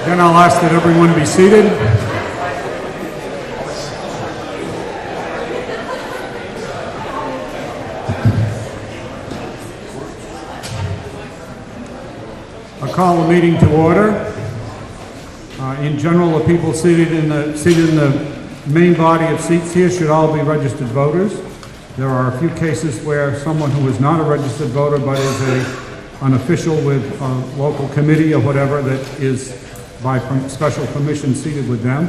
Then I'll ask that everyone be seated. I'll call the meeting to order. In general, the people seated in the main body of seats here should all be registered voters. There are a few cases where someone who is not a registered voter but is an official with a local committee or whatever that is by special permission seated with them.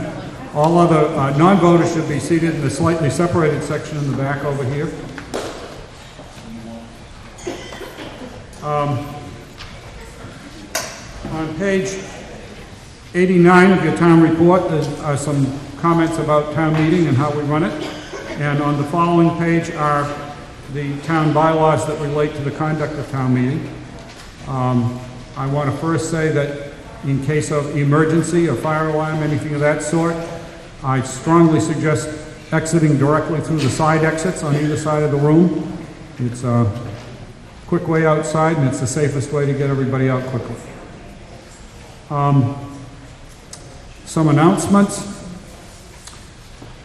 All other non-voters should be seated in the slightly separated section in the back over here. On page 89 of your town report, there are some comments about town meeting and how we run it. And on the following page are the town bylaws that relate to the conduct of town meeting. I want to first say that in case of emergency or fire alarm, anything of that sort, I strongly suggest exiting directly through the side exits on either side of the room. It's a quick way outside and it's the safest way to get everybody out quickly. Some announcements.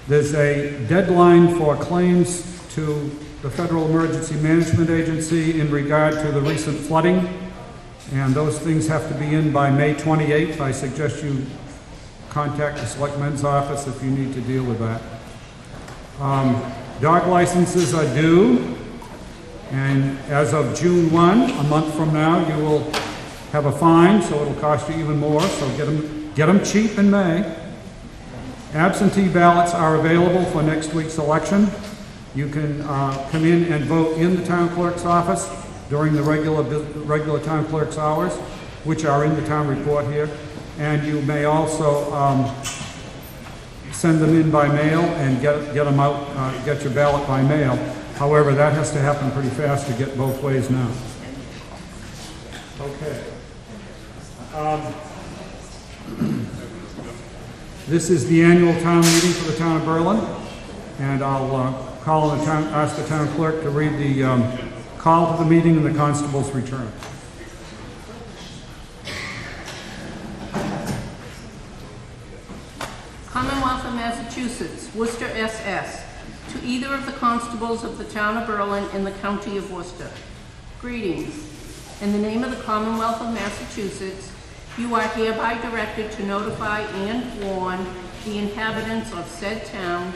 There's a deadline for claims to the Federal Emergency Management Agency in regard to the recent flooding, and those things have to be in by May 28th. I suggest you contact the Selectmen's office if you need to deal with that. Dog licenses are due, and as of June 1, a month from now, you will have a fine, so it'll cost you even more, so get them cheap in May. Absentee ballots are available for next week's election. You can come in and vote in the town clerk's office during the regular town clerk's hours, which are in the town report here. And you may also send them in by mail and get them out, get your ballot by mail. However, that has to happen pretty fast to get both ways now. Okay. This is the annual town meeting for the town of Berlin, and I'll ask the town clerk to read the call to the meeting and the constable's return. Commonwealth of Massachusetts, Worcester SS, to either of the constables of the town of Berlin in the county of Worcester. Greetings. In the name of the Commonwealth of Massachusetts, you are hereby directed to notify and warn the inhabitants of said town,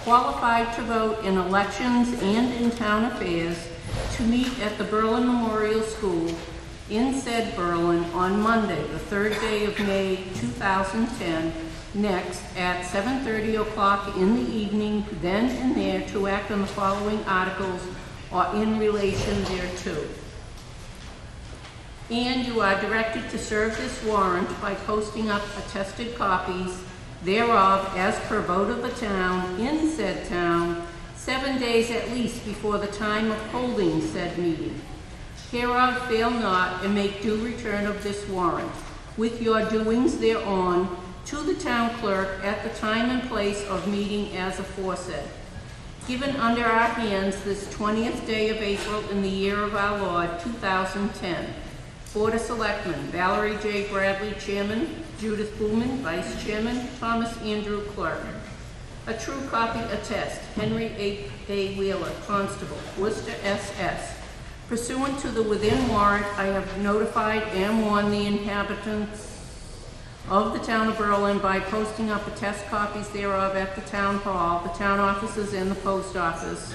qualified to vote in elections and in town affairs, to meet at the Berlin Memorial School in said Berlin on Monday, the 3rd day of May 2010, next at 7:30 o'clock in the evening, then and there, to act on the following articles or in relation thereto. And you are directed to serve this warrant by posting up attested copies thereof as per vote of the town in said town 7 days at least before the time of holding said meeting. Hereof fail not, and make due return of this warrant, with your doings thereon, to the town clerk at the time and place of meeting as aforesaid. Given under our hands this 20th day of April in the year of our Lord 2010. Board of Selectmen, Valerie J. Bradley, Chairman, Judith Blumen, Vice Chairman, Thomas Andrew, Clerk. A true copy attest, Henry A. Wheeler, Constable, Worcester SS. Pursuant to the within warrant, I have notified and warned the inhabitants of the town of Berlin by posting up attest copies thereof at the town hall, the town offices, and the post office.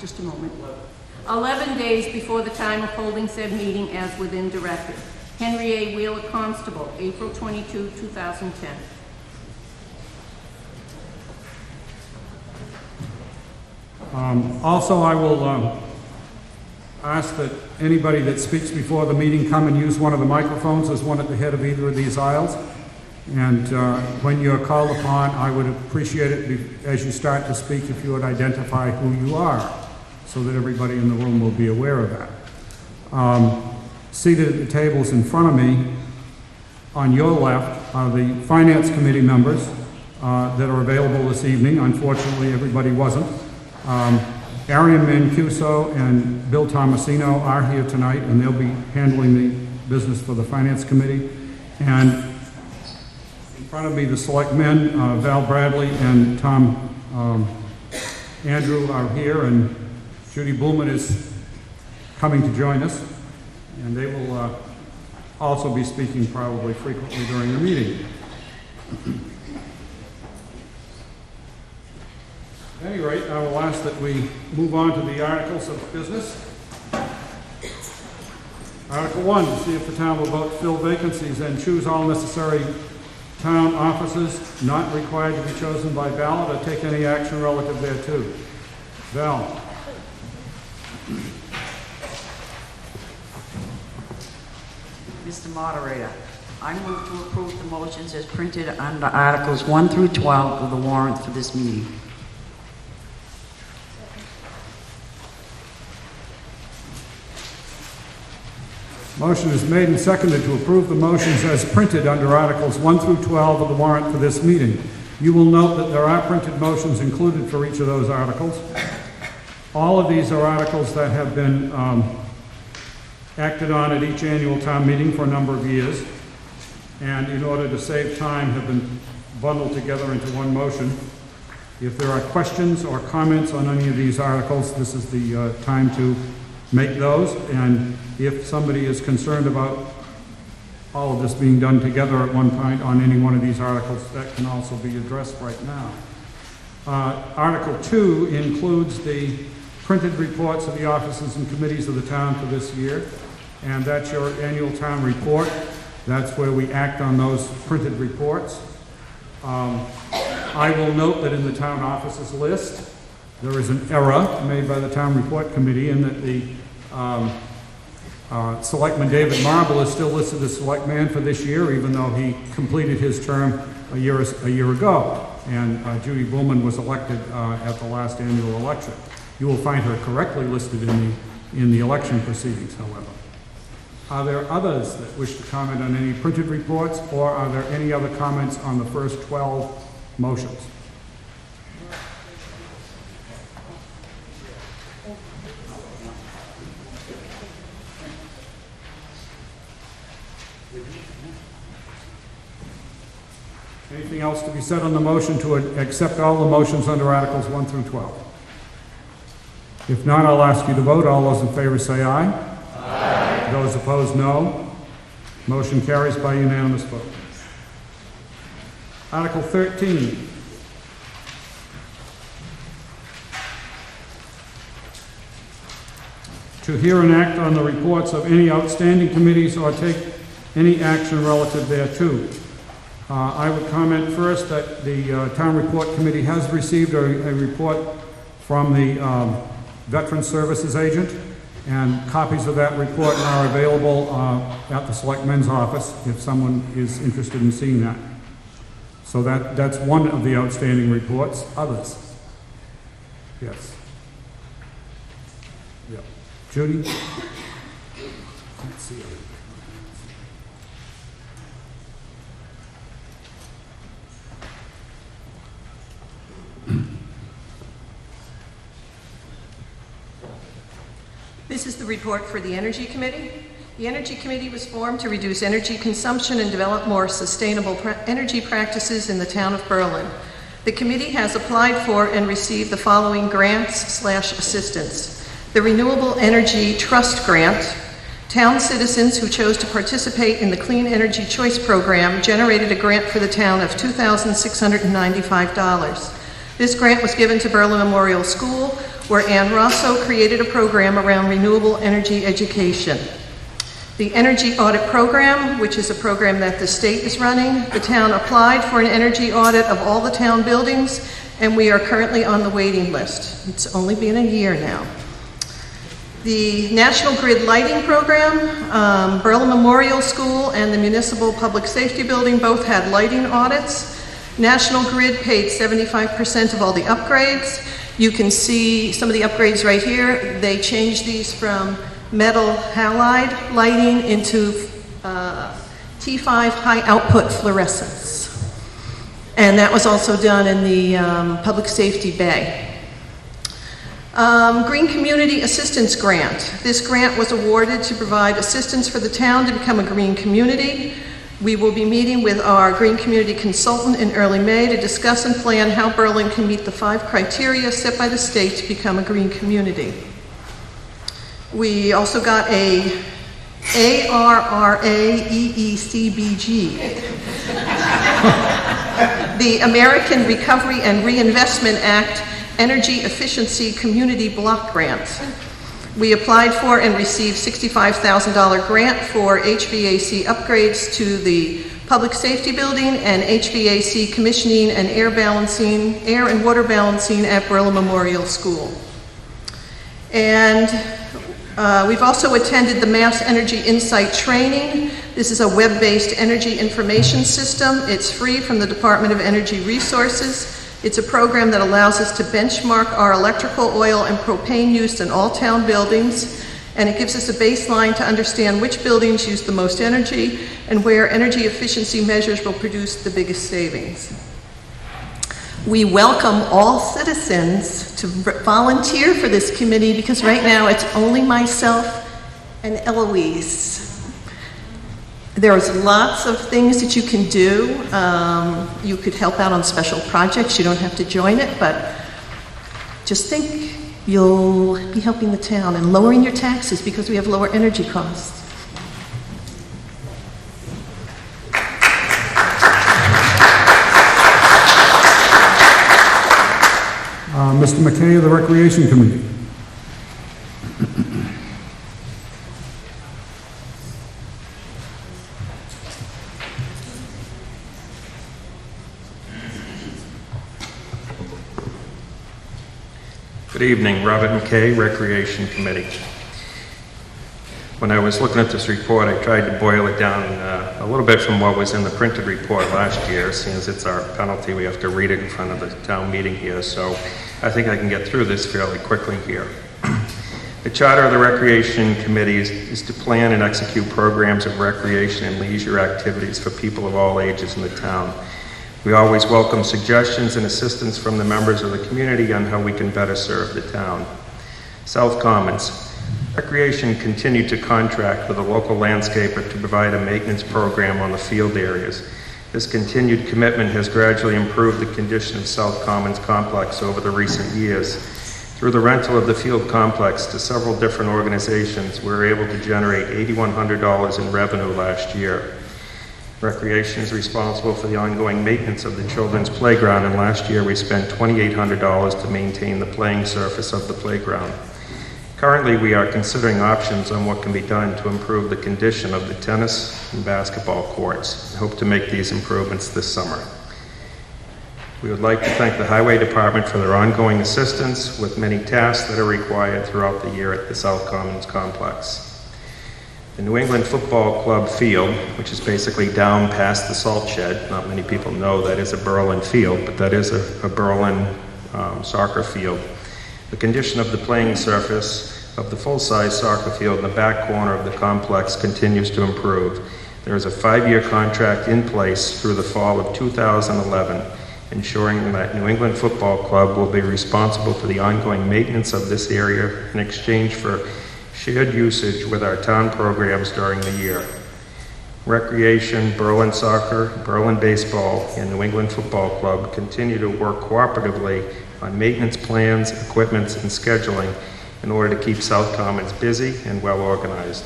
Just a moment. 11 days before the time of holding said meeting as within directed. Henry A. Wheeler, Constable, April 22, 2010. Also, I will ask that anybody that speaks before the meeting come and use one of the microphones. There's one at the head of either of these aisles. And when you're called upon, I would appreciate it as you start to speak if you would identify who you are, so that everybody in the room will be aware of that. Seated at the tables in front of me, on your left, are the Finance Committee members that are available this evening. Unfortunately, everybody wasn't. Arian Mancuso and Bill Tomasino are here tonight, and they'll be handling the business for the Finance Committee. And in front of me, the selectmen, Val Bradley and Tom Andrew are here, and Judy Blumen is coming to join us, and they will also be speaking probably frequently during the meeting. At any rate, I will ask that we move on to the articles of business. Article 1, to see if the town will vote to fill vacancies and choose all necessary town offices not required to be chosen by ballot or take any action relative thereto. Val. Mr. Moderator, I move to approve the motions as printed under Articles 1 through 12 of the warrant for this meeting. Motion is made and seconded to approve the motions as printed under Articles 1 through 12 of the warrant for this meeting. You will note that there are printed motions included for each of those articles. All of these are articles that have been acted on at each annual town meeting for a number of years, and in order to save time, have been bundled together into one motion. If there are questions or comments on any of these articles, this is the time to make those, and if somebody is concerned about all of this being done together at one point on any one of these articles, that can also be addressed right now. Article 2 includes the printed reports of the offices and committees of the town for this year, and that's your annual town report. That's where we act on those printed reports. I will note that in the town offices list, there is an error made by the town report committee in that the Selectman David Marble is still listed as selectman for this year, even though he completed his term a year ago. And Judy Blumen was elected at the last annual election. You will find her correctly listed in the election proceedings, however. Are there others that wish to comment on any printed reports, or are there any other comments on the first 12 motions? Anything else to be said on the motion to accept all the motions under Articles 1 through 12? If not, I'll ask you to vote. All those in favor say aye. Aye. Those opposed, no. Motion carries by unanimous vote. Article 13. To hear and act on the reports of any outstanding committees or take any action relative thereto. I would comment first that the Town Report Committee has received a report from the Veteran Services Agent, and copies of that report are available at the Selectmen's office if someone is interested in seeing that. So that's one of the outstanding reports. Others? Yes. Yeah. Judy? Let's see. This is the report for the Energy Committee. The Energy Committee was formed to reduce energy consumption and develop more sustainable energy practices in the town of Berlin. The committee has applied for and received the following grants/assistance. The Renewable Energy Trust Grant. Town citizens who chose to participate in the Clean Energy Choice Program generated a grant for the town of $2,695. This grant was given to Berlin Memorial School, where Ann Rosso created a program around renewable energy education. The Energy Audit Program, which is a program that the state is running, the town applied for an energy audit of all the town buildings, and we are currently on the waiting list. It's only been a year now. The National Grid Lighting Program, Berlin Memorial School and the Municipal Public Safety Building both had lighting audits. National Grid paid 75% of all the upgrades. You can see some of the upgrades right here. They changed these from metal halide lighting into T5 high output fluorescence. And that was also done in the public safety bay. Green Community Assistance Grant. This grant was awarded to provide assistance for the town to become a green community. We will be meeting with our green community consultant in early May to discuss and plan how Berlin can meet the 5 criteria set by the state to become a green community. We also got a ARRA EECBG, the American Recovery and Reinvestment Act Energy Efficiency Community Block Grant. We applied for and received $65,000 grant for HVAC upgrades to the public safety building and HVAC commissioning and air and water balancing at Berlin Memorial School. And we've also attended the Mass Energy Insight training. This is a web-based energy information system. It's free from the Department of Energy Resources. It's a program that allows us to benchmark our electrical, oil, and propane use in all town buildings, and it gives us a baseline to understand which buildings use the most energy and where energy efficiency measures will produce the biggest savings. We welcome all citizens to volunteer for this committee because right now it's only myself and Eloise. There's lots of things that you can do. You could help out on special projects. You don't have to join it, but just think you'll be helping the town and lowering your taxes because we have lower energy costs. Mr. McKay of the Recreation Committee. Good evening, Robert McKay, Recreation Committee. When I was looking at this report, I tried to boil it down a little bit from what was in the printed report last year. Since it's our penalty, we have to read it in front of the town meeting here, so I think I can get through this fairly quickly here. The charter of the Recreation Committee is to plan and execute programs of recreation and leisure activities for people of all ages in the town. We always welcome suggestions and assistance from the members of the community on how we can better serve the town. South Commons. Recreation continued to contract with a local landscaper to provide a maintenance program on the field areas. This continued commitment has gradually improved the condition of South Commons complex over the recent years. Through the rental of the field complex to several different organizations, we were able to generate $8,100 in revenue last year. Recreation is responsible for the ongoing maintenance of the children's playground, and last year we spent $2,800 to maintain the playing surface of the playground. Currently, we are considering options on what can be done to improve the condition of the tennis and basketball courts. I hope to make these improvements this summer. We would like to thank the Highway Department for their ongoing assistance with many tasks that are required throughout the year at the South Commons complex. The New England Football Club field, which is basically down past the salt shed. Not many people know that is a Berlin field, but that is a Berlin soccer field. The condition of the playing surface of the full-size soccer field in the back corner of the complex continues to improve. There is a 5-year contract in place through the fall of 2011, ensuring that New England Football Club will be responsible for the ongoing maintenance of this area in exchange for shared usage with our town programs during the year. Recreation, Berlin Soccer, Berlin Baseball, and New England Football Club continue to work cooperatively on maintenance plans, equipment, and scheduling in order to keep South Commons busy and well organized.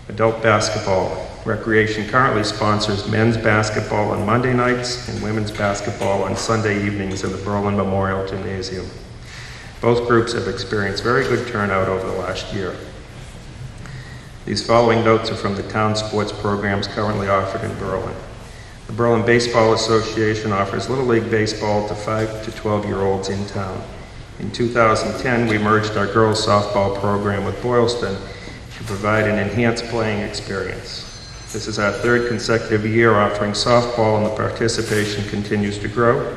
Adult basketball. Recreation currently sponsors men's basketball on Monday nights and women's basketball on Sunday evenings in the Berlin Memorial Gymnasium. Both groups have experienced very good turnout over the last year. These following notes are from the town sports programs currently offered in Berlin. The Berlin Baseball Association offers Little League Baseball to 5 to 12-year-olds in town. In 2010, we merged our girls softball program with Boylston to provide an enhanced playing experience. This is our 3rd consecutive year offering softball, and the participation continues to grow.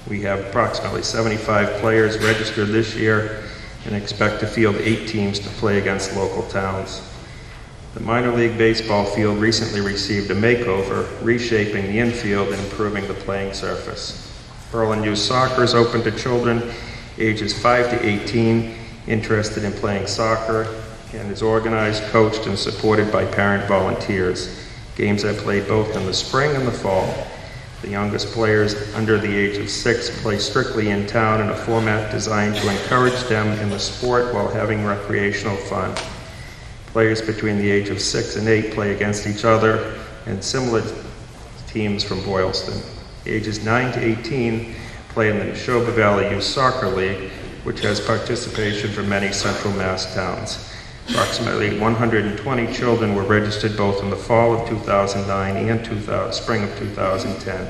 We have approximately 75 players registered this year and expect to field 8 teams to play against local towns. The minor league baseball field recently received a makeover, reshaping the infield and improving the playing surface. Berlin Youth Soccer is open to children ages 5 to 18, interested in playing soccer, and is organized, coached, and supported by parent volunteers. Games are played both in the spring and the fall. The youngest players under the age of 6 play strictly in town in a format designed to encourage them in the sport while having recreational fun. Players between the age of 6 and 8 play against each other and similar teams from Boylston. Ages 9 to 18 play in the Neshoba Valley Youth Soccer League, which has participation from many Central Mass towns. Approximately 120 children were registered both in the fall of 2009 and spring of 2010.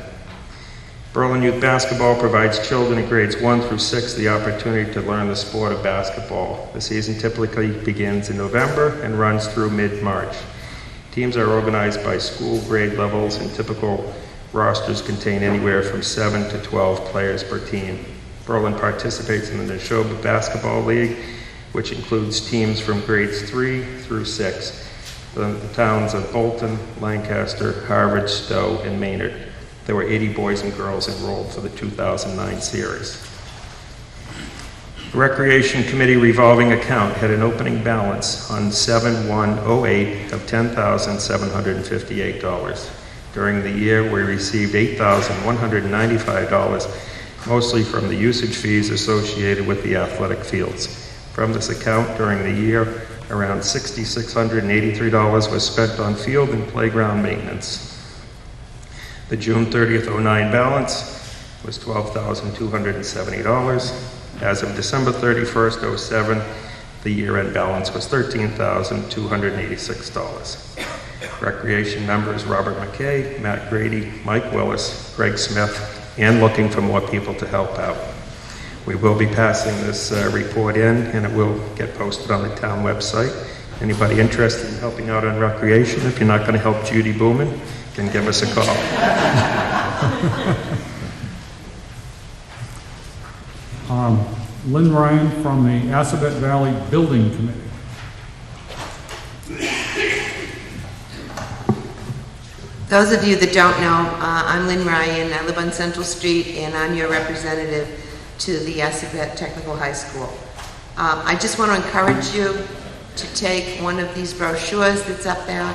Berlin Youth Basketball provides children in grades 1 through 6 the opportunity to learn the sport of basketball. The season typically begins in November and runs through mid-March. Teams are organized by school grade levels, and typical rosters contain anywhere from 7 to 12 players per team. Berlin participates in the Neshoba Basketball League, which includes teams from grades 3 through 6, the towns of Bolton, Lancaster, Harvard, Stowe, and Maynard. There were 80 boys and girls enrolled for the 2009 series. The Recreation Committee revolving account had an opening balance on 7/1/08 of $10,758. During the year, we received $8,195, mostly from the usage fees associated with the athletic fields. From this account during the year, around $6,683 was spent on field and playground maintenance. The June 30th 09 balance was $12,270. As of December 31st 07, the year-end balance was $13,286. Recreation members Robert McKay, Matt Grady, Mike Willis, Greg Smith, and looking for more people to help out. We will be passing this report in, and it will get posted on the town website. Anybody interested in helping out on recreation, if you're not going to help Judy Booman, can give us a call. Lynn Ryan from the Assabet Valley Building Committee. Those of you that don't know, I'm Lynn Ryan. I live on Central Street, and I'm your representative to the Assabet Technical High School. I just want to encourage you to take one of these brochures that's up there.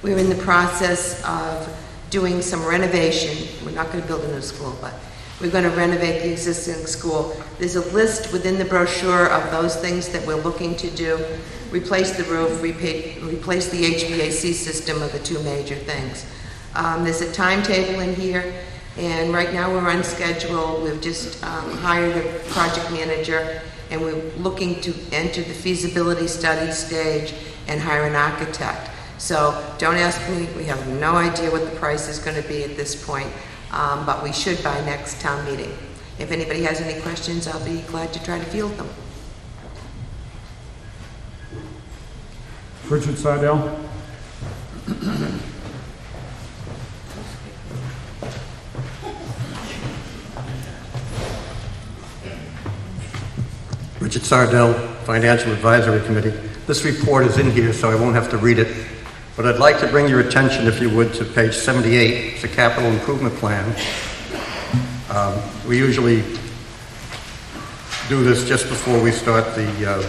We're in the process of doing some renovation. We're not going to build a new school, but we're going to renovate the existing school. There's a list within the brochure of those things that we're looking to do. Replace the roof, replace the HVAC system are the two major things. There's a timetable in here, and right now we're on schedule. We've just hired a project manager, and we're looking to enter the feasibility study stage and hire an architect. So don't ask me, we have no idea what the price is going to be at this point, but we should by next town meeting. If anybody has any questions, I'll be glad to try to field them. Richard Seidel. Richard Sardell, Financial Advisory Committee. This report is in here, so I won't have to read it. But I'd like to bring your attention, if you would, to page 78. It's a capital improvement plan. We usually do this just before we start the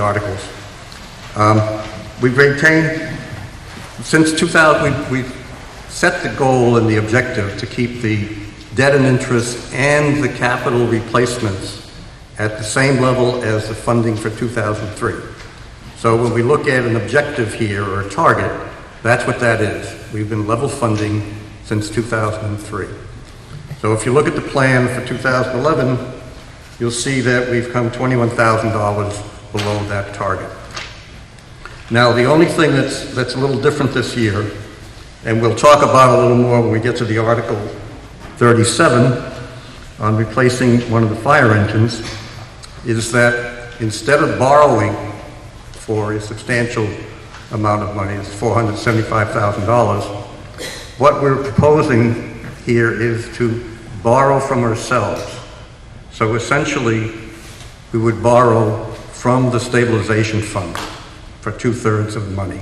articles. We've maintained, since 2000, we've set the goal and the objective to keep the debt and interest and the capital replacements at the same level as the funding for 2003. So when we look at an objective here, or a target, that's what that is. We've been level funding since 2003. So if you look at the plan for 2011, you'll see that we've come $21,000 below that target. Now, the only thing that's a little different this year, and we'll talk about a little more when we get to the Article 37 on replacing one of the fire engines, is that instead of borrowing for a substantial amount of money, it's $475,000, what we're proposing here is to borrow from ourselves. So essentially, we would borrow from the stabilization fund for 2/3 of the money.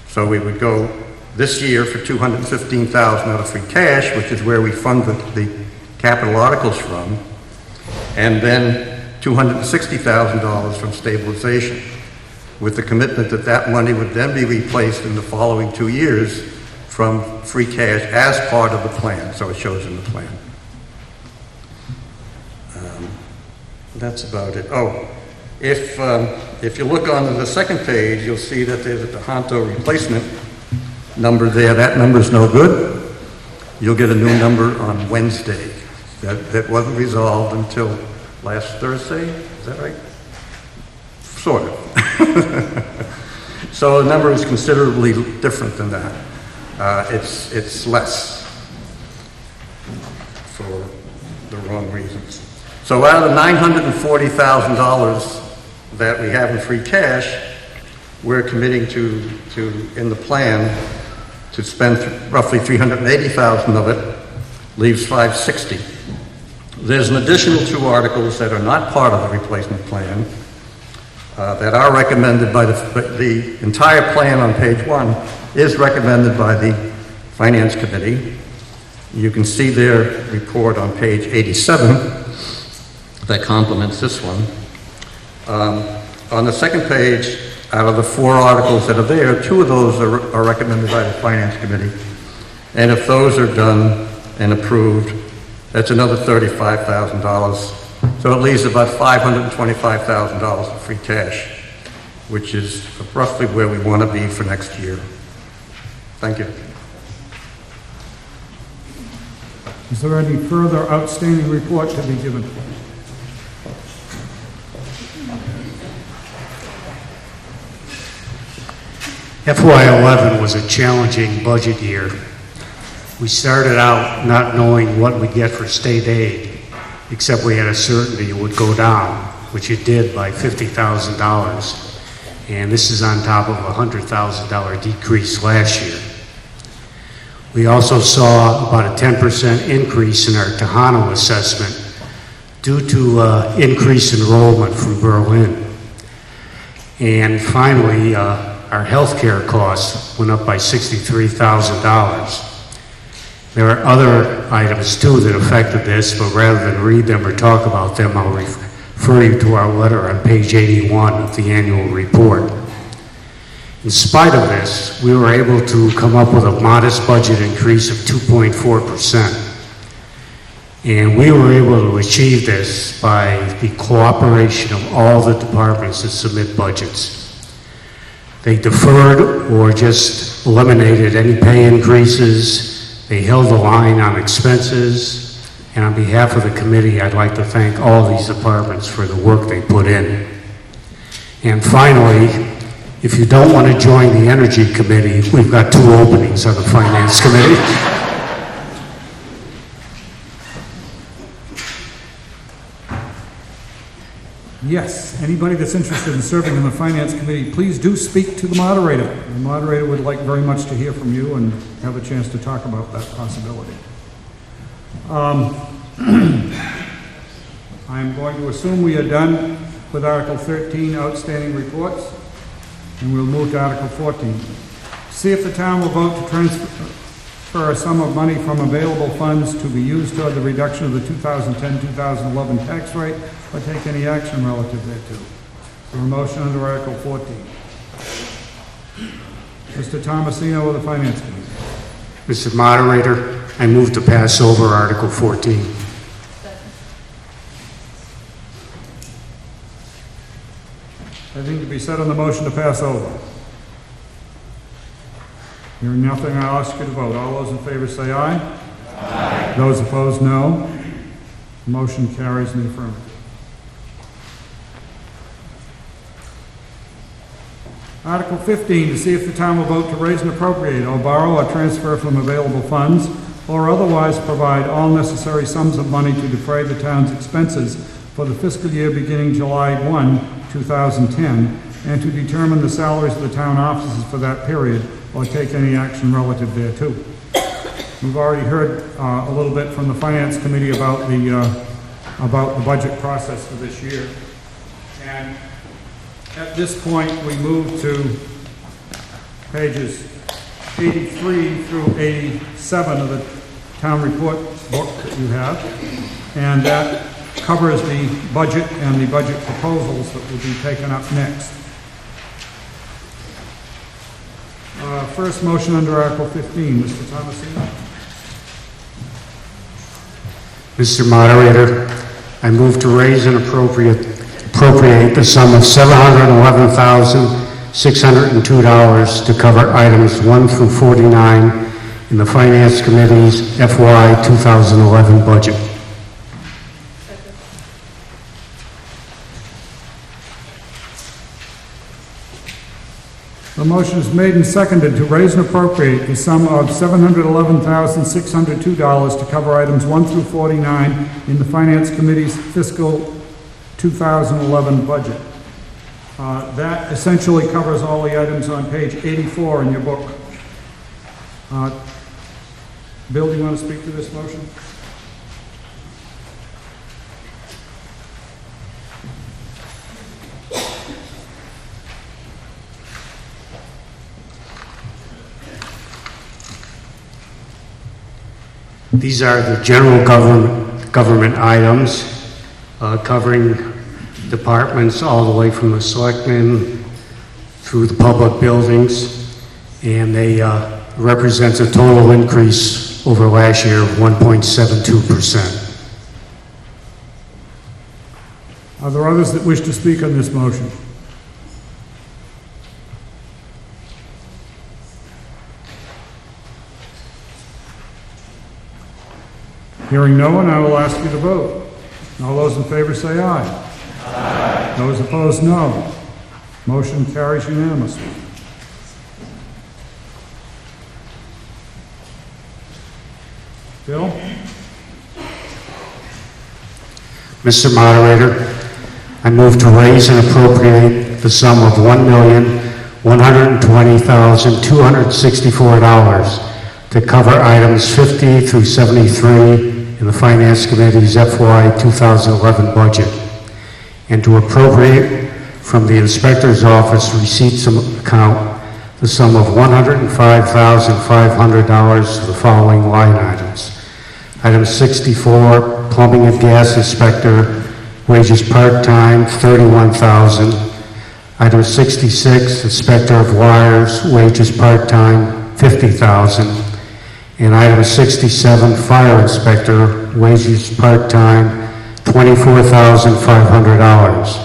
So we would go this year for $215,000 out of free cash, which is where we fund the capital articles from, and then $260,000 from stabilization, with the commitment that that money would then be replaced in the following 2 years from free cash as part of the plan, so it shows in the plan. That's about it. Oh, if you look on the second page, you'll see that there's a Tohoto replacement number there. That number's no good. You'll get a new number on Wednesday. That wasn't resolved until last Thursday. Is that right? Sort of. So the number is considerably different than that. It's less for the wrong reasons. So out of the $940,000 that we have in free cash, we're committing to in the plan to spend roughly $380,000 of it, leaves $560,000. There's an additional 2 articles that are not part of the replacement plan that are recommended by the entire plan on page 1 is recommended by the Finance Committee. You can see their report on page 87 that complements this one. On the second page, out of the 4 articles that are there, 2 of those are recommended by the Finance Committee. And if those are done and approved, that's another $35,000. So it leaves about $525,000 of free cash, which is roughly where we want to be for next year. Thank you. Is there any further outstanding report to be given? FY11 was a challenging budget year. We started out not knowing what we'd get for state aid, except we had a certainty it would go down, which it did by $50,000. And this is on top of a $100,000 decrease last year. We also saw about a 10% increase in our Tohono assessment due to increased enrollment from Berlin. And finally, our healthcare costs went up by $63,000. There are other items too that affected this, but rather than read them or talk about them, I'll refer you to our letter on page 81 of the annual report. In spite of this, we were able to come up with a modest budget increase of 2.4%. And we were able to achieve this by the cooperation of all the departments that submit budgets. They deferred or just eliminated any pay increases. They held the line on expenses. And on behalf of the committee, I'd like to thank all these departments for the work they put in. And finally, if you don't want to join the Energy Committee, we've got 2 openings on the Finance Committee. Yes, anybody that's interested in serving in the Finance Committee, please do speak to the moderator. The moderator would like very much to hear from you and have a chance to talk about that possibility. I'm going to assume we are done with Article 13, outstanding reports, and we'll move to Article 14. See if the town will vote to transfer a sum of money from available funds to be used toward the reduction of the 2010-2011 tax rate, or take any action relative thereto. For a motion under Article 14. Mr. Thomasino of the Finance Committee. Mr. Moderator, I move to pass over Article 14. Anything to be said on the motion to pass over? Hearing nothing, I'll ask you to vote. All those in favor say aye. Aye. Those opposed, no. The motion carries in the affirmative. Article 15, to see if the town will vote to raise and appropriate or borrow or transfer from available funds or otherwise provide all necessary sums of money to defray the town's expenses for the fiscal year beginning July 1, 2010, and to determine the salaries of the town officers for that period or take any action relative thereto. We've already heard a little bit from the Finance Committee about the budget process for this year. And at this point, we move to pages 83 through 87 of the town report book that you have. And that covers the budget and the budget proposals that will be taken up next. First motion under Article 15, Mr. Thomasino. Mr. Moderator, I move to raise and appropriate the sum of $711,602 to cover items 1 through 49 in the Finance Committee's FY 2011 budget. The motion is made and seconded to raise and appropriate the sum of $711,602 to cover items 1 through 49 in the Finance Committee's fiscal 2011 budget. That essentially covers all the items on page 84 in your book. Bill, do you want to speak to this motion? These are the general government items covering departments all the way from the selectmen through the public buildings, and they represents a total increase over last year of 1.72%. Are there others that wish to speak on this motion? Hearing no one, I will ask you to vote. All those in favor say aye. Aye. Those opposed, no. Motion carries unanimously. Bill? Mr. Moderator, I move to raise and appropriate the sum of $1,120,264 to cover items 50 through 73 in the Finance Committee's FY 2011 budget, and to appropriate from the Inspector's Office receipts account the sum of $105,500 to the following line items. Item 64, Plumbing and Gas Inspector, wages part-time, $31,000. Item 66, Inspector of Wires, wages part-time, $50,000. And item 67, Fire Inspector, wages part-time, $24,500.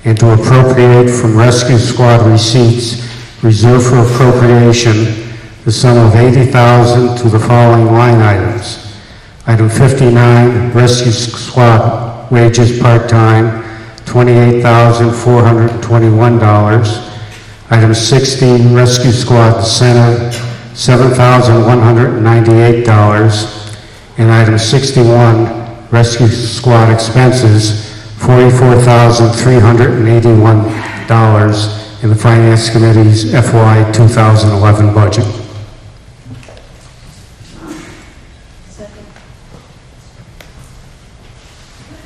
And to appropriate from Rescue Squad receipts reserved for appropriation the sum of $80,000 to the following line items. Item 59, Rescue Squad wages part-time, $28,421. Item 16, Rescue Squad Center, $7,198. And item 61, Rescue Squad expenses, $44,381 in the Finance Committee's FY 2011 budget.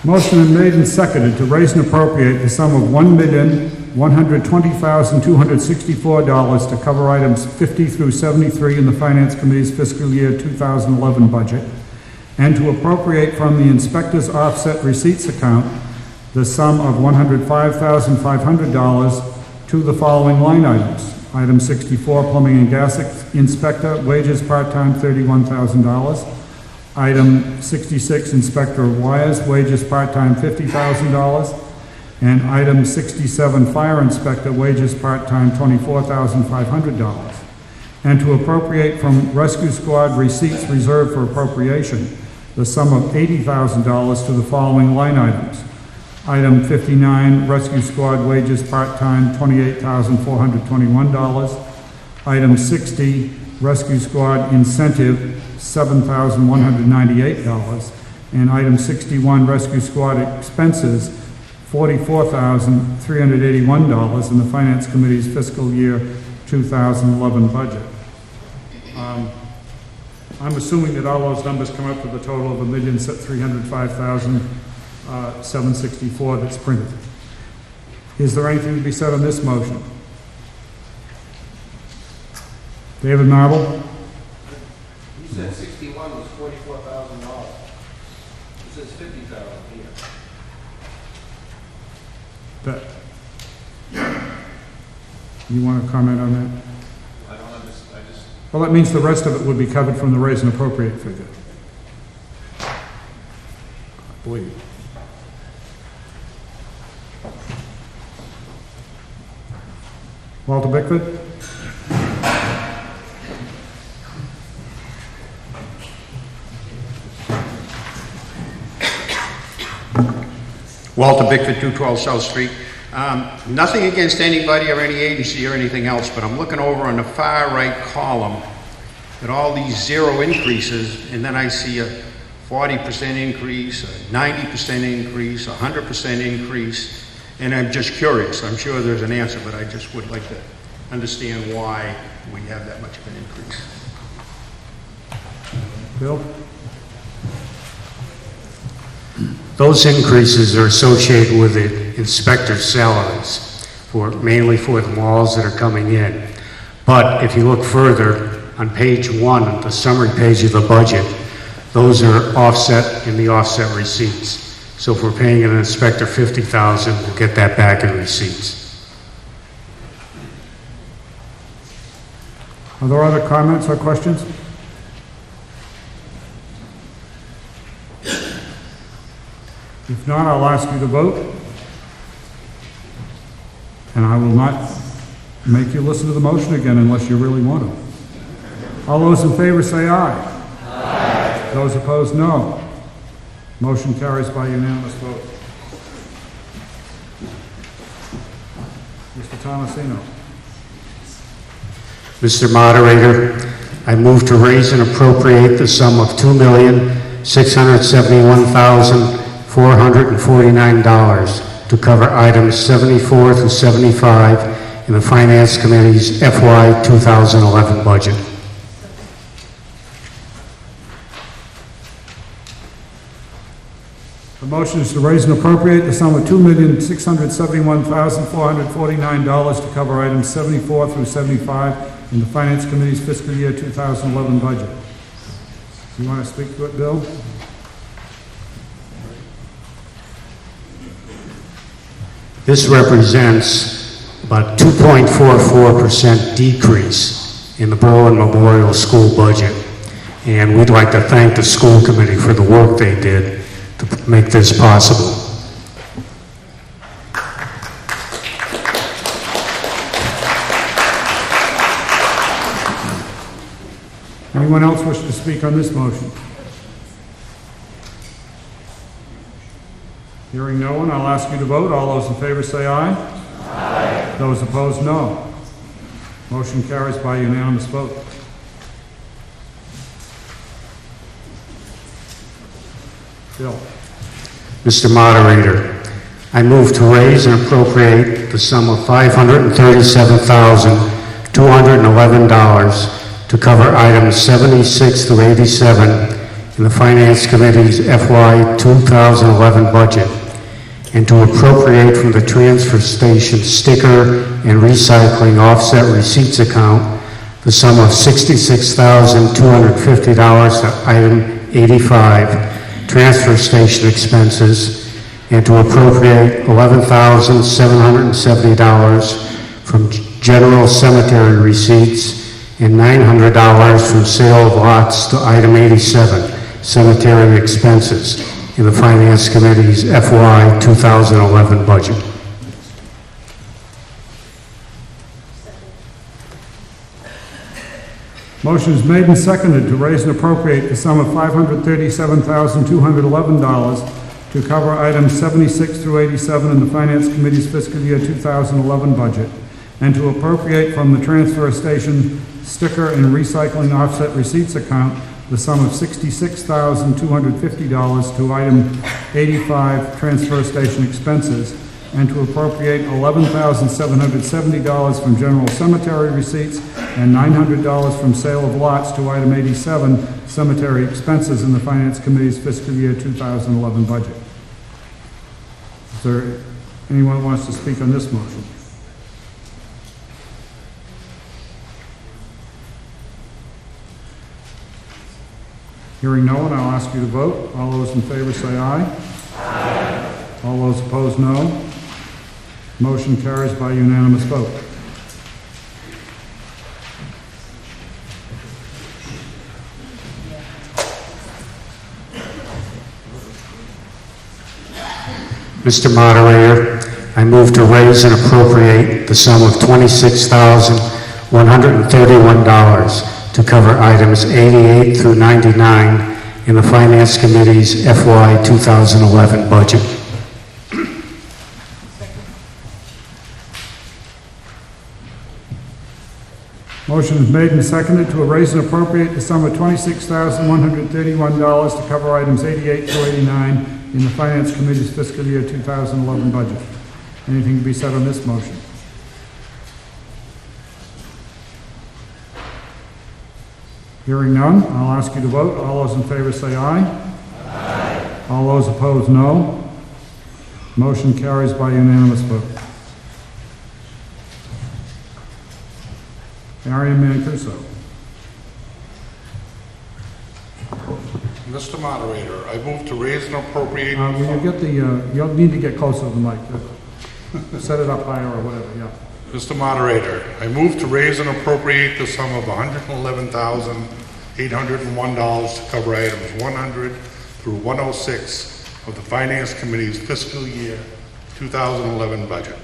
Motion is made and seconded to raise and appropriate the sum of $1,120,264 to cover items 50 through 73 in the Finance Committee's fiscal year 2011 budget, and to appropriate from the Inspector's Offset Receipts account the sum of $105,500 to the following line items. Item 64, Plumbing and Gas Inspector, wages part-time, $31,000. Item 66, Inspector of Wires, wages part-time, $50,000. And item 67, Fire Inspector, wages part-time, $24,500. And to appropriate from Rescue Squad receipts reserved for appropriation the sum of $80,000 to the following line items. Item 59, Rescue Squad wages part-time, $28,421. Item 60, Rescue Squad incentive, $7,198. And item 61, Rescue Squad expenses, $44,381 in the Finance Committee's fiscal year 2011 budget. I'm assuming that all those numbers come up with a total of $1,305,764 that's printed. Is there anything to be said on this motion? David Marble? You said 61 was $44,000. It says 50,000 here. That, you want to comment on that? I don't understand, I just, Well, that means the rest of it would be covered from the raise and appropriate figure. I believe. Walter Bickford? Walter Bickford, 212 South Street. Nothing against anybody or any agency or anything else, but I'm looking over on the far right column at all these zero increases, and then I see a 40% increase, a 90% increase, a 100% increase, and I'm just curious. I'm sure there's an answer, but I just would like to understand why we have that much of an increase. Bill? Those increases are associated with the inspector's salaries, mainly for the malls that are coming in. But if you look further, on page 1, the summary page of the budget, those are offset in the offset receipts. So if we're paying an inspector $50,000, we'll get that back in receipts. Are there other comments or questions? If not, I'll ask you to vote. And I will not make you listen to the motion again unless you really want to. All those in favor say aye. Aye. Those opposed, no. Motion carries by unanimous vote. Mr. Tomasino. Mr. Moderator, I move to raise and appropriate the sum of $2,671,449 to cover items 74 through 75 in the Finance Committee's FY 2011 budget. The motion is to raise and appropriate the sum of $2,671,449 to cover items 74 through 75 in the Finance Committee's fiscal year 2011 budget. You want to speak to it, Bill? This represents about 2.44% decrease in the Berlin Memorial School budget. And we'd like to thank the school committee for the work they did to make this possible. Anyone else wish to speak on this motion? Hearing no one, I'll ask you to vote. All those in favor say aye. Aye. Those opposed, no. Motion carries by unanimous vote. Bill. Mr. Moderator, I move to raise and appropriate the sum of $537,211 to cover items 76 through 87 in the Finance Committee's FY 2011 budget, and to appropriate from the transfer station sticker and recycling offset receipts account the sum of $66,250 to item 85, transfer station expenses, and to appropriate $11,770 from general cemetery receipts and $900 from sale of lots to item 87, cemetery expenses, in the Finance Committee's FY 2011 budget. Motion is made and seconded to raise and appropriate the sum of $537,211 to cover items 76 through 87 in the Finance Committee's fiscal year 2011 budget, and to appropriate from the transfer station sticker and recycling offset receipts account the sum of $66,250 to item 85, transfer station expenses, and to appropriate $11,770 from general cemetery receipts and $900 from sale of lots to item 87, cemetery expenses in the Finance Committee's fiscal year 2011 budget. Is there anyone who wants to speak on this motion? Hearing no one, I'll ask you to vote. All those in favor say aye. Aye. All those opposed, no. Motion carries by unanimous vote. Mr. Moderator, I move to raise and appropriate the sum of $26,131 to cover items 88 through 99 in the Finance Committee's FY 2011 budget. Motion is made and seconded to raise and appropriate the sum of $26,131 to cover items 88 through 89 in the Finance Committee's fiscal year 2011 budget. Anything to be said on this motion? Hearing none, I'll ask you to vote. All those in favor say aye. Aye. All those opposed, no. Motion carries by unanimous vote. Marion Mancuso. Mr. Moderator, I move to raise and appropriate. Will you get the, you'll need to get closer to the mic. Set it up higher or whatever, yeah. Mr. Moderator, I move to raise and appropriate the sum of $111,801 to cover items 100 through 106 of the Finance Committee's fiscal year 2011 budget.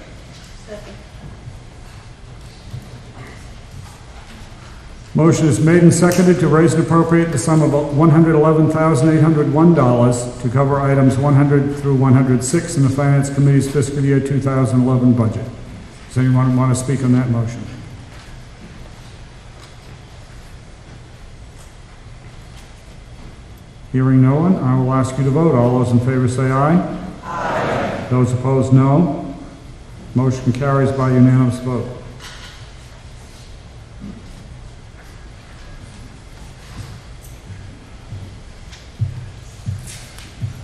Motion is made and seconded to raise and appropriate the sum of $111,801 to cover items 100 through 106 in the Finance Committee's fiscal year 2011 budget. Does anyone want to speak on that motion? Hearing no one, I will ask you to vote. All those in favor say aye. Aye. Those opposed, no. Motion carries by unanimous vote.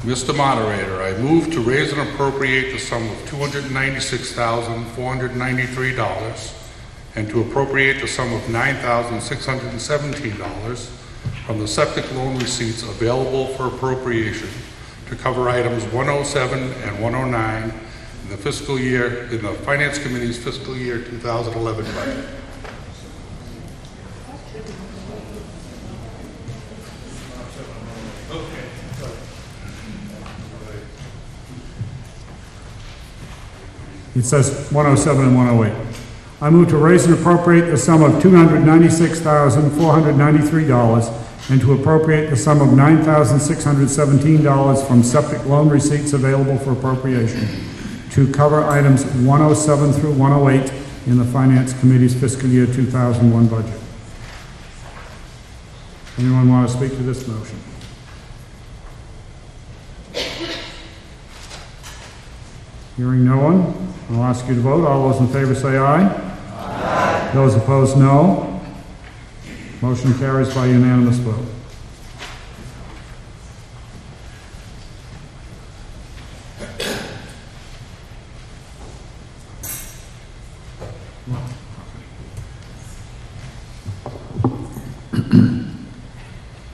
Mr. Moderator, I move to raise and appropriate the sum of $296,493 and to appropriate the sum of $9,617 from the septic loan receipts available for appropriation to cover items 107 and 109 in the fiscal year, in the Finance Committee's fiscal year 2011 budget. It says 107 and 108. I move to raise and appropriate the sum of $296,493 and to appropriate the sum of $9,617 from septic loan receipts available for appropriation to cover items 107 through 108 in the Finance Committee's fiscal year 2001 budget. Anyone want to speak to this motion? Hearing no one, I'll ask you to vote. All those in favor say aye. Aye. Those opposed, no. Motion carries by unanimous vote.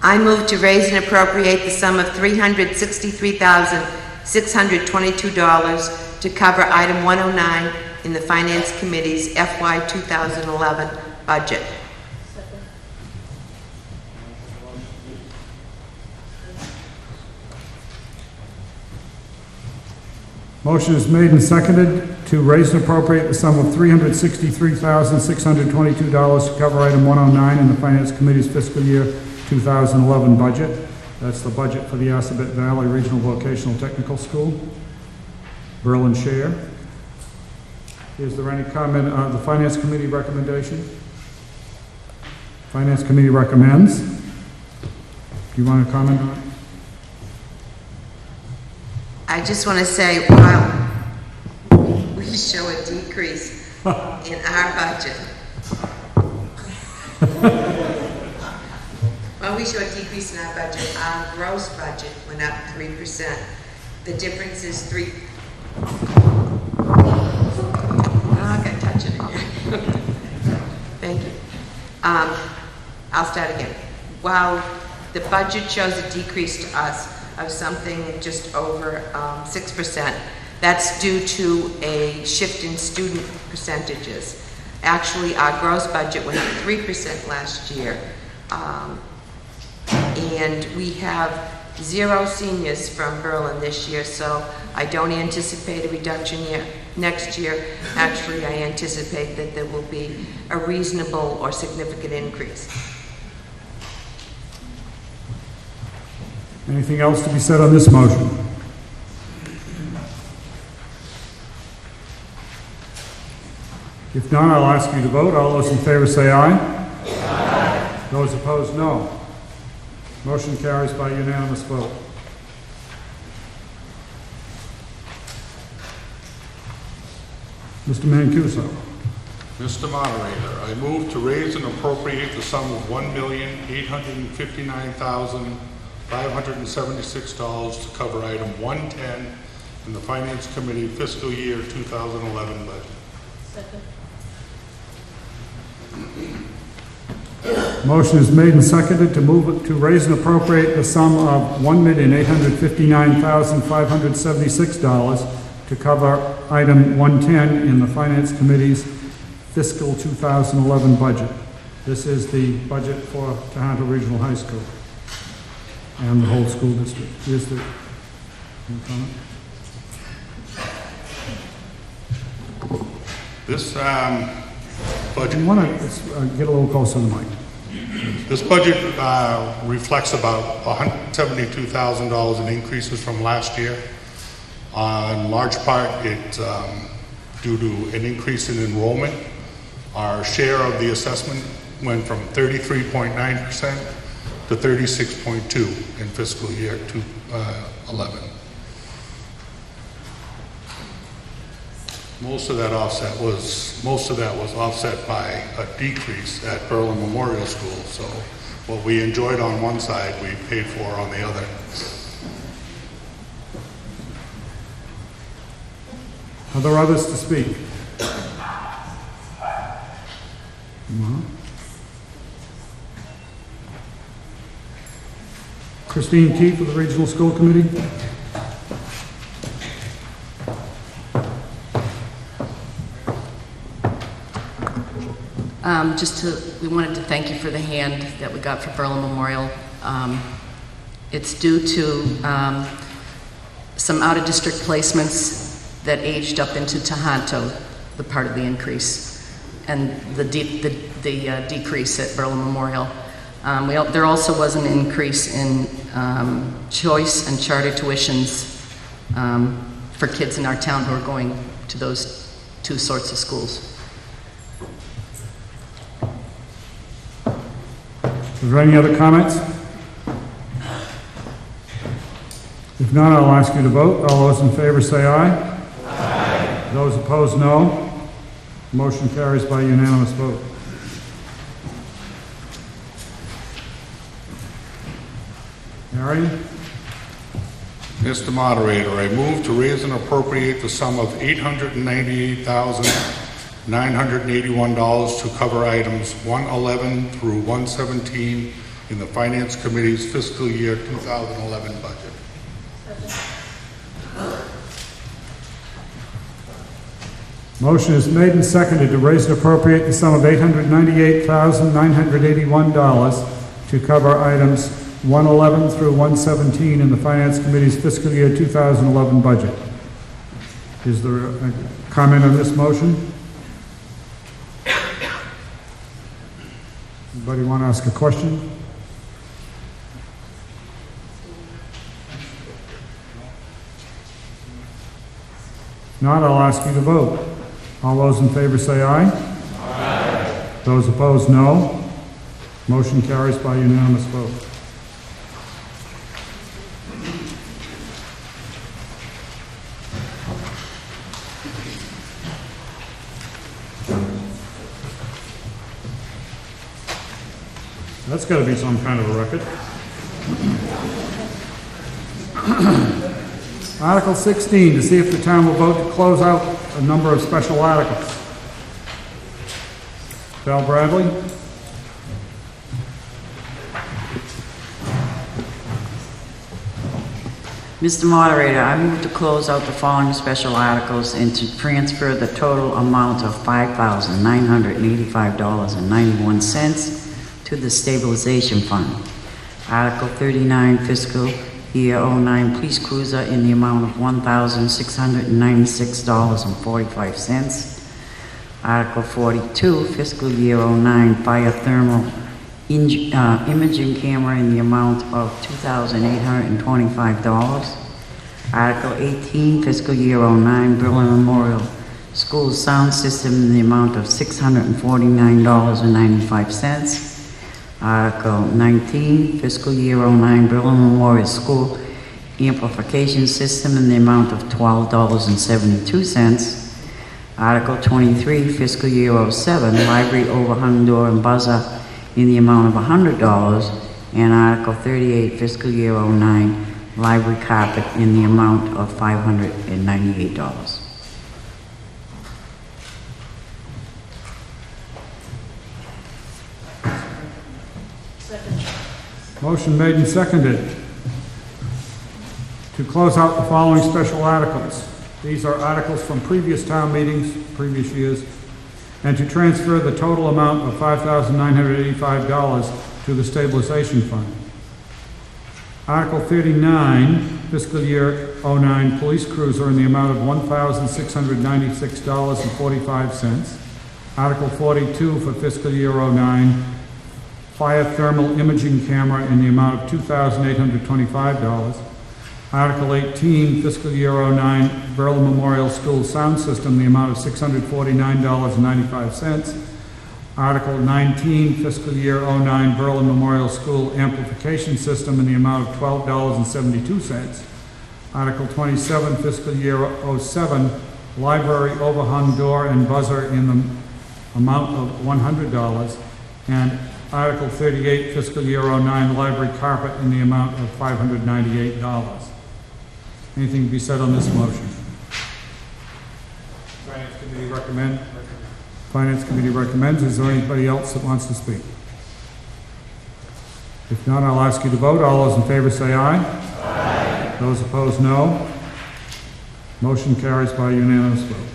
I move to raise and appropriate the sum of $363,622 to cover item 109 in the Finance Committee's FY 2011 budget. Motion is made and seconded to raise and appropriate the sum of $363,622 to cover item 109 in the Finance Committee's fiscal year 2011 budget. That's the budget for the Assabet Valley Regional Vocational Technical School. Berlin share. Is there any comment on the Finance Committee recommendation? Finance Committee recommends. Do you want to comment on it? I just want to say, while we show a decrease in our budget, while we show a decrease in our budget, our gross budget went up 3%. The difference is I'm not going to touch it again. Thank you. I'll start again. While the budget shows a decrease to us of something just over 6%, That's due to a shift in student percentages. Actually, our gross budget went up 3% last year. And we have 0 seniors from Berlin this year, so I don't anticipate a reduction next year. Actually, I anticipate that there will be a reasonable or significant increase. Anything else to be said on this motion? If not, I'll ask you to vote. All those in favor say aye. Aye. Those opposed, no. Motion carries by unanimous vote. Mr. Mancuso. Mr. Moderator, I move to raise and appropriate the sum of $1,859,576 to cover item 110 in the Finance Committee fiscal year 2011 budget. Motion is made and seconded to move it to raise and appropriate the sum of $1,859,576 to cover item 110 in the Finance Committee's fiscal 2011 budget. This is the budget for Tohoto Regional High School and the whole school district. Is there any comment? This budget, You want to get a little closer to the mic. this budget reflects about $172,000 in increases from last year. In large part, it's due to an increase in enrollment. Our share of the assessment went from 33.9% to 36.2% in fiscal year 2011. Most of that was offset by a decrease at Berlin Memorial School. So what we enjoyed on one side, we paid for on the other. Are there others to speak? No. Christine Keefe of the Regional School Committee. We wanted to thank you for the hand that we got for Berlin Memorial. It's due to some out-of-district placements that aged up into Tohoto, the part of the increase, and the decrease at Berlin Memorial. There also was an increase in choice and charter tuitions for kids in our town who are going to those two sorts of schools. Is there any other comments? If not, I'll ask you to vote. All those in favor say aye. Aye. Those opposed, no. Motion carries by unanimous vote. Harry? Mr. Moderator, I move to raise and appropriate the sum of $898,981 to cover items 111 through 117 in the Finance Committee's fiscal year 2011 budget. Motion is made and seconded to raise and appropriate the sum of $898,981 to cover items 111 through 117 in the Finance Committee's fiscal year 2011 budget. Is there a comment on this motion? Anybody want to ask a question? If not, I'll ask you to vote. All those in favor say aye. Aye. Those opposed, no. Motion carries by unanimous vote. That's got to be some kind of a record. Article 16, to see if the town will vote to close out a number of special articles. Val Bradley? Mr. Moderator, I move to close out the following special articles and to transfer the total amount of $5,985.91 to the stabilization fund. Article 39, fiscal year 09 police cruiser in the amount of $1,696.45. Article 42, fiscal year 09 fire thermal imaging camera in the amount of $2,825. Article 18, fiscal year 09 Berlin Memorial School sound system in the amount of $649.95. Article 19, fiscal year 09 Berlin Memorial School amplification system in the amount of $12.72. Article 23, fiscal year 07 library overhung door and buzzer in the amount of $100. And Article 38, fiscal year 09 library carpet in the amount of $598. Motion made and seconded to close out the following special articles. These are articles from previous town meetings, previous years, and to transfer the total amount of $5,985 to the stabilization fund. Article 39, fiscal year 09 police cruiser in the amount of $1,696.45. Article 42 for fiscal year 09 fire thermal imaging camera in the amount of $2,825. Article 18, fiscal year 09 Berlin Memorial School sound system, the amount of $649.95. Article 19, fiscal year 09 Berlin Memorial School amplification system in the amount of $12.72. Article 27, fiscal year 07 library overhung door and buzzer in the amount of $100. And Article 38, fiscal year 09 library carpet in the amount of $598. Anything to be said on this motion? Finance Committee recommend. Finance Committee recommends. Is there anybody else that wants to speak? If not, I'll ask you to vote. All those in favor say aye. Aye. Those opposed, no. Motion carries by unanimous vote.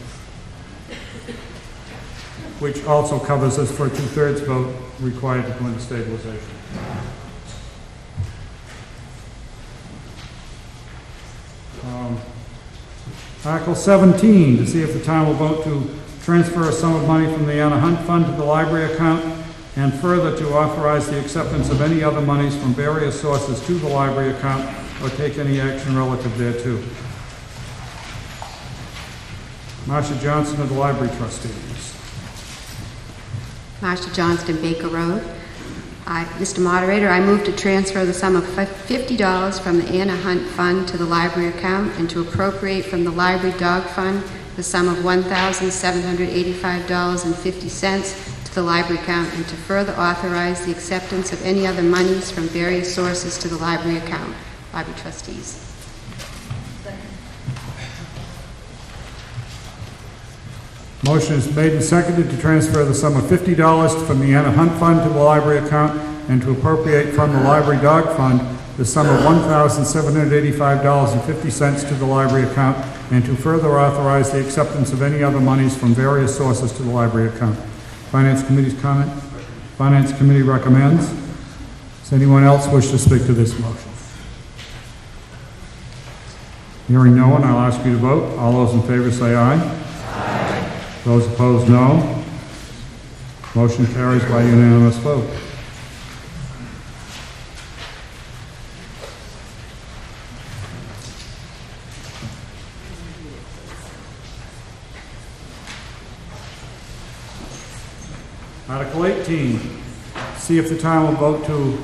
Which also covers us for a 2/3 vote required to go into stabilization. Article 17, to see if the town will vote to transfer a sum of money from the Anna Hunt Fund to the library account, and further to authorize the acceptance of any other monies from various sources to the library account or take any action relative thereto. Marcia Johnson of the Library Trustees. Marcia Johnston, Baker Road. Mr. Moderator, I move to transfer the sum of $50 from the Anna Hunt Fund to the library account and to appropriate from the Library Dog Fund the sum of $1,785.50 to the library account, and to further authorize the acceptance of any other monies from various sources to the library account. Library Trustees. Motion is made and seconded to transfer the sum of $50 from the Anna Hunt Fund to the library account and to appropriate from the Library Dog Fund the sum of $1,785.50 to the library account, and to further authorize the acceptance of any other monies from various sources to the library account. Finance Committee's comment? Finance Committee recommends. Does anyone else wish to speak to this motion? Hearing no one, I'll ask you to vote. All those in favor say aye. Those opposed, no. Motion carries by unanimous vote. Article 18, see if the town will vote to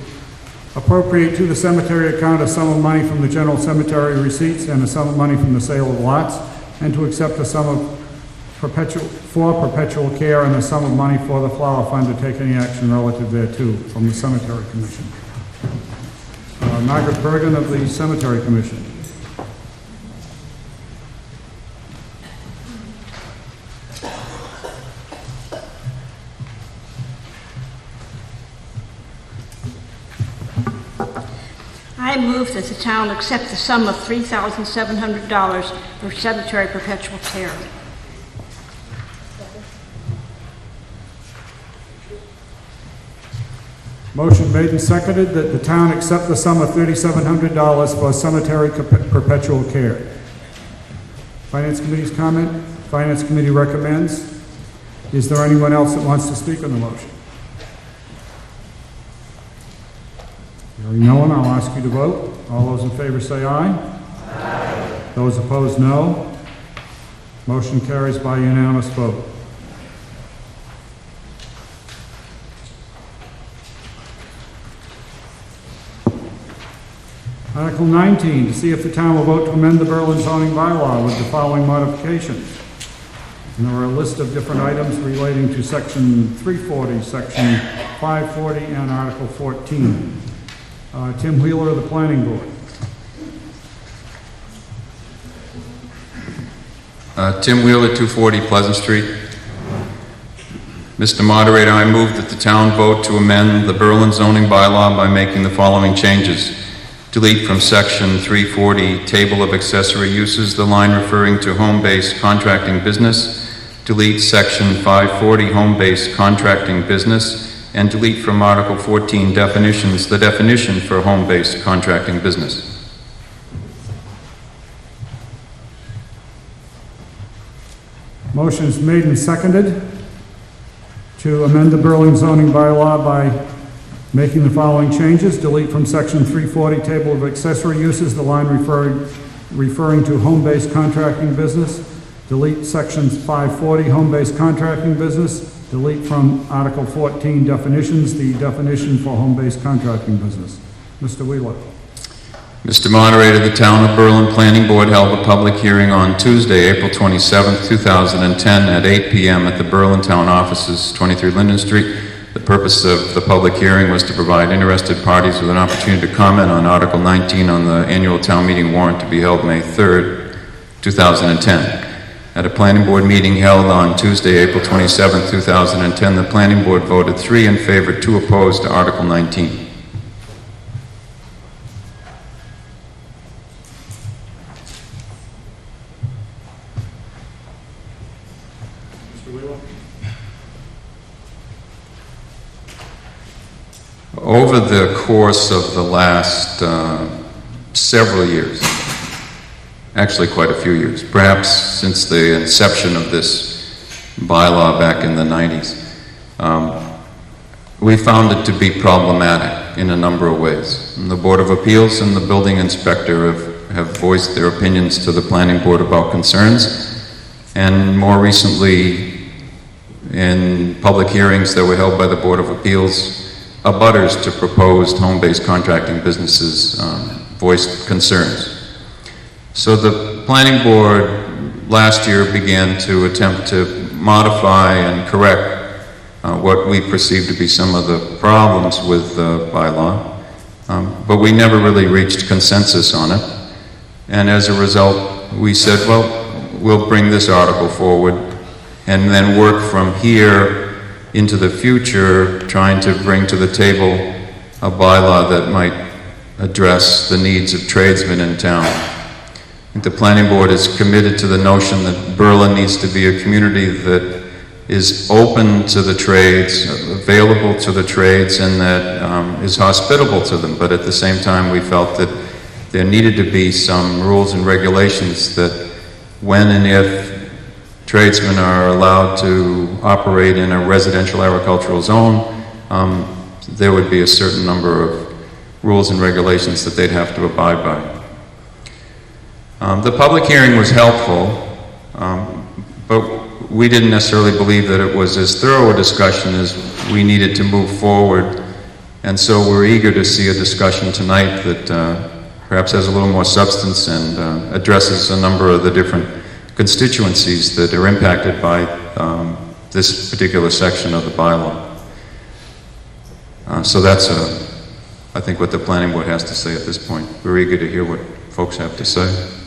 appropriate to the cemetery account a sum of money from the general cemetery receipts and a sum of money from the sale of lots, and to accept a sum of perpetual care and a sum of money for the flower fund to take any action relative thereto from the Cemetery Commission. Margaret Bergen of the Cemetery Commission. I I move that the town accept the sum of $3,700 for cemetery perpetual care. Motion made and seconded that the town accept the sum of $3,700 for cemetery perpetual care. Finance Committee's comment? Finance Committee recommends. Is there anyone else that wants to speak on the motion? Hearing no one, I'll ask you to vote. All those in favor say aye. Aye. Those opposed, no. Motion carries by unanimous vote. Article 19, to see if the town will vote to amend the Berlin zoning bylaw with the following modifications. And there are a list of different items relating to Section 340, Section 540, and Article 14. Tim Wheeler of the Planning Board. Tim Wheeler, 240 Pleasant Street. Mr. Moderator, I move that the town vote to amend the Berlin zoning bylaw by making the following changes. Delete from Section 340, Table of Accessory Uses, the line referring to home-based contracting business. Delete Section 540, Home-based contracting business, and delete from Article 14, Definitions, the definition for home-based contracting business. Motion is made and seconded to amend the Berlin zoning bylaw by making the following changes. Delete from Section 340, Table of Accessory Uses, the line referring to home-based contracting business. Delete Sections 540, Home-based contracting business. Delete from Article 14, Definitions, the definition for home-based contracting business. Mr. Wheeler. Mr. Moderator, the Town of Berlin Planning Board held a public hearing on Tuesday, April 27, 2010 at 8 p.m. at the Berlin Town Offices, 23 Linden Street. The purpose of the public hearing was to provide interested parties with an opportunity to comment on Article 19 on the annual town meeting warrant to be held May 3, 2010. At a planning board meeting held on Tuesday, April 27, 2010, the planning board voted 3 in favor, 2 opposed to Article 19. Over the course of the last several years, actually quite a few years, perhaps since the inception of this bylaw back in the 90s, we found it to be problematic in a number of ways. And the Board of Appeals and the building inspector have voiced their opinions to the planning board about concerns, and more recently in public hearings that were held by the Board of Appeals, abutters to proposed home-based contracting businesses voiced concerns. So the planning board last year began to attempt to modify and correct what we perceived to be some of the problems with the bylaw, but we never really reached consensus on it. And as a result, we said, well, we'll bring this article forward and then work from here into the future, trying to bring to the table a bylaw that might address the needs of tradesmen in town. I think the planning board is committed to the notion that Berlin needs to be a community that is open to the trades, available to the trades, and that is hospitable to them. But at the same time, we felt that there needed to be some rules and regulations that when and if tradesmen are allowed to operate in a residential agricultural zone, there would be a certain number of rules and regulations that they'd have to abide by. The public hearing was helpful, but we didn't necessarily believe that it was as thorough a discussion as we needed to move forward, and so we're eager to see a discussion tonight that perhaps has a little more substance and addresses a number of the different constituencies that are impacted by this particular section of the bylaw. So that's, I think, what the planning board has to say at this point. We're eager to hear what folks have to say.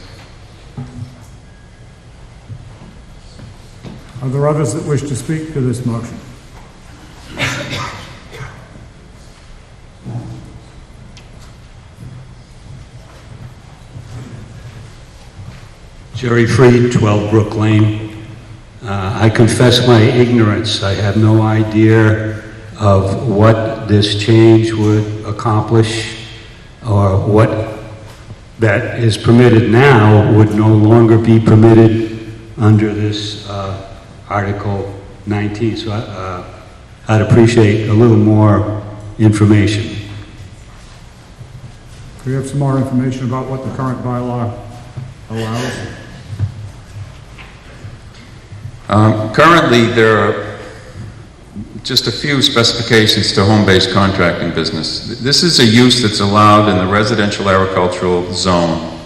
Are there others that wish to speak to this motion? Jerry Freed, 12 Brook Lane. I confess my ignorance. I have no idea of what this change would accomplish or what that is permitted now would no longer be permitted under this Article 19. So I'd appreciate a little more information. Do you have some more information about what the current bylaw allows? Currently, there are just a few specifications to home-based contracting business. This is a use that's allowed in the residential agricultural zone.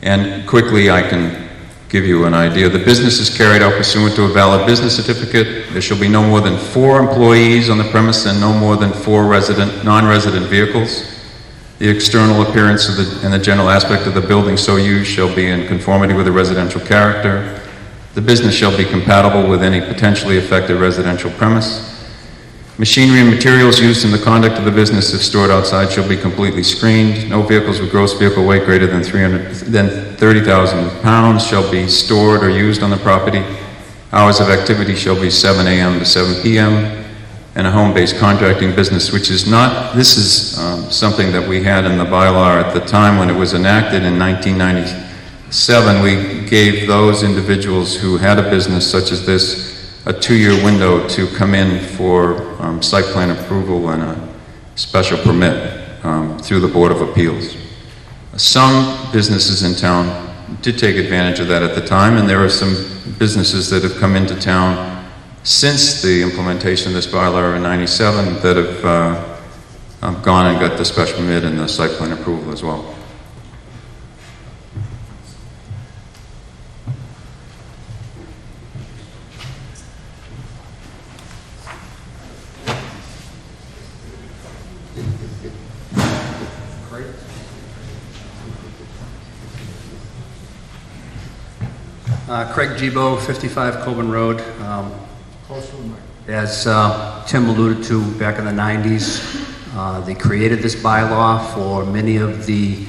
And quickly, I can give you an idea. The business is carried out pursuant to a valid business certificate. There shall be no more than 4 employees on the premise and no more than 4 non-resident vehicles. The external appearance and the general aspect of the building so used shall be in conformity with the residential character. The business shall be compatible with any potentially affected residential premise. Machinery and materials used in the conduct of the business, if stored outside, shall be completely screened. No vehicles with gross vehicle weight greater than 30,000 pounds shall be stored or used on the property. Hours of activity shall be 7 a.m. to 7 p.m. And a home-based contracting business, which is not, this is something that we had in the bylaw at the time when it was enacted in 1997. We gave those individuals who had a business such as this a 2-year window to come in for site plan approval and a special permit through the Board of Appeals. Some businesses in town did take advantage of that at the time, and there are some businesses that have come into town since the implementation of this bylaw in 97 that have gone and got the special permit and the site plan approval as well. Craig Gibo, 55 Coburn Road. As Tim alluded to, back in the 90s, they created this bylaw for many of the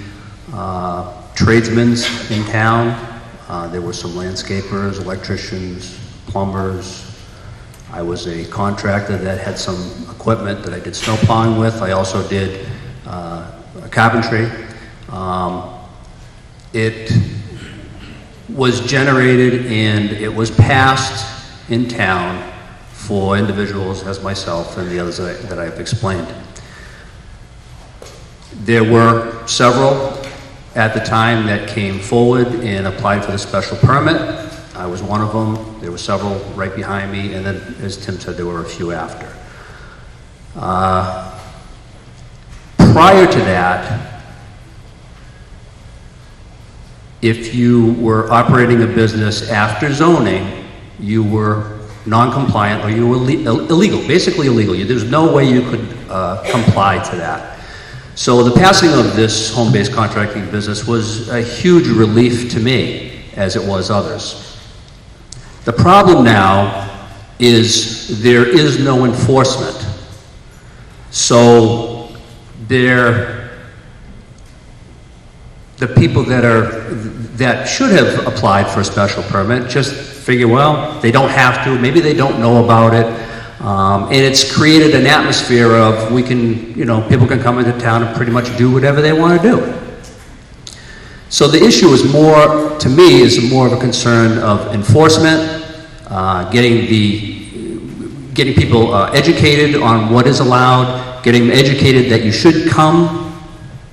tradesmen in town. There were some landscapers, electricians, plumbers. I was a contractor that had some equipment that I did snow plowing with. I also did carpentry. It was generated and it was passed in town for individuals as myself and the others that I've explained. There were several at the time that came forward and applied for the special permit. I was one of them. There were several right behind me, and then, as Tim said, there were a few after. Prior to that, if you were operating a business after zoning, you were non-compliant or you were illegal, basically illegal. There's no way you could comply to that. So the passing of this home-based contracting business was a huge relief to me, as it was others. The problem now is there is no enforcement. So the people that should have applied for a special permit just figure, well, they don't have to, maybe they don't know about it. And it's created an atmosphere of people can come into town and pretty much do whatever they want to do. So the issue is more, to me, is more of a concern of enforcement, getting people educated on what is allowed, getting them educated that you should come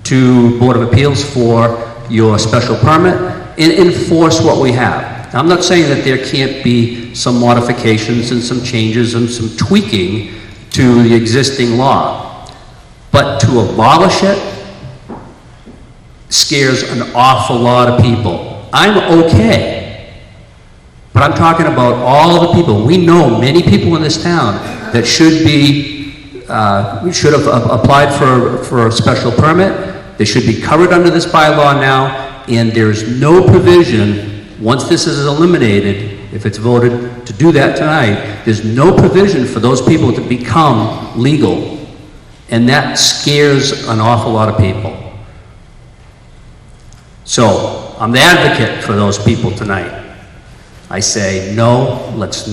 to Board of Appeals for your special permit and enforce what we have. Now, I'm not saying that there can't be some modifications and some changes and some tweaking to the existing law, but to abolish it scares an awful lot of people. I'm okay, but I'm talking about all of the people. We know many people in this town that should have applied for a special permit. They should be covered under this bylaw now, and there's no provision. Once this is eliminated, if it's voted to do that tonight, there's no provision for those people to become legal. And that scares an awful lot of people. So, I'm the advocate for those people tonight. I say, no, let's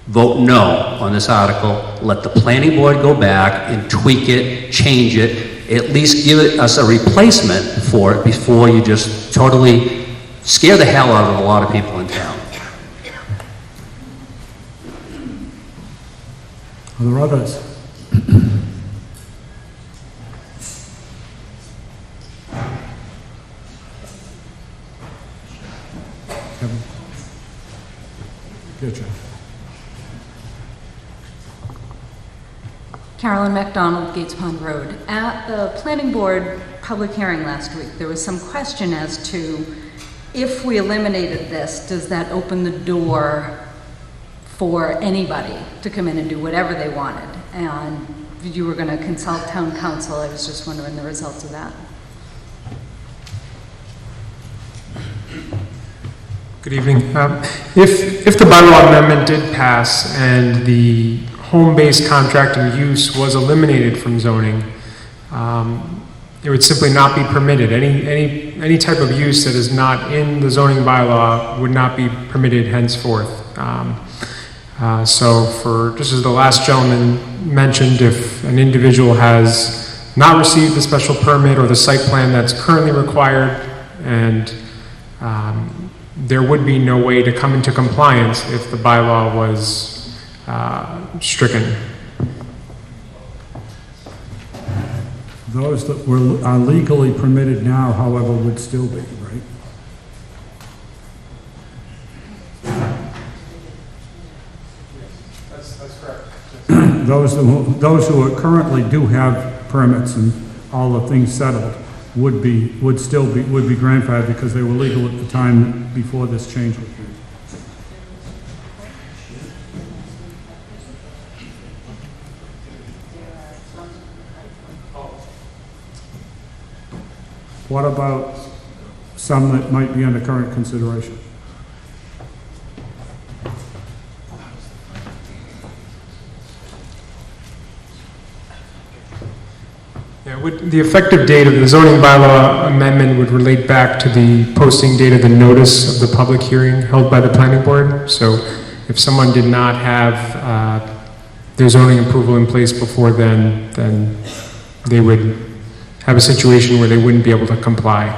vote no on this article. Let the planning board go back and tweak it, change it, at least give us a replacement for it before you just totally scare the hell out of a lot of people in town. Are there others? Kevin? Get you. Carolyn MacDonald, Gates Pond Road. At the planning board public hearing last week, there was some question as to if we eliminated this, does that open the door for anybody to come in and do whatever they wanted? And you were going to consult town council. I was just wondering the results of that. Good evening. If the bylaw amendment did pass and the home-based contracting use was eliminated from zoning, it would simply not be permitted. Any type of use that is not in the zoning bylaw would not be permitted henceforth. So for, just as the last gentleman mentioned, if an individual has not received the special permit or the site plan that's currently required, and there would be no way to come into compliance if the bylaw was stricken. Those that are legally permitted now, however, would still be, right? That's correct. Those who currently do have permits and all the things settled would be grandfathered because they were legal at the time before this change was made. What about some that might be under current consideration? The effective date of the zoning bylaw amendment would relate back to the posting date of the notice of the public hearing held by the planning board. So if someone did not have their zoning approval in place before then they would have a situation where they wouldn't be able to comply.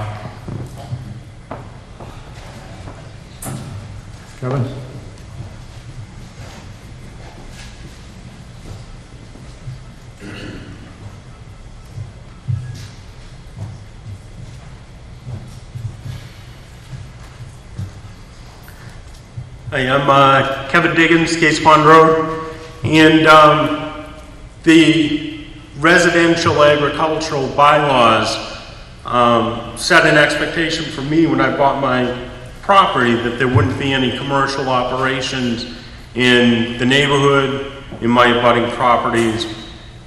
Kevin? Hi, I'm Kevin Diggins, Gates Pond Road, and the residential agricultural bylaws set an expectation for me when I bought my property that there wouldn't be any commercial operations in the neighborhood, in my abutting properties,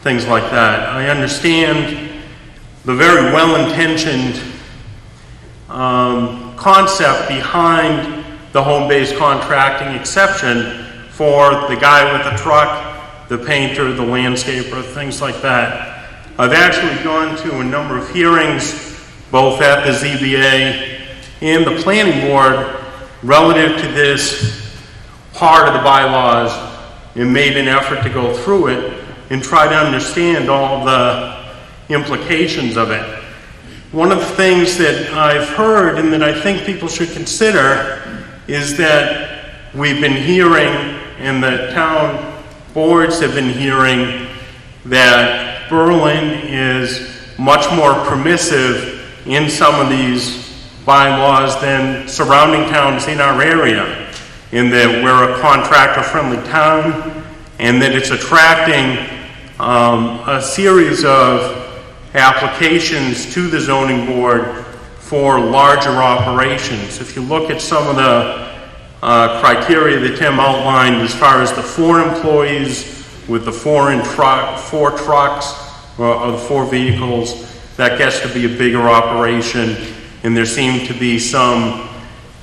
things like that. I understand the very well-intentioned concept behind the home-based contracting exception for the guy with the truck, the painter, the landscaper, things like that. I've actually gone to a number of hearings, both at the ZBA and the planning board, relative to this part of the bylaws, and made an effort to go through it and try to understand all the implications of it. One of the things that I've heard and that I think people should consider is that we've been hearing, and the town boards have been hearing, that Berlin is much more permissive in some of these bylaws than surrounding towns in our area, in that we're a contractor-friendly town, and that it's attracting a series of applications to the zoning board for larger operations. If you look at some of the criteria that Tim outlined as far as the 4 employees with the 4 trucks or the 4 vehicles, that gets to be a bigger operation, and there seem to be some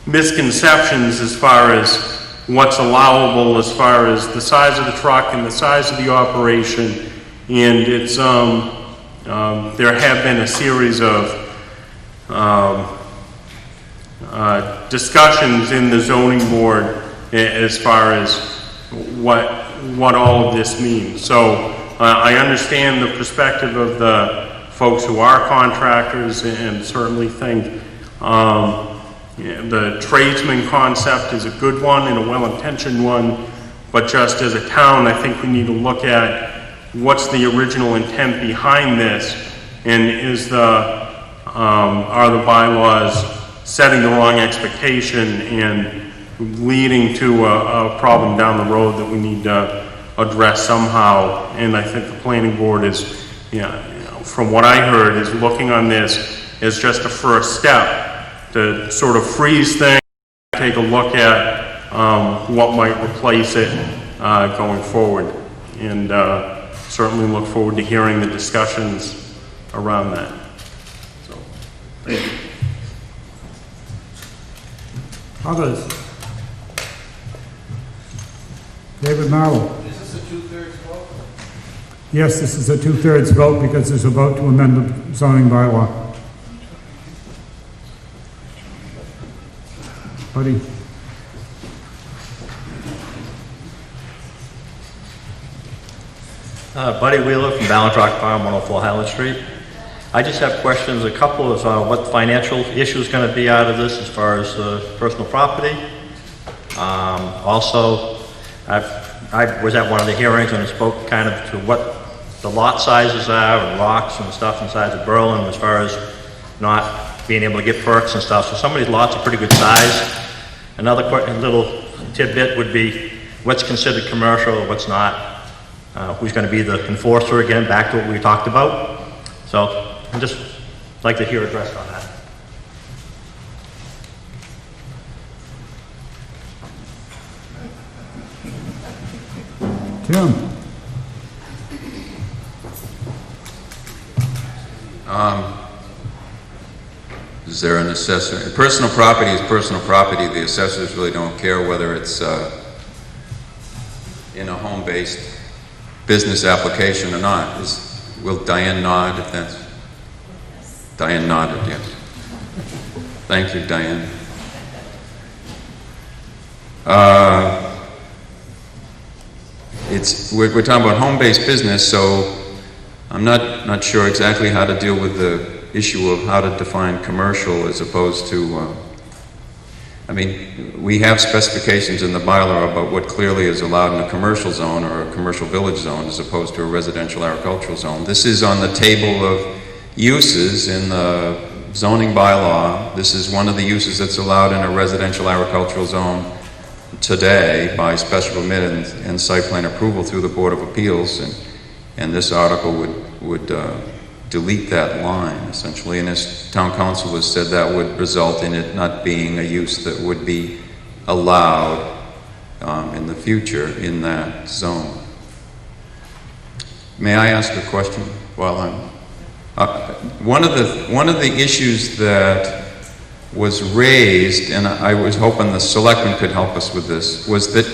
misconceptions as far as what's allowable as far as the size of the truck and the size of the operation, and it's there have been a series of discussions in the zoning board as far as what all of this means. So I understand the perspective of the folks who are contractors, and certainly think the tradesman concept is a good one and a well-intentioned one, but just as a town, I think we need to look at what's the original intent behind this, and are the bylaws setting the wrong expectation and leading to a problem down the road that we need to address somehow. And I think the planning board is, from what I heard, is looking on this as just a first step to sort of freeze things, take a look at what might replace it going forward. And certainly look forward to hearing the discussions around that. So, thank you. Others? David Marlowe. Is this a 2/3 vote? Yes, this is a 2/3 vote because there's a vote to amend the zoning bylaw. Buddy? Buddy Wheeler from Ballant Rock Farm, 104 Highland Street. I just have questions, a couple of what the financial issue is going to be out of this as far as personal property. Also, I was at one of the hearings and it spoke kind of to what the lot sizes are and lots and stuff inside of Berlin as far as not being able to get perks and stuff. So some of these lots are pretty good size. Another little tidbit would be what's considered commercial or what's not. Who's going to be the enforcer again, back to what we talked about. So I'd just like to hear addressed on that. Tim? Is there an assessor? Personal property is personal property. The assessors really don't care whether it's in a home-based business application or not. Will Diane nod if that's... Diane nodded, yes. Thank you, Diane. We're talking about home-based business, so I'm not sure exactly how to deal with the issue of how to define commercial as opposed to I mean, we have specifications in the bylaw about what clearly is allowed in a commercial zone or a commercial village zone as opposed to a residential agricultural zone. This is on the table of uses in the zoning bylaw. This is one of the uses that's allowed in a residential agricultural zone today by special permit and site plan approval through the Board of Appeals, and this article would delete that line, essentially, and as town council has said, that would result in it not being a use that would be allowed in the future in that zone. May I ask a question while I'm... one of the issues that was raised, and I was hoping the selectmen could help us with this, was that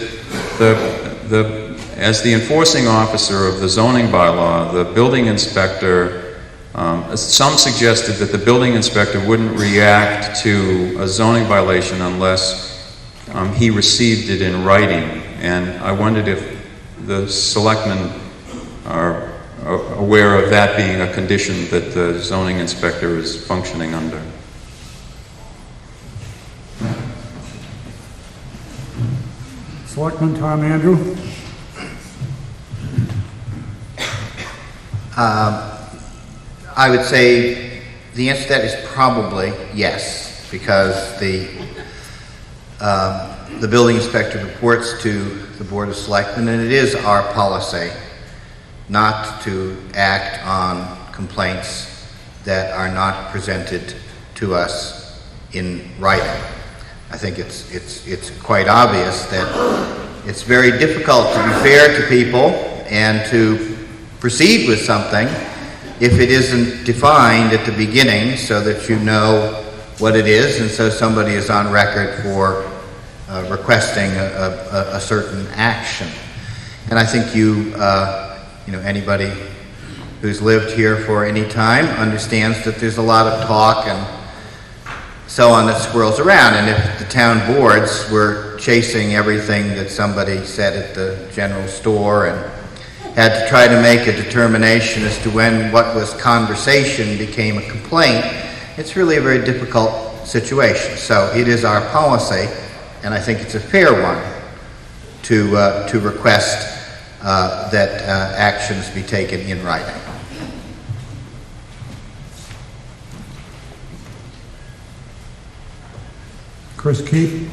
as the enforcing officer of the zoning bylaw, the building inspector, some suggested that the building inspector wouldn't react to a zoning violation unless he received it in writing. And I wondered if the selectmen are aware of that being a condition that the zoning inspector is functioning under. Selectman Tom Andrew. I would say the answer to that is probably yes, because the building inspector reports to the Board of Selectmen, and it is our policy not to act on complaints that are not presented to us in writing. I think it's quite obvious that it's very difficult to be fair to people and to proceed with something if it isn't defined at the beginning so that you know what it is, and so somebody is on record for requesting a certain action. And I think anybody who's lived here for any time understands that there's a lot of talk and so on that swirls around. And if the town boards were chasing everything that somebody said at the general store and had to try to make a determination as to when what was conversation became a complaint, it's really a very difficult situation. So it is our policy, and I think it's a fair one, to request that actions be taken in writing. Chris Keith?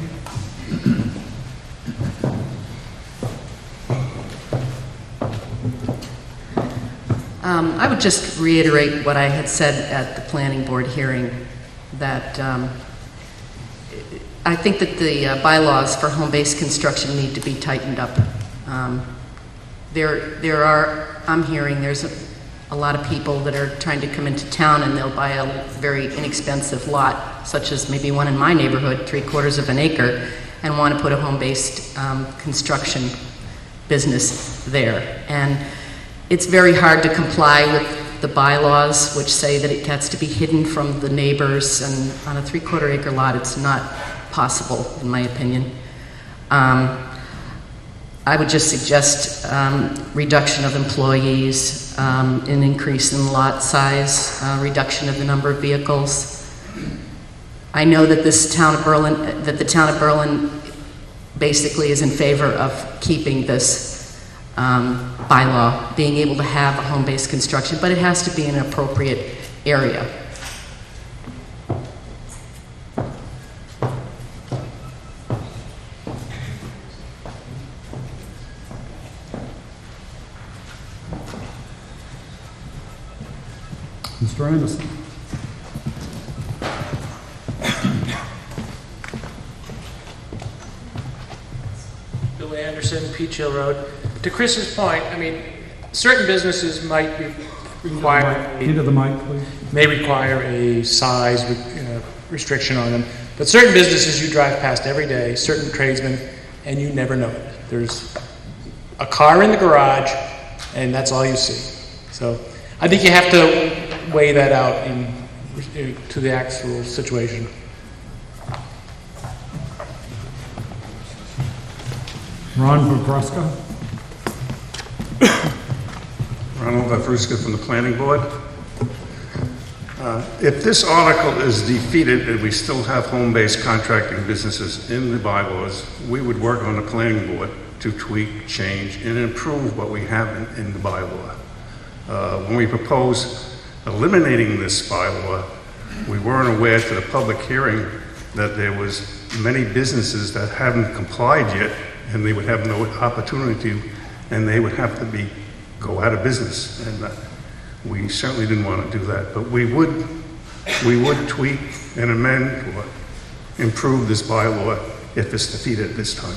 I would just reiterate what I had said at the planning board hearing, that I think that the bylaws for home-based construction need to be tightened up. I'm hearing there's a lot of people that are trying to come into town and they'll buy a very inexpensive lot, such as maybe one in my neighborhood, 3/4 of an acre, and want to put a home-based construction business there. And it's very hard to comply with the bylaws, which say that it has to be hidden from the neighbors, and on a 3/4 acre lot, it's not possible, in my opinion. I would just suggest reduction of employees, an increase in lot size, reduction of the number of vehicles. I know that the town of Berlin basically is in favor of keeping this bylaw, being able to have a home-based construction, but it has to be in an appropriate area. Mr. Anderson? Bill Anderson, Peach Hill Road. To Chris's point, I mean, certain businesses might require Into the mic, please. may require a size restriction on them, but certain businesses you drive past every day, certain tradesmen, and you never know it. There's a car in the garage, and that's all you see. So I think you have to weigh that out to the actual situation. Ron Vobruska? Ronald Vobruska from the Planning Board. If this article is defeated and we still have home-based contracting businesses in the bylaws, we would work on the Planning Board to tweak, change, and improve what we have in the bylaw. When we proposed eliminating this bylaw, we weren't aware to the public hearing that there was many businesses that haven't complied yet, and they would have no opportunity to, and they would have to go out of business. And we certainly didn't want to do that. But we would tweak and amend or improve this bylaw if it's defeated this time.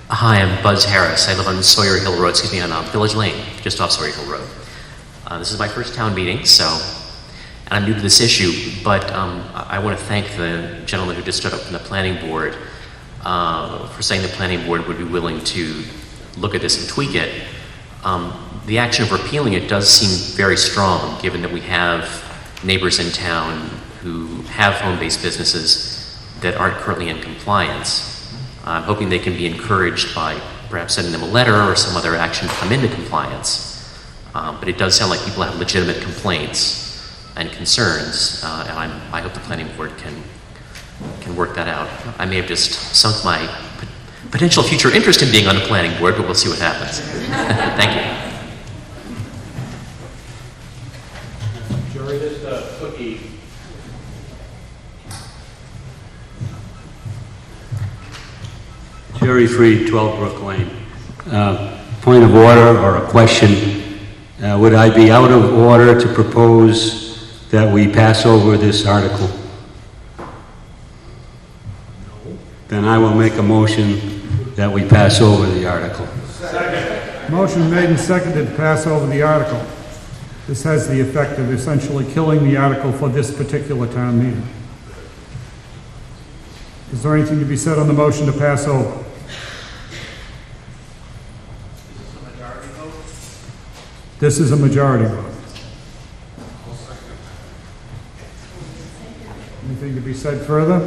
Hi, I'm Buzz Harris. I live on Sawyer Hill Road, on Village Lane, just off Sawyer Hill Road. This is my first town meeting, and I'm new to this issue, but I want to thank the gentleman who just stood up from the planning board for saying the planning board would be willing to look at this and tweak it. The action of repealing it does seem very strong, given that we have neighbors in town who have home-based businesses that aren't currently in compliance. I'm hoping they can be encouraged by perhaps sending them a letter or some other action to come into compliance. But it does sound like people have legitimate complaints and concerns, and I hope the planning board can work that out. I may have just sunk my potential future interest in being on the planning board, but we'll see what happens. Thank you. Jerry, just a cookie. Jerry Freed, 12 Brook Lane. Point of order or a question. Would I be out of order to propose that we pass over this article? No. Then I will make a motion that we pass over the article. Motion made and seconded to pass over the article. This has the effect of essentially killing the article for this particular town meeting. Is there anything to be said on the motion to pass over? This is a majority vote. Anything to be said further?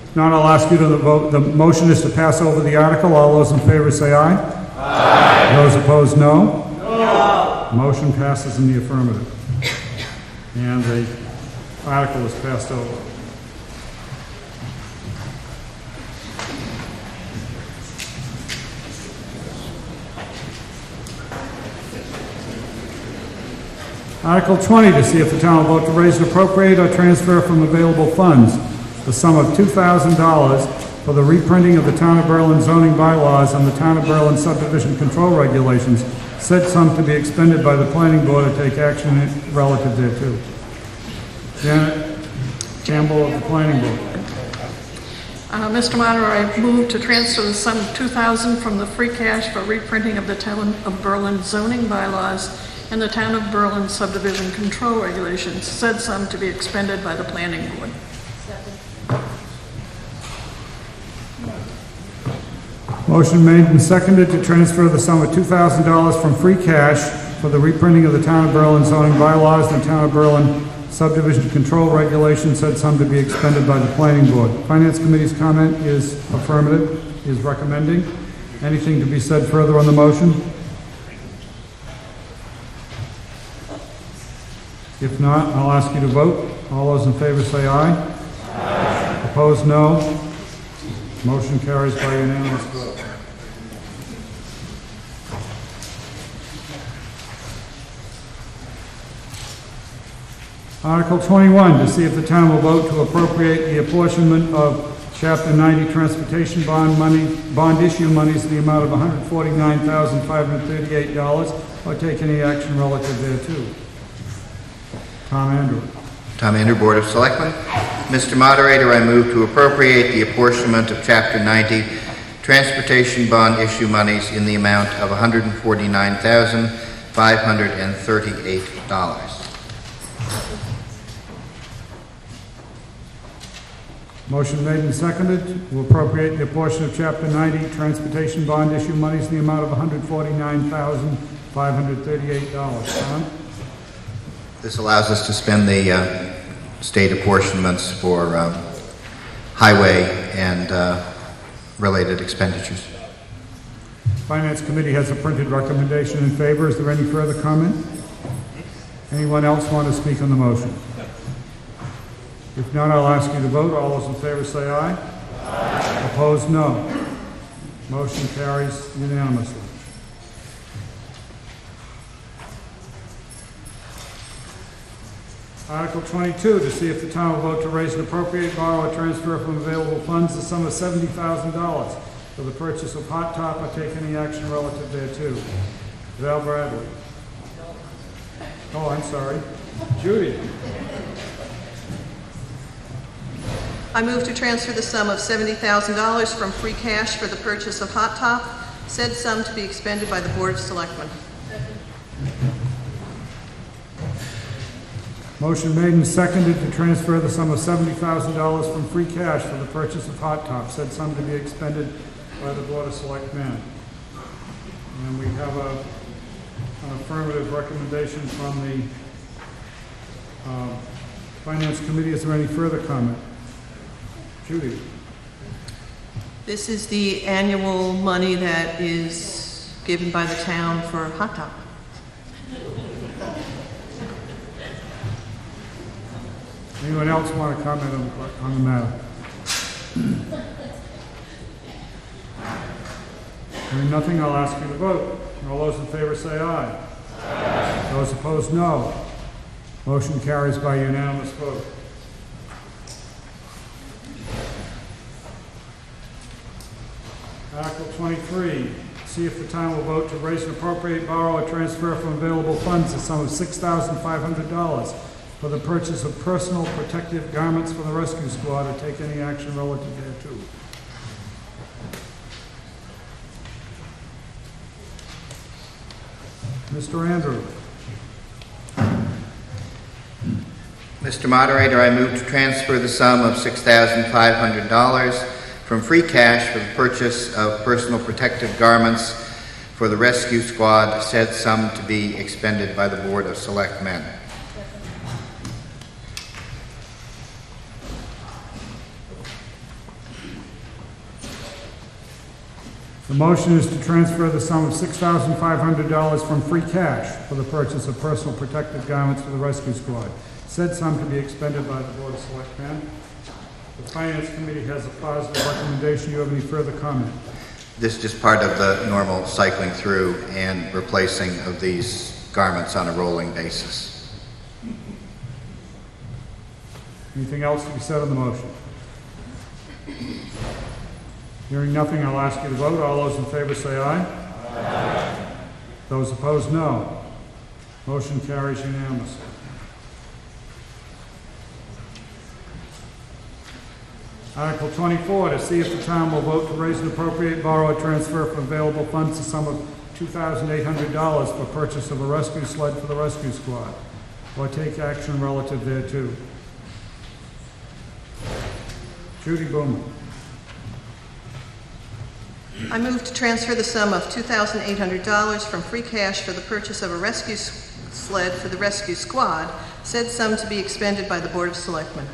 If not, I'll ask you to vote. The motion is to pass over the article. All those in favor say aye. Aye. Those opposed, no. No. Motion passes in the affirmative. And the article is passed over. Article 20, to see if the town will vote to raise and appropriate or transfer from available funds the sum of $2,000 for the reprinting of the Town of Berlin zoning bylaws and the Town of Berlin subdivision control regulations, said sum to be expended by the planning board to take action relative thereto. Janet Campbell of the planning board. Mr. Moderator, I move to transfer the sum of $2,000 from the free cash for reprinting of the Town of Berlin zoning bylaws and the Town of Berlin subdivision control regulations, said sum to be expended by the planning board. Motion made and seconded to transfer the sum of $2,000 from free cash for the reprinting of the Town of Berlin zoning bylaws and the Town of Berlin subdivision control regulations, said sum to be expended by the planning board. Finance Committee's comment is affirmative, is recommending. Anything to be said further on the motion? If not, I'll ask you to vote. All those in favor say aye. Aye. Opposed, no. Motion carries by unanimous vote. Article 21, to see if the town will vote to appropriate the apportionment of Chapter 90 transportation bond issue monies in the amount of $149,538 or take any action relative thereto. Tom Andrew. Tom Andrew, Board of Selectmen. Mr. Moderator, I move to appropriate the apportionment of Chapter 90 transportation bond issue monies in the amount of $149,538. Motion made and seconded to appropriate the portion of Chapter 90 transportation bond issue monies in the amount of $149,538. Tom? This allows us to spend the state apportionments for highway and related expenditures. Finance Committee has a printed recommendation in favor. Is there any further comment? Anyone else want to speak on the motion? If not, I'll ask you to vote. All those in favor say aye. Aye. Opposed, no. Motion carries unanimously. Article 22, to see if the town will vote to raise and appropriate, borrow, or transfer from available funds the sum of $70,000 for the purchase of hot top or take any action relative thereto. Val Bradley. Oh, I'm sorry. Judy. I move to transfer the sum of $70,000 from free cash for the purchase of hot top, said sum to be expended by the Board of Selectmen. Motion made and seconded to transfer the sum of $70,000 from free cash for the purchase of hot top, said sum to be expended by the Board of Selectmen. And we have an affirmative recommendation from the Finance Committee. Is there any further comment? Judy. This is the annual money that is given by the town for hot top. Anyone else want to comment on the matter? Hearing nothing, I'll ask you to vote. All those in favor say aye. Aye. Those opposed, no. Motion carries by unanimous vote. Article 23, see if the town will vote to raise and appropriate, borrow, or transfer from available funds the sum of $6,500 for the purchase of personal protective garments for the rescue squad or take any action relative thereto. Mr. Andrew. Mr. Moderator, I move to transfer the sum of $6,500 from free cash for the purchase of personal protective garments for the rescue squad, said sum to be expended by the Board of Selectmen. The motion is to transfer the sum of $6,500 from free cash for the purchase of personal protective garments for the rescue squad. Said sum to be expended by the Board of Selectmen. The Finance Committee has a positive recommendation. Do you have any further comment? This is just part of the normal cycling through and replacing of these garments on a rolling basis. Anything else to be said on the motion? Hearing nothing, I'll ask you to vote. All those in favor say aye. Aye. Those opposed, no. Motion carries unanimously. Article 24, to see if the town will vote to raise and appropriate, borrow, or transfer from available funds the sum of $2,800 for purchase of a rescue sled for the rescue squad, or take action relative thereto. Judy Boomer. I move to transfer the sum of $2,800 from free cash for the purchase of a rescue sled for the rescue squad, said sum to be expended by the Board of Selectmen.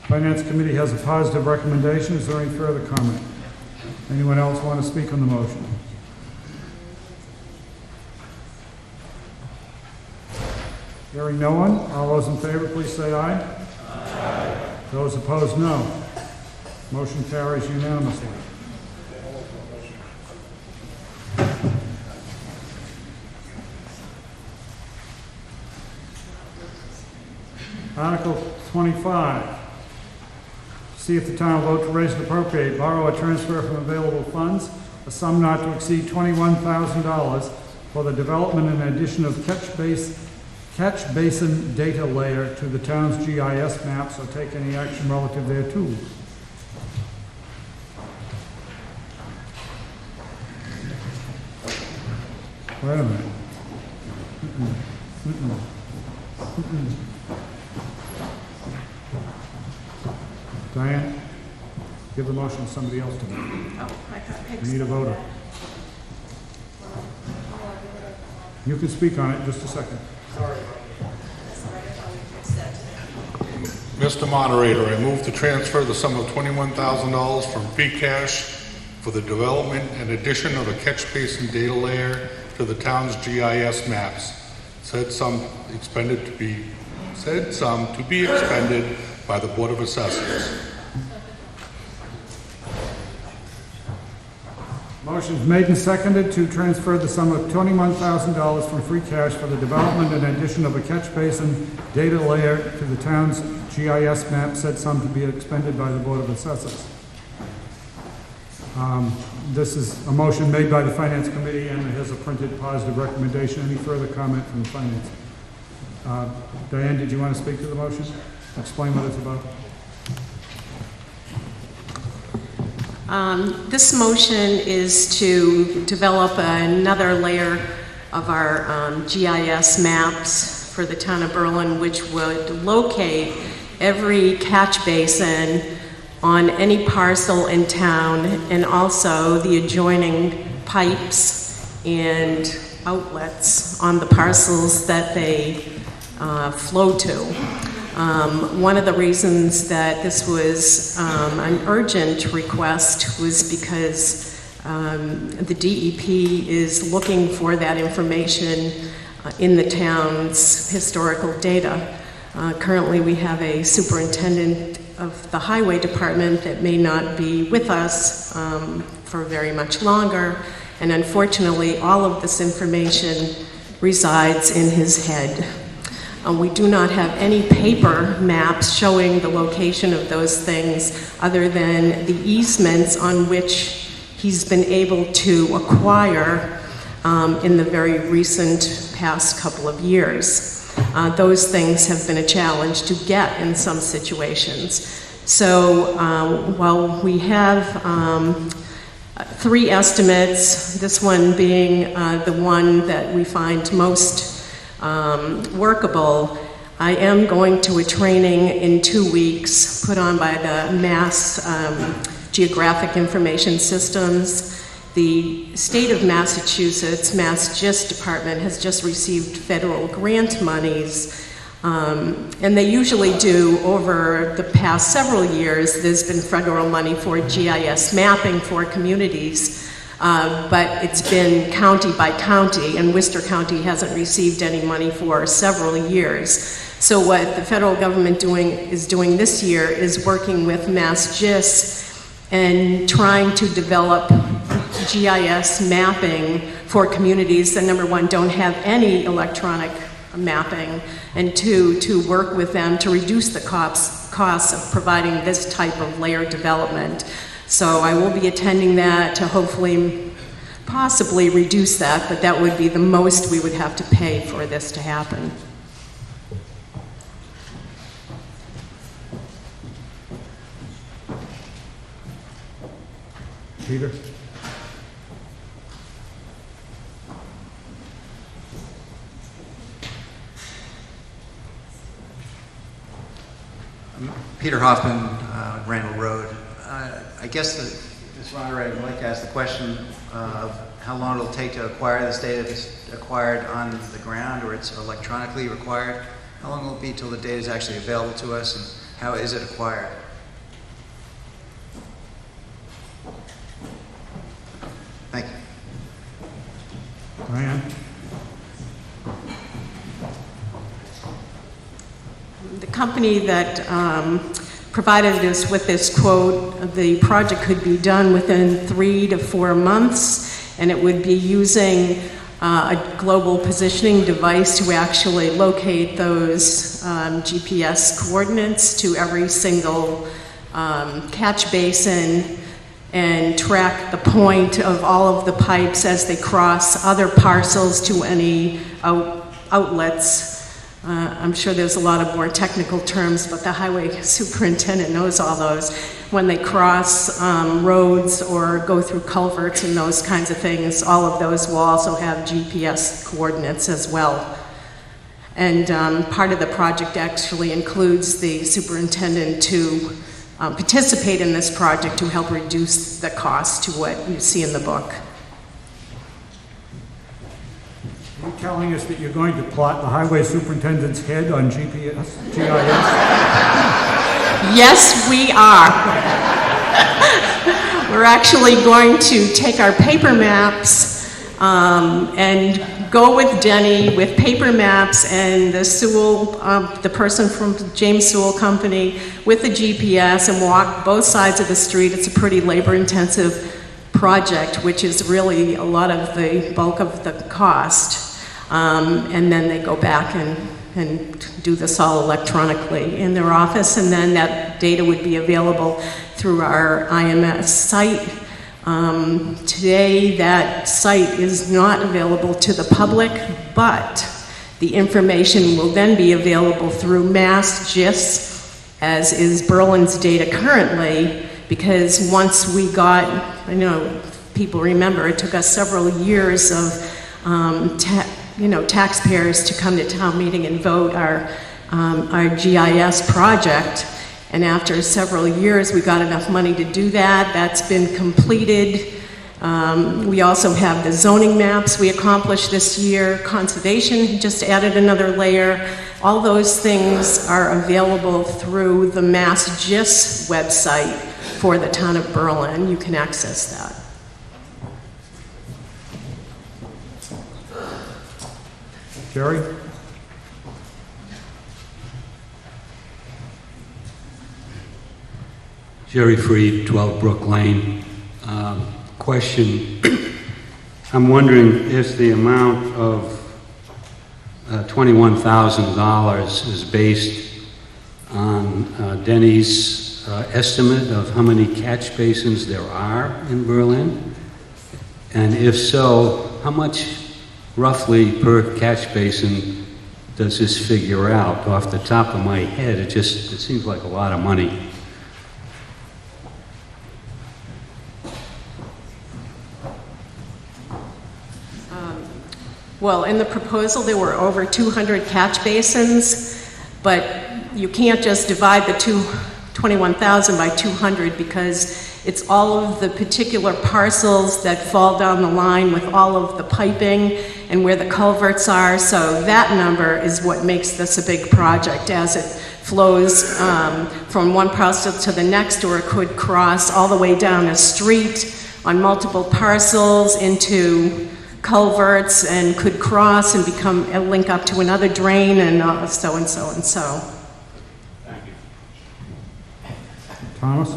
Finance Committee has a positive recommendation. Is there any further comment? Anyone else want to speak on the motion? Hearing no one, all those in favor, please say aye. Aye. Those opposed, no. Motion carries unanimously. Article 25. See if the town will vote to raise and appropriate, borrow, or transfer from available funds a sum not to exceed $21,000 for the development and addition of catch basin data layer to the town's GIS maps, or take any action relative thereto. Wait a minute. Diane, give the motion to somebody else to vote. Oh, I got We need a voter. You can speak on it in just a second. Mr. Moderator, I move to transfer the sum of $21,000 from free cash for the development and addition of a catch basin data layer to the town's GIS maps. Said sum to be expended by the Board of Assessors. Motion is made and seconded to transfer the sum of $21,000 from free cash for the development and addition of a catch basin data layer to the town's GIS map, said sum to be expended by the Board of Assessors. This is a motion made by the Finance Committee, and it has a printed positive recommendation. Any further comment from the Finance? Diane, did you want to speak to the motion? Explain what it's about. This motion is to develop another layer of our GIS maps for the town of Berlin, which would locate every catch basin on any parcel in town, and also the adjoining pipes and outlets on the parcels that they flow to. One of the reasons that this was an urgent request was because the DEP is looking for that information in the town's historical data. Currently, we have a superintendent of the highway department that may not be with us for very much longer, and unfortunately, all of this information resides in his head. We do not have any paper maps showing the location of those things other than the easements on which he's been able to acquire in the very recent past couple of years. Those things have been a challenge to get in some situations. So while we have 3 estimates, this one being the one that we find most workable, I am going to a training in 2 weeks put on by the Mass Geographic Information Systems. The state of Massachusetts, Mass GIS department, has just received federal grant monies. And they usually do, over the past several years, there's been federal money for GIS mapping for communities, but it's been county by county, and Worcester County hasn't received any money for several years. So what the federal government is doing this year is working with Mass GIS and trying to develop GIS mapping for communities that, number one, don't have any electronic mapping, and two, to work with them to reduce the costs of providing this type of layer development. So I will be attending that to hopefully, possibly reduce that, but that would be the most we would have to pay for this to happen. Peter? Peter Hoffman, Randall Road. I guess this moderator would like to ask the question of how long it'll take to acquire this data. If it's acquired on the ground or it's electronically required, how long will it be till the data is actually available to us, and how is it acquired? Thank you. Diane? The company that provided us with this quote, the project could be done within 3 to 4 months, and it would be using a global positioning device to actually locate those GPS coordinates to every single catch basin and track the point of all of the pipes as they cross other parcels to any outlets. I'm sure there's a lot of more technical terms, but the highway superintendent knows all those. When they cross roads or go through culverts and those kinds of things, all of those will also have GPS coordinates as well. And part of the project actually includes the superintendent to participate in this project to help reduce the cost to what you see in the book. Are you telling us that you're going to plot the highway superintendent's head on GIS? Yes, we are. We're actually going to take our paper maps and go with Denny with paper maps and the Sewell, the person from James Sewell Company with the GPS, and walk both sides of the street. It's a pretty labor-intensive project, which is really a lot of the bulk of the cost. And then they go back and do this all electronically in their office, and then that data would be available through our IMS site. Today, that site is not available to the public, but the information will then be available through Mass GIS, as is Berlin's data currently, because once we got, I know people remember, it took us several years of taxpayers to come to town meeting and vote our GIS project. And after several years, we got enough money to do that. That's been completed. We also have the zoning maps we accomplished this year. Conservation just added another layer. All those things are available through the Mass GIS website for the town of Berlin. You can access that. Jerry? Jerry Freed, 12 Brook Lane. Question, I'm wondering if the amount of $21,000 is based on Denny's estimate of how many catch basins there are in Berlin? And if so, how much roughly per catch basin does this figure out? Off the top of my head, it seems like a lot of money. Well, in the proposal, there were over 200 catch basins, but you can't just divide the 21,000 by 200 because it's all of the particular parcels that fall down the line with all of the piping and where the culverts are. So that number is what makes this a big project as it flows from one parcel to the next, or it could cross all the way down a street on multiple parcels into culverts and could cross and become a link up to another drain and so and so and so. Thomas?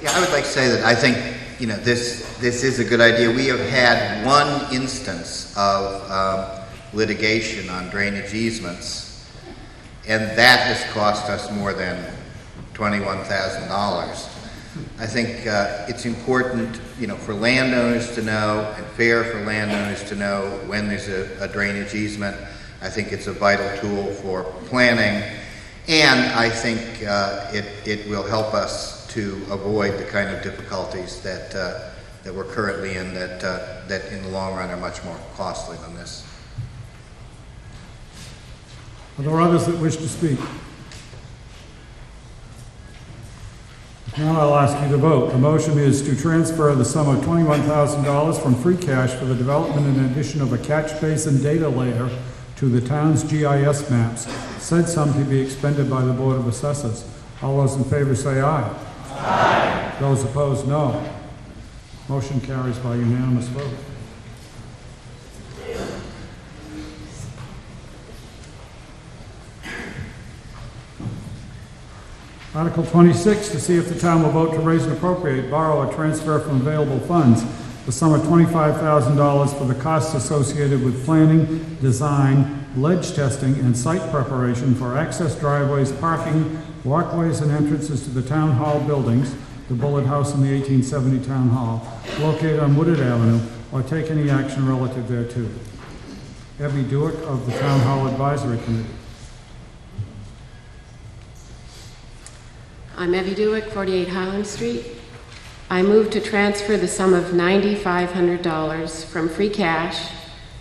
Yeah, I would like to say that I think, this is a good idea. We have had one instance of litigation on drainage easements, and that has cost us more than $21,000. I think it's important, for landowners to know and fair for landowners to know when there's a drainage easement. I think it's a vital tool for planning, and I think it will help us to avoid the kind of difficulties that we're currently in that in the long run are much more costly than this. Are there others that wish to speak? Now I'll ask you to vote. The motion is to transfer the sum of $21,000 from free cash for the development and addition of a catch basin data layer to the town's GIS maps. Said sum to be expended by the Board of Assessors. All those in favor say aye. Aye. Those opposed, no. Motion carries by unanimous vote. Article 26, to see if the town will vote to raise and appropriate, borrow, or transfer from available funds the sum of $25,000 for the costs associated with planning, design, ledge testing, and site preparation for access driveways, parking, walkways, and entrances to the town hall buildings, the Bullet House and the 1870 Town Hall, located on Woodard Avenue, or take any action relative thereto. Abby Dewick of the Town Hall Advisory Committee. I'm Evie Dewick, 48 Highland Street. I move to transfer the sum of $9,500 from free cash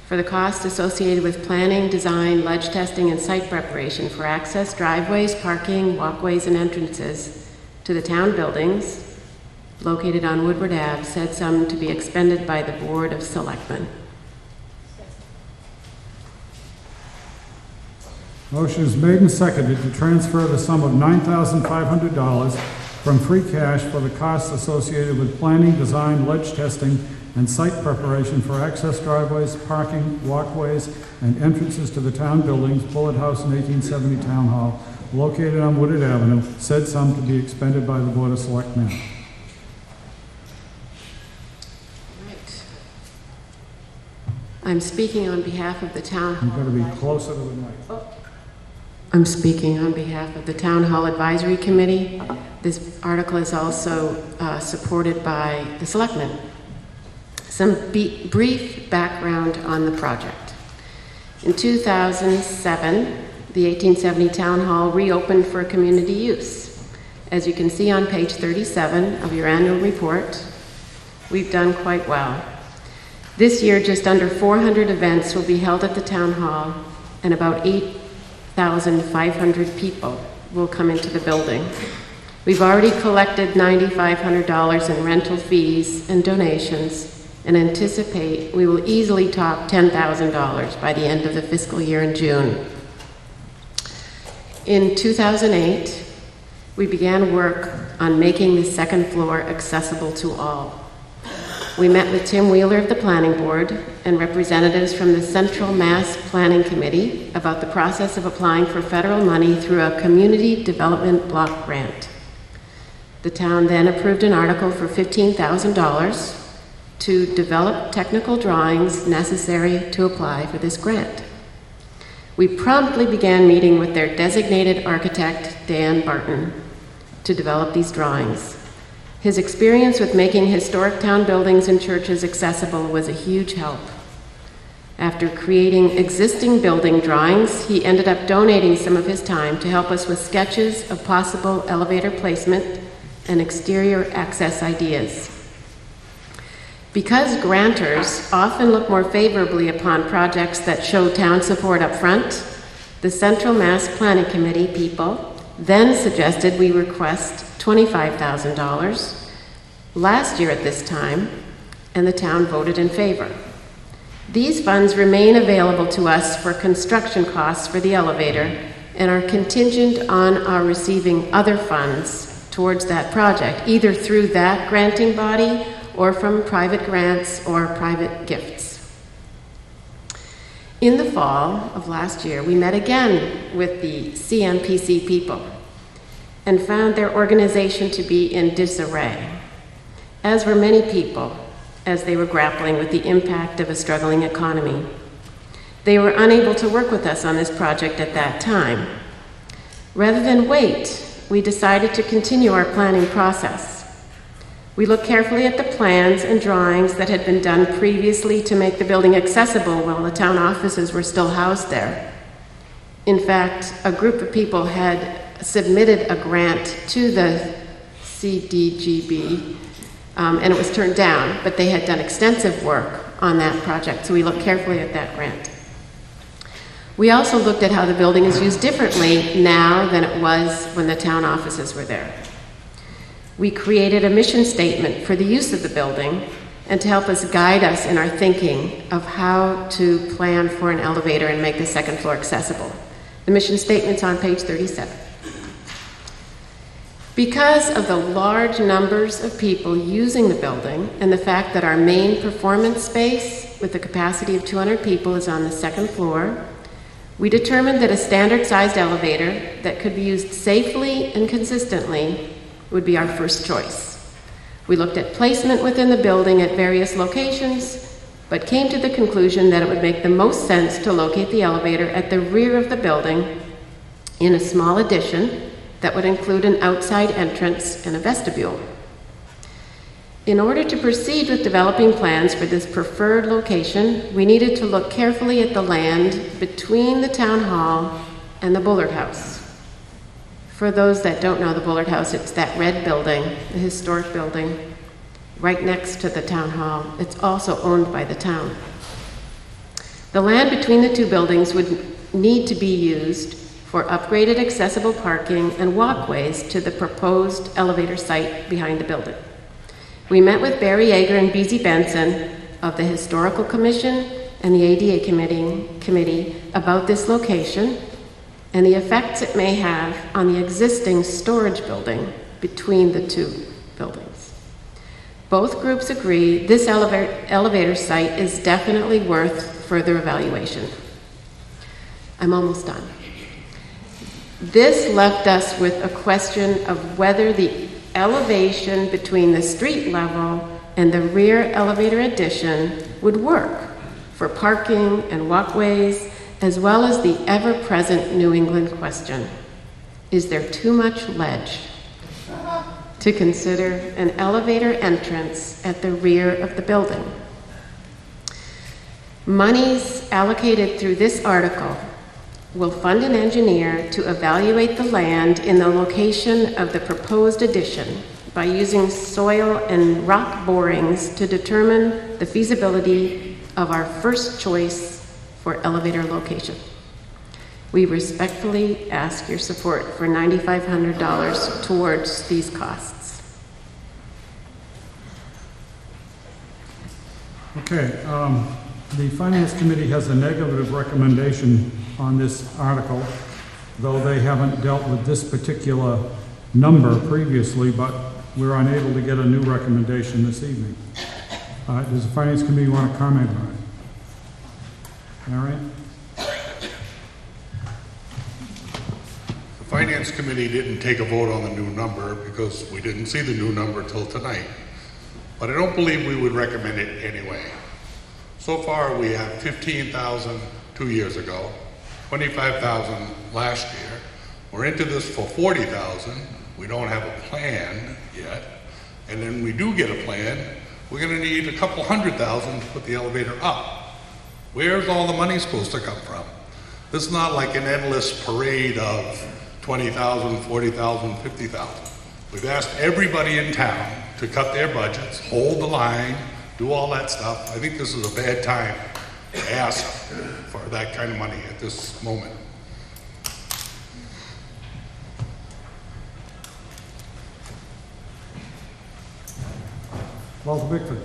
for the costs associated with planning, design, ledge testing, and site preparation for access driveways, parking, walkways, and entrances to the town buildings located on Woodward Ave, said sum to be expended by the Board of Selectmen. Motion is made and seconded to transfer the sum of $9,500 from free cash for the costs associated with planning, design, ledge testing, and site preparation for access driveways, parking, walkways, and entrances to the town buildings, Bullet House and 1870 Town Hall, located on Woodard Avenue, said sum to be expended by the Board of Selectmen. Right. I'm speaking on behalf of the Town Hall. You've got to be closer to the mic. I'm speaking on behalf of the Town Hall Advisory Committee. This article is also supported by the Selectmen. Some brief background on the project. In 2007, the 1870 Town Hall reopened for community use. As you can see on page 37 of your annual report, we've done quite well. This year, just under 400 events will be held at the Town Hall, and about 8,500 people will come into the building. We've already collected $9,500 in rental fees and donations, and anticipate we will easily top $10,000 by the end of the fiscal year in June. In 2008, we began work on making the second floor accessible to all. We met with Tim Wheeler of the Planning Board and representatives from the Central Mass Planning Committee about the process of applying for federal money through a Community Development Block Grant. The town then approved an article for $15,000 to develop technical drawings necessary to apply for this grant. We promptly began meeting with their designated architect, Dan Barton, to develop these drawings. His experience with making historic town buildings and churches accessible was a huge help. After creating existing building drawings, he ended up donating some of his time to help us with sketches of possible elevator placement and exterior access ideas. Because grantors often look more favorably upon projects that show town support up front, the Central Mass Planning Committee people then suggested we request $25,000 last year at this time, and the town voted in favor. These funds remain available to us for construction costs for the elevator and are contingent on our receiving other funds towards that project, either through that granting body or from private grants or private gifts. In the fall of last year, we met again with the CMPC people and found their organization to be in disarray, as were many people as they were grappling with the impact of a struggling economy. They were unable to work with us on this project at that time. Rather than wait, we decided to continue our planning process. We looked carefully at the plans and drawings that had been done previously to make the building accessible while the town offices were still housed there. In fact, a group of people had submitted a grant to the CDGB, and it was turned down, but they had done extensive work on that project, so we looked carefully at that grant. We also looked at how the building is used differently now than it was when the town offices were there. We created a mission statement for the use of the building and to help us guide us in our thinking of how to plan for an elevator and make the second floor accessible. The mission statement's on page 37. Because of the large numbers of people using the building and the fact that our main performance space with a capacity of 200 people is on the second floor, we determined that a standard-sized elevator that could be used safely and consistently would be our first choice. We looked at placement within the building at various locations, but came to the conclusion that it would make the most sense to locate the elevator at the rear of the building in a small addition that would include an outside entrance and a vestibule. In order to proceed with developing plans for this preferred location, we needed to look carefully at the land between the town hall and the Bullard House. For those that don't know the Bullard House, it's that red building, the historic building, right next to the town hall. It's also owned by the town. The land between the two buildings would need to be used for upgraded accessible parking and walkways to the proposed elevator site behind the building. We met with Barry Yeager and Beezy Benson of the Historical Commission and the ADA Committee about this location and the effects it may have on the existing storage building between the two buildings. Both groups agree this elevator site is definitely worth further evaluation. I'm almost done. This left us with a question of whether the elevation between the street level and the rear elevator addition would work for parking and walkways, as well as the ever-present New England question: is there too much ledge to consider an elevator entrance at the rear of the building? Monies allocated through this article will fund an engineer to evaluate the land in the location of the proposed addition by using soil and rock borings to determine the feasibility of our first choice for elevator location. We respectfully ask your support for $9,500 towards these costs. Okay, the Finance Committee has a negative recommendation on this article, though they haven't dealt with this particular number previously, but we're unable to get a new recommendation this evening. Does the Finance Committee want to comment on it? All right. The Finance Committee didn't take a vote on the new number because we didn't see the new number till tonight. But I don't believe we would recommend it anyway. So far, we have 15,000 2 years ago, 25,000 last year. We're into this for 40,000. We don't have a plan yet. And then we do get a plan, we're gonna need a couple $100,000 to put the elevator up. Where's all the money supposed to come from? This is not like an endless parade of 20,000, 40,000, 50,000. We've asked everybody in town to cut their budgets, hold the line, do all that stuff. I think this is a bad time to ask for that kind of money at this moment. Walter Bickford.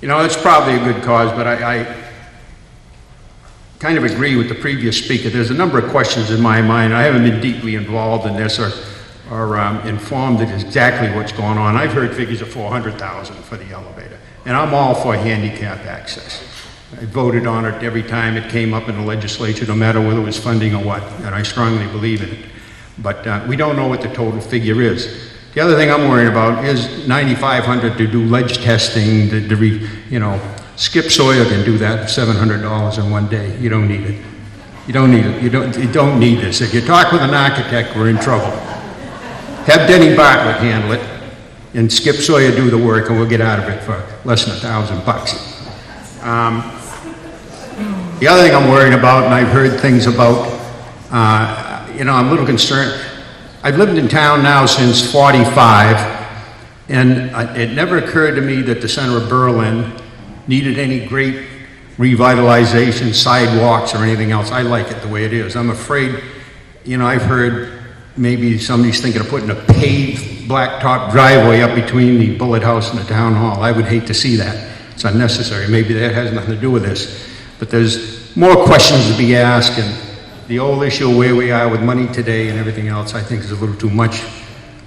You know, it's probably a good cause, but I kind of agree with the previous speaker. There's a number of questions in my mind. I haven't been deeply involved in this or informed of exactly what's going on. I've heard figures of $400,000 for the elevator, and I'm all for handicap access. I voted on it every time it came up in the legislature, no matter whether it was funding or what, and I strongly believe in it. But we don't know what the total figure is. The other thing I'm worried about is $9,500 to do ledge testing, Skip Sawyer can do that for $700 in one day. You don't need it. You don't need it. You don't need this. If you talk with an architect, we're in trouble. Have Denny Bartlett handle it, and Skip Sawyer do the work, and we'll get out of it for less than $1,000. The other thing I'm worried about, and I've heard things about, I'm a little concerned. I've lived in town now since '45, and it never occurred to me that the center of Berlin needed any great revitalization, sidewalks, or anything else. I like it the way it is. I'm afraid, I've heard maybe somebody's thinking of putting a paved blacktop driveway up between the Bullitt House and the town hall. I would hate to see that. It's unnecessary. Maybe that has nothing to do with this. But there's more questions to be asked, and the old issue of where we are with money today and everything else, I think is a little too much.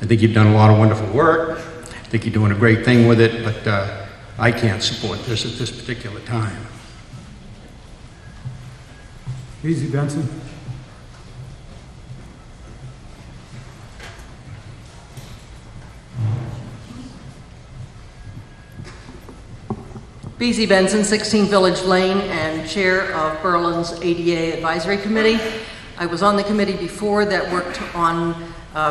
I think you've done a lot of wonderful work. I think you're doing a great thing with it, but I can't support this at this particular time. Easy, Benson. BZ Benson, 16 Village Lane, and Chair of Berlin's ADA Advisory Committee. I was on the committee before that worked on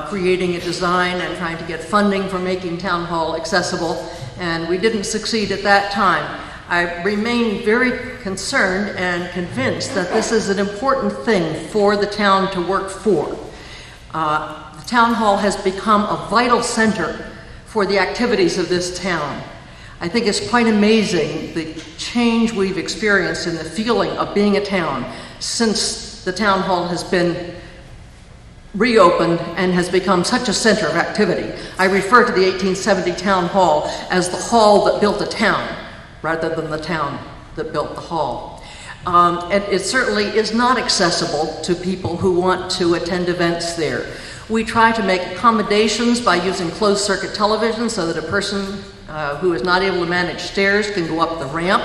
creating a design and trying to get funding for making Town Hall accessible, and we didn't succeed at that time. I remain very concerned and convinced that this is an important thing for the town to work for. The Town Hall has become a vital center for the activities of this town. I think it's quite amazing the change we've experienced in the feeling of being a town since the town hall has been reopened and has become such a center of activity. I refer to the 1870 town hall as the hall that built the town rather than the town that built the hall. And it certainly is not accessible to people who want to attend events there. We try to make accommodations by using closed circuit television so that a person who is not able to manage stairs can go up the ramp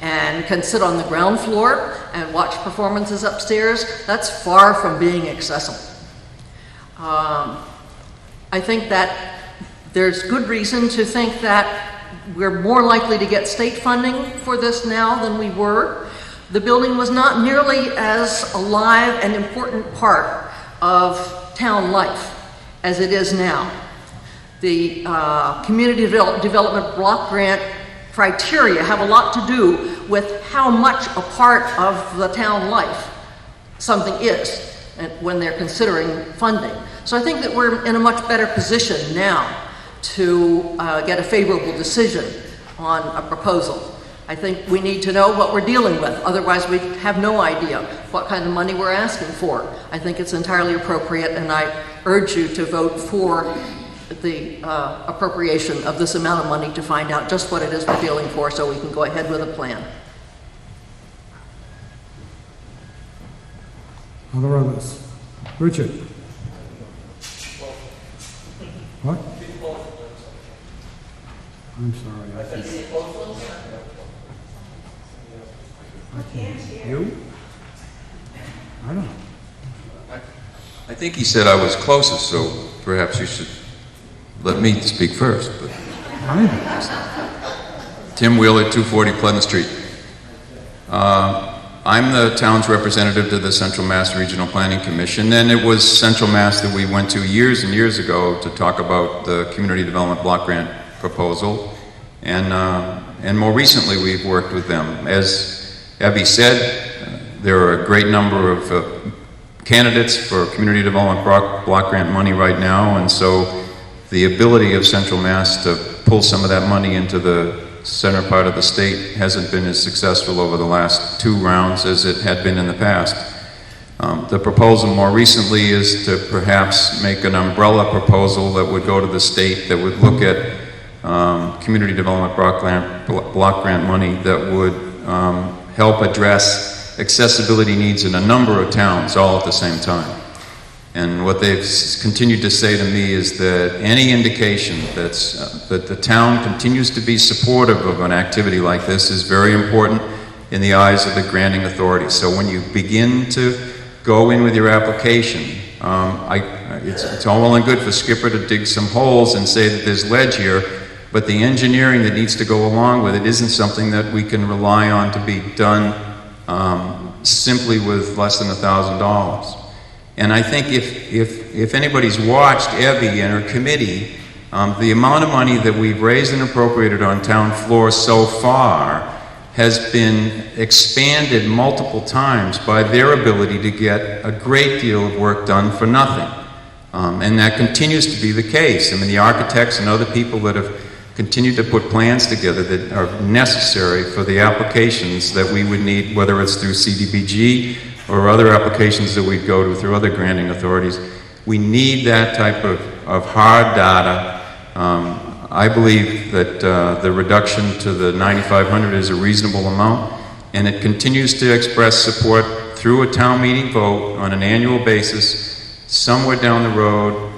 and can sit on the ground floor and watch performances upstairs. That's far from being accessible. I think that there's good reason to think that we're more likely to get state funding for this now than we were. The building was not nearly as alive and important part of town life as it is now. The community development block grant criteria have a lot to do with how much a part of the town life something is when they're considering funding. So I think that we're in a much better position now to get a favorable decision on a proposal. I think we need to know what we're dealing with, otherwise we have no idea what kind of money we're asking for. I think it's entirely appropriate, and I urge you to vote for the appropriation of this amount of money to find out just what it is we're dealing for so we can go ahead with a plan. Other others? Richard? What? I'm sorry. I can't. You? I don't know. I think he said I was closest, so perhaps you should let me speak first. But Tim Wheeler, 240 Pleasant Street. I'm the town's representative to the Central Mass Regional Planning Commission, and it was Central Mass that we went to years and years ago to talk about the Community Development Block Grant proposal, and more recently we've worked with them. As Abby said, there are a great number of candidates for community development block grant money right now, and so the ability of Central Mass to pull some of that money into the center part of the state hasn't been as successful over the last 2 rounds as it had been in the past. The proposal more recently is to perhaps make an umbrella proposal that would go to the state that would look at community development block grant money that would help address accessibility needs in a number of towns all at the same time. And what they've continued to say to me is that any indication that the town continues to be supportive of an activity like this is very important in the eyes of the granting authority. So when you begin to go in with your application, it's all well and good for Skipper to dig some holes and say that there's ledge here, but the engineering that needs to go along with it isn't something that we can rely on to be done simply with less than $1,000. And I think if anybody's watched Evie and her committee, the amount of money that we've raised and appropriated on town floor so far has been expanded multiple times by their ability to get a great deal of work done for nothing. And that continues to be the case. I mean, the architects and other people that have continued to put plans together that are necessary for the applications that we would need, whether it's through CDBG or other applications that we'd go to through other granting authorities. We need that type of hard data. I believe that the reduction to the 9,500 is a reasonable amount, and it continues to express support through a town meeting vote on an annual basis. Somewhere down the road,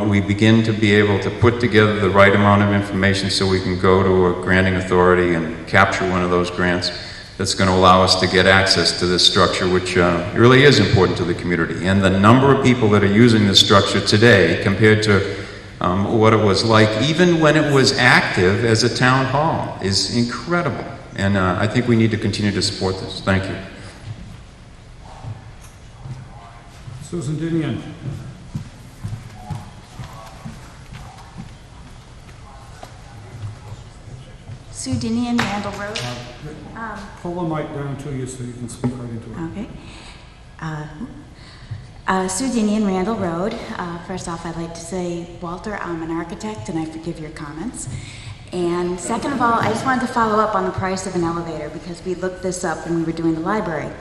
we begin to be able to put together the right amount of information so we can go to a granting authority and capture one of those grants that's going to allow us to get access to this structure, which really is important to the community. And the number of people that are using this structure today compared to what it was like even when it was active as a town hall is incredible. And I think we need to continue to support this. Thank you. Susan Dinian. Sue Dinian, Randall Road. Pull the mic down to you so you can speak right into it. Okay. Sue Dinian, Randall Road. First off, I'd like to say, Walter, I'm an architect and I forgive your comments. And second of all, I just wanted to follow up on the price of an elevator because we looked this up when we were doing the library.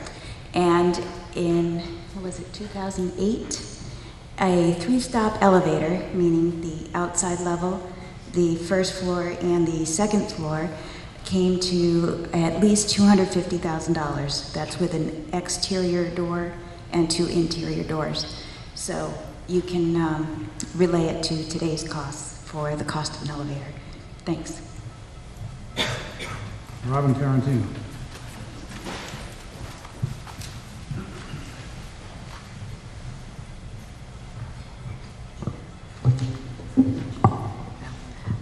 And in, 2008, a 3-stop elevator, meaning the outside level, the first floor and the second floor, came to at least $250,000. That's with an exterior door and 2 interior doors. So you can relay it to today's costs for the cost of an elevator. Thanks. Robin Tarantino.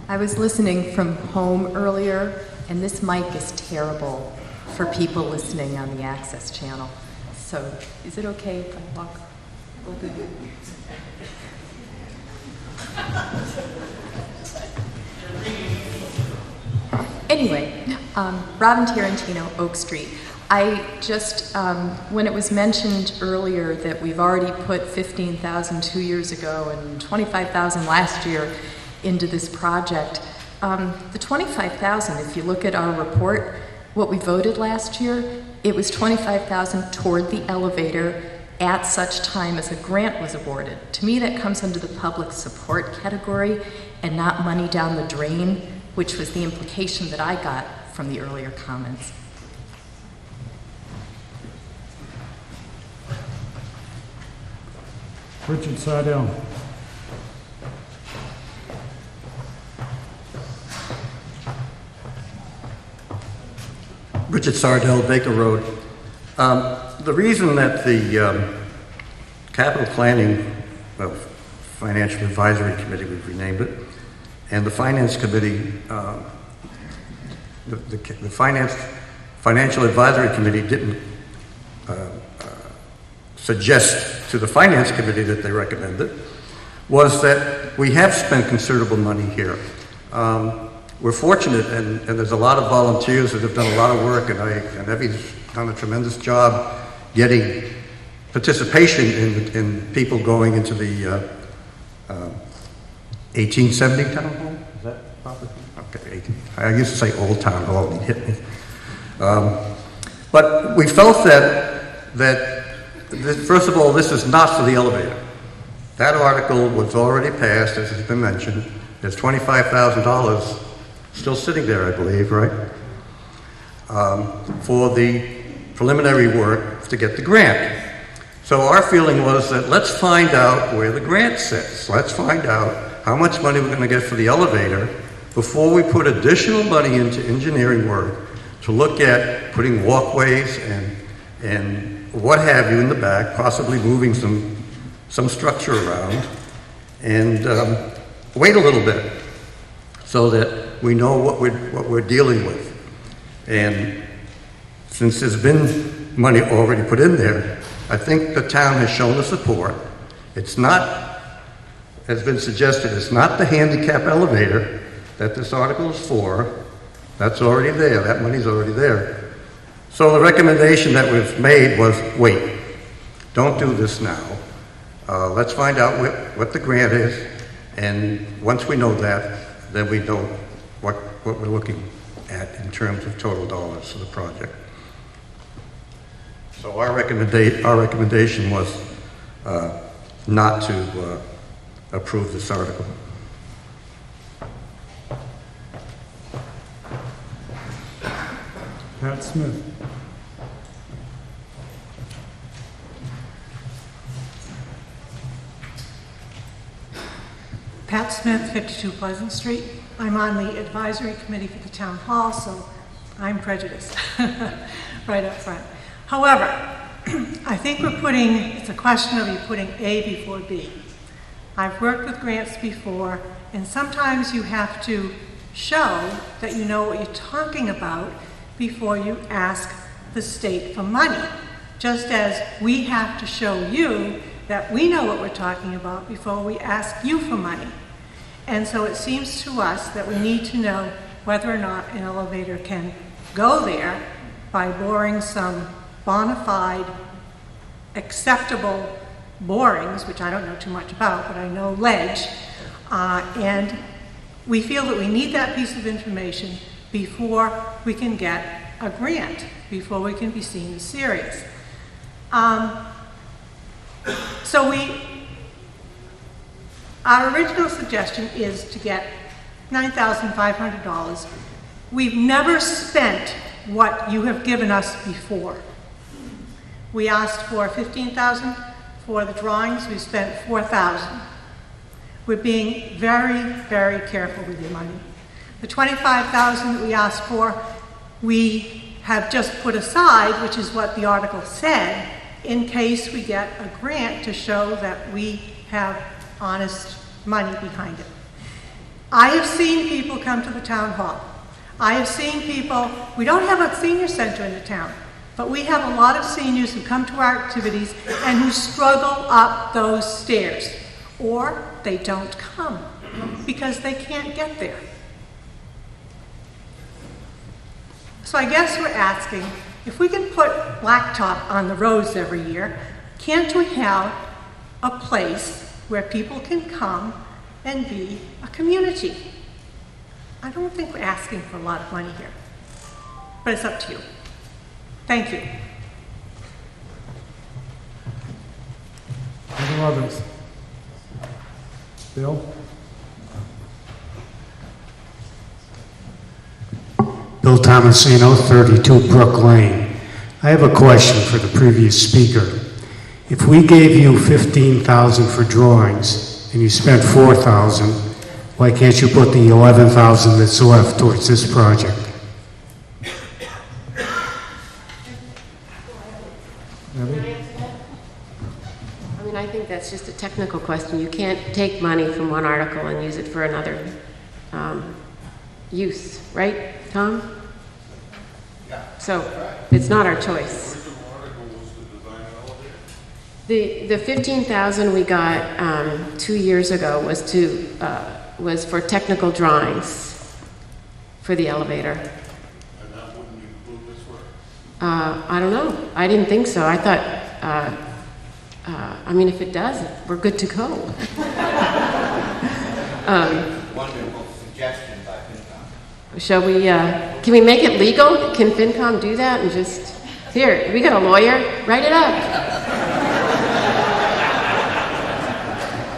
I was listening from home earlier, and this mic is terrible for people listening on the Access channel. So is it okay if I walk over here? Anyway, Robin Tarantino, Oak Street. I just, when it was mentioned earlier that we've already put $15,000 2 years ago and $25,000 last year into this project, the $25,000, if you look at our report, what we voted last year, it was $25,000 toward the elevator at such time as a grant was awarded. To me, that comes under the public support category and not money down the drain, which was the implication that I got from the earlier comments. Richard Sardell. Richard Sardell, Baker Road. The reason that the Capital Planning, Financial Advisory Committee, we've renamed it, and the Finance Committee, the Financial Advisory Committee didn't suggest to the Finance Committee that they recommended, was that we have spent considerable money here. we're fortunate, and there's a lot of volunteers that have done a lot of work, and Evie's done a tremendous job getting participation in people going into the 1870 town hall. Is that proper? Okay, I used to say Old Town Hall, and it hit me. But we felt that first of all, this is not for the elevator. That article was already passed, as has been mentioned. There's $25,000 still sitting there, I believe, right? For the preliminary work to get the grant. So our feeling was that let's find out where the grant sits. Let's find out how much money we're going to get for the elevator before we put additional money into engineering work to look at putting walkways and what have you in the back, possibly moving some structure around, and wait a little bit so that we know what we're dealing with. And since there's been money already put in there, I think the town has shown the support. It's not, as been suggested, it's not the handicap elevator that this article is for. That's already there. That money's already there. So the recommendation that we've made was, wait, don't do this now. Let's find out what the grant is, and once we know that, then we know what we're looking at in terms of total dollars for the project. So our recommendation was not to approve this article. Pat Smith. Pat Smith, 52 Pleasant Street. I'm on the advisory committee for the town hall, so I'm prejudiced right up front. However, I think it's a question of you putting A before B. I've worked with grants before, and sometimes you have to show that you know what you're talking about before you ask the state for money. Just as we have to show you that we know what we're talking about before we ask you for money. And so it seems to us that we need to know whether or not an elevator can go there by boring some bona fide, acceptable borings, which I don't know too much about, but I know ledge, and we feel that we need that piece of information before we can get a grant, before we can be seen as serious. Our original suggestion is to get $9,500. We've never spent what you have given us before. We asked for $15,000 for the drawings. We spent $4,000. We're being very, very careful with your money. The $25,000 that we asked for, we have just put aside, which is what the article said, in case we get a grant to show that we have honest money behind it. I have seen people come to the town hall. I have seen people, we don't have a senior center in the town, but we have a lot of seniors who come to our activities and who struggle up those stairs, or they don't come because they can't get there. So I guess we're asking, if we can put blacktop on the roads every year, can't we have a place where people can come and be a community? I don't think we're asking for a lot of money here, but it's up to you. Thank you. Other others? Bill? Bill Tomasino, 32 Brook Lane. I have a question for the previous speaker. If we gave you $15,000 for drawings and you spent $4,000, why can't you put the $11,000 that's left towards this project? I mean, I think that's just a technical question. You can't take money from one article and use it for another use, right, Tom? So it's not our choice. The $15,000 we got 2 years ago was for technical drawings. for the elevator. And that wouldn't include this work? I don't know. I didn't think so. I thought, I mean, if it does, we're good to go. Wonderful suggestion by FinCom. Shall we, can we make it legal? Can FinCom do that and just, here, we got a lawyer, write it up.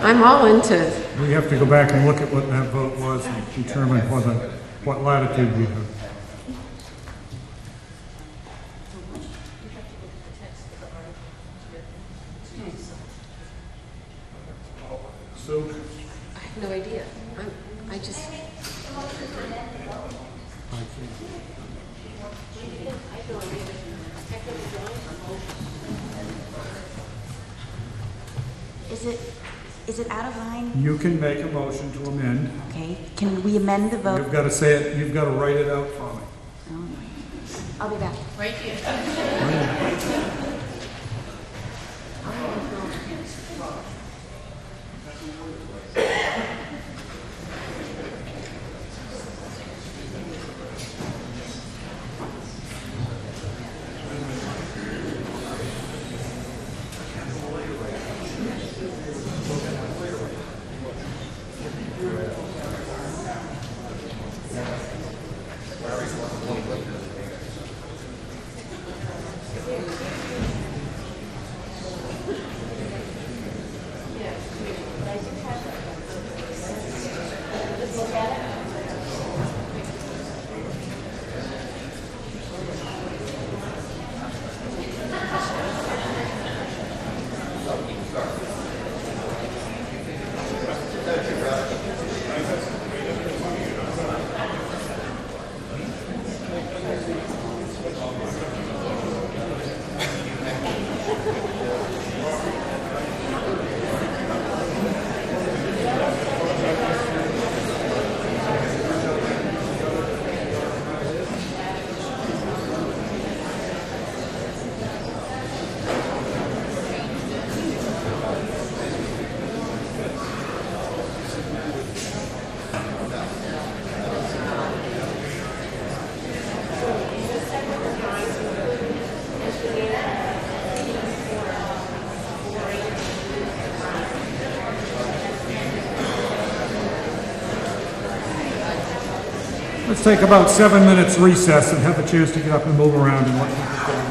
I'm all into, We have to go back and look at what that vote was and determine what latitude we have. So, I have no idea. I just. Is it out of line? you can make a motion to amend. Okay, can we amend the vote? You've got to say it, you've got to write it out for me. I'll be back. Right here. Let's take about 7 minutes recess and have a chance to get up and move around and let people go.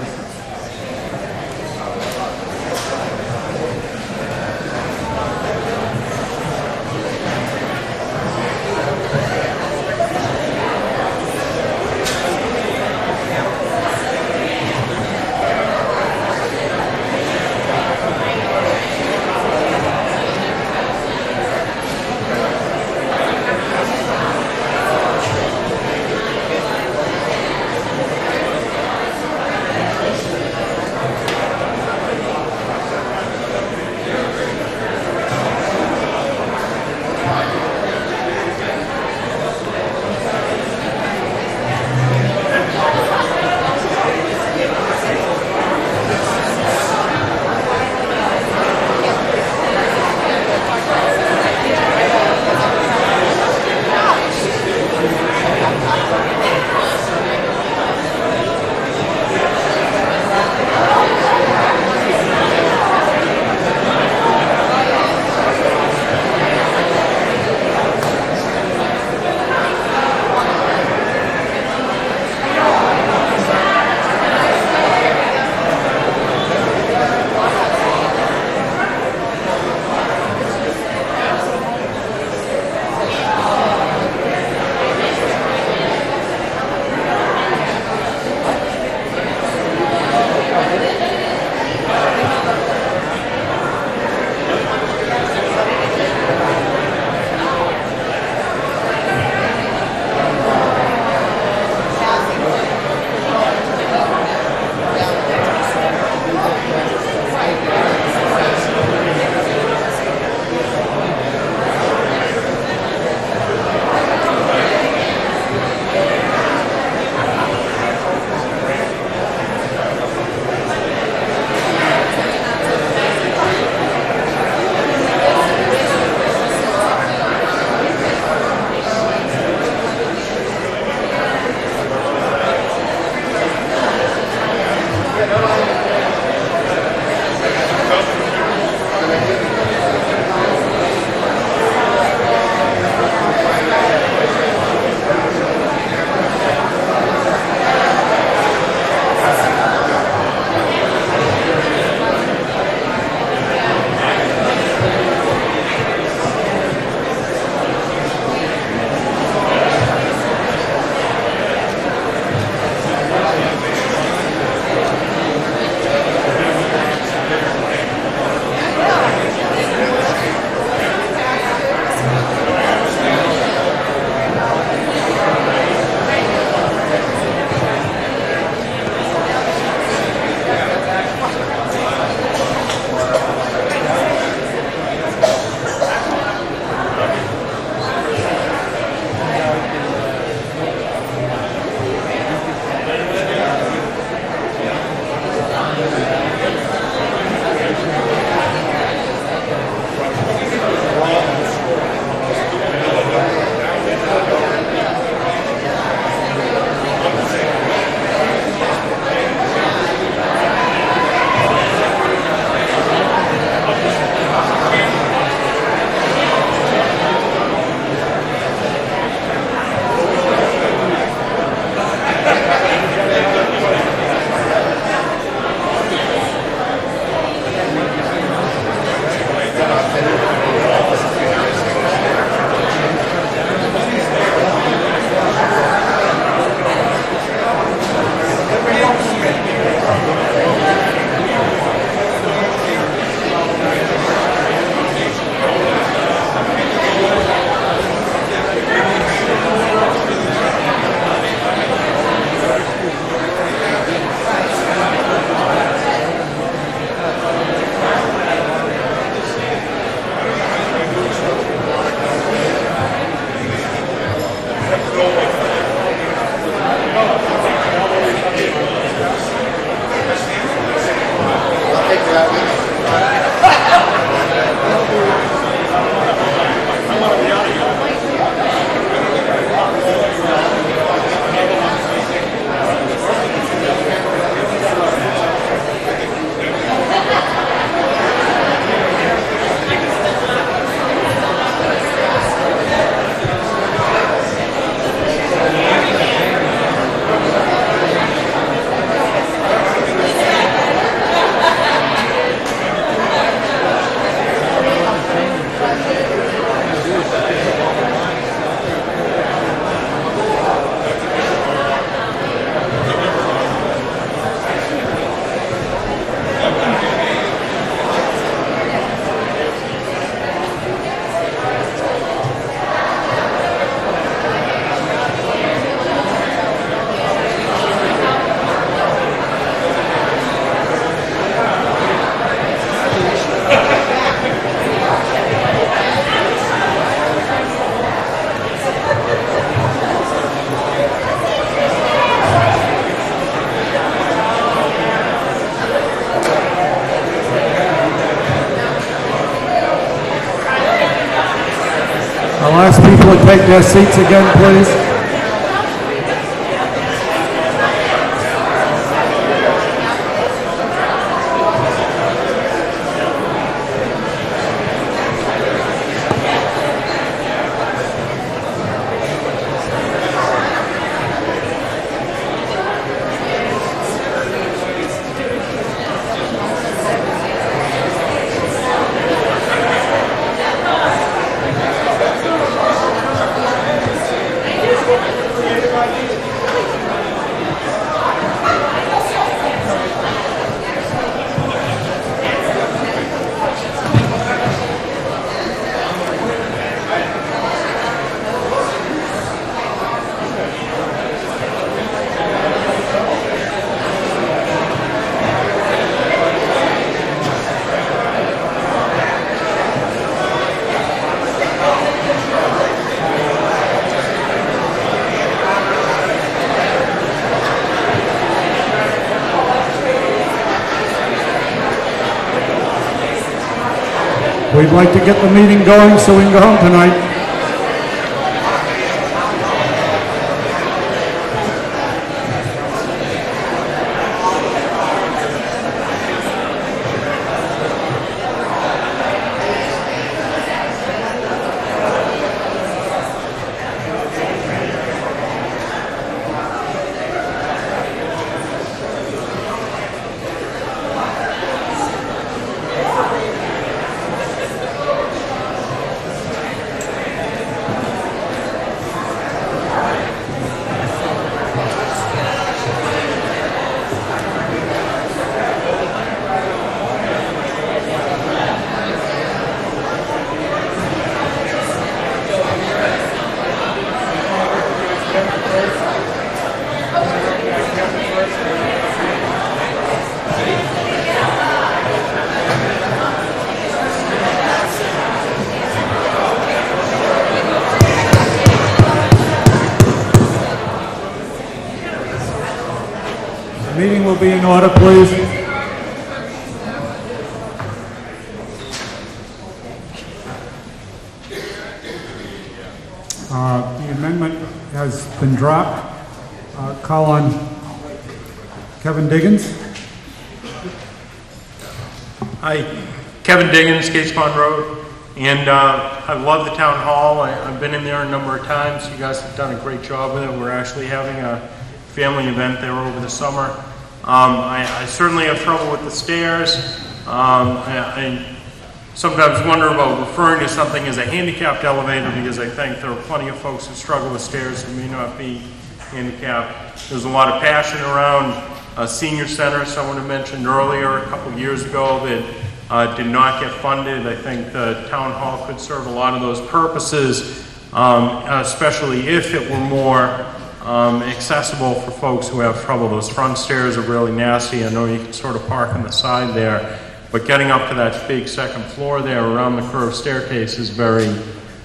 take their seats again, please? We'd like to get the meeting going so we can go home tonight. Meeting will be in order, please. The amendment has been dropped. Call on Kevin Diggins. Hi, Kevin Diggins, Gates Pond Road, and I love the town hall. I've been in there a number of times. You guys have done a great job with it. We're actually having a family event there over the summer. I certainly have trouble with the stairs. I sometimes wonder about referring to something as a handicapped elevator because I think there are plenty of folks who struggle with stairs who may not be handicapped. There's a lot of passion around a senior center, someone had mentioned earlier a couple of years ago that did not get funded. I think the town hall could serve a lot of those purposes, especially if it were more accessible for folks who have trouble. Those front stairs are really nasty. I know you can sort of park on the side there, but getting up to that big second floor there around the curved staircase is very,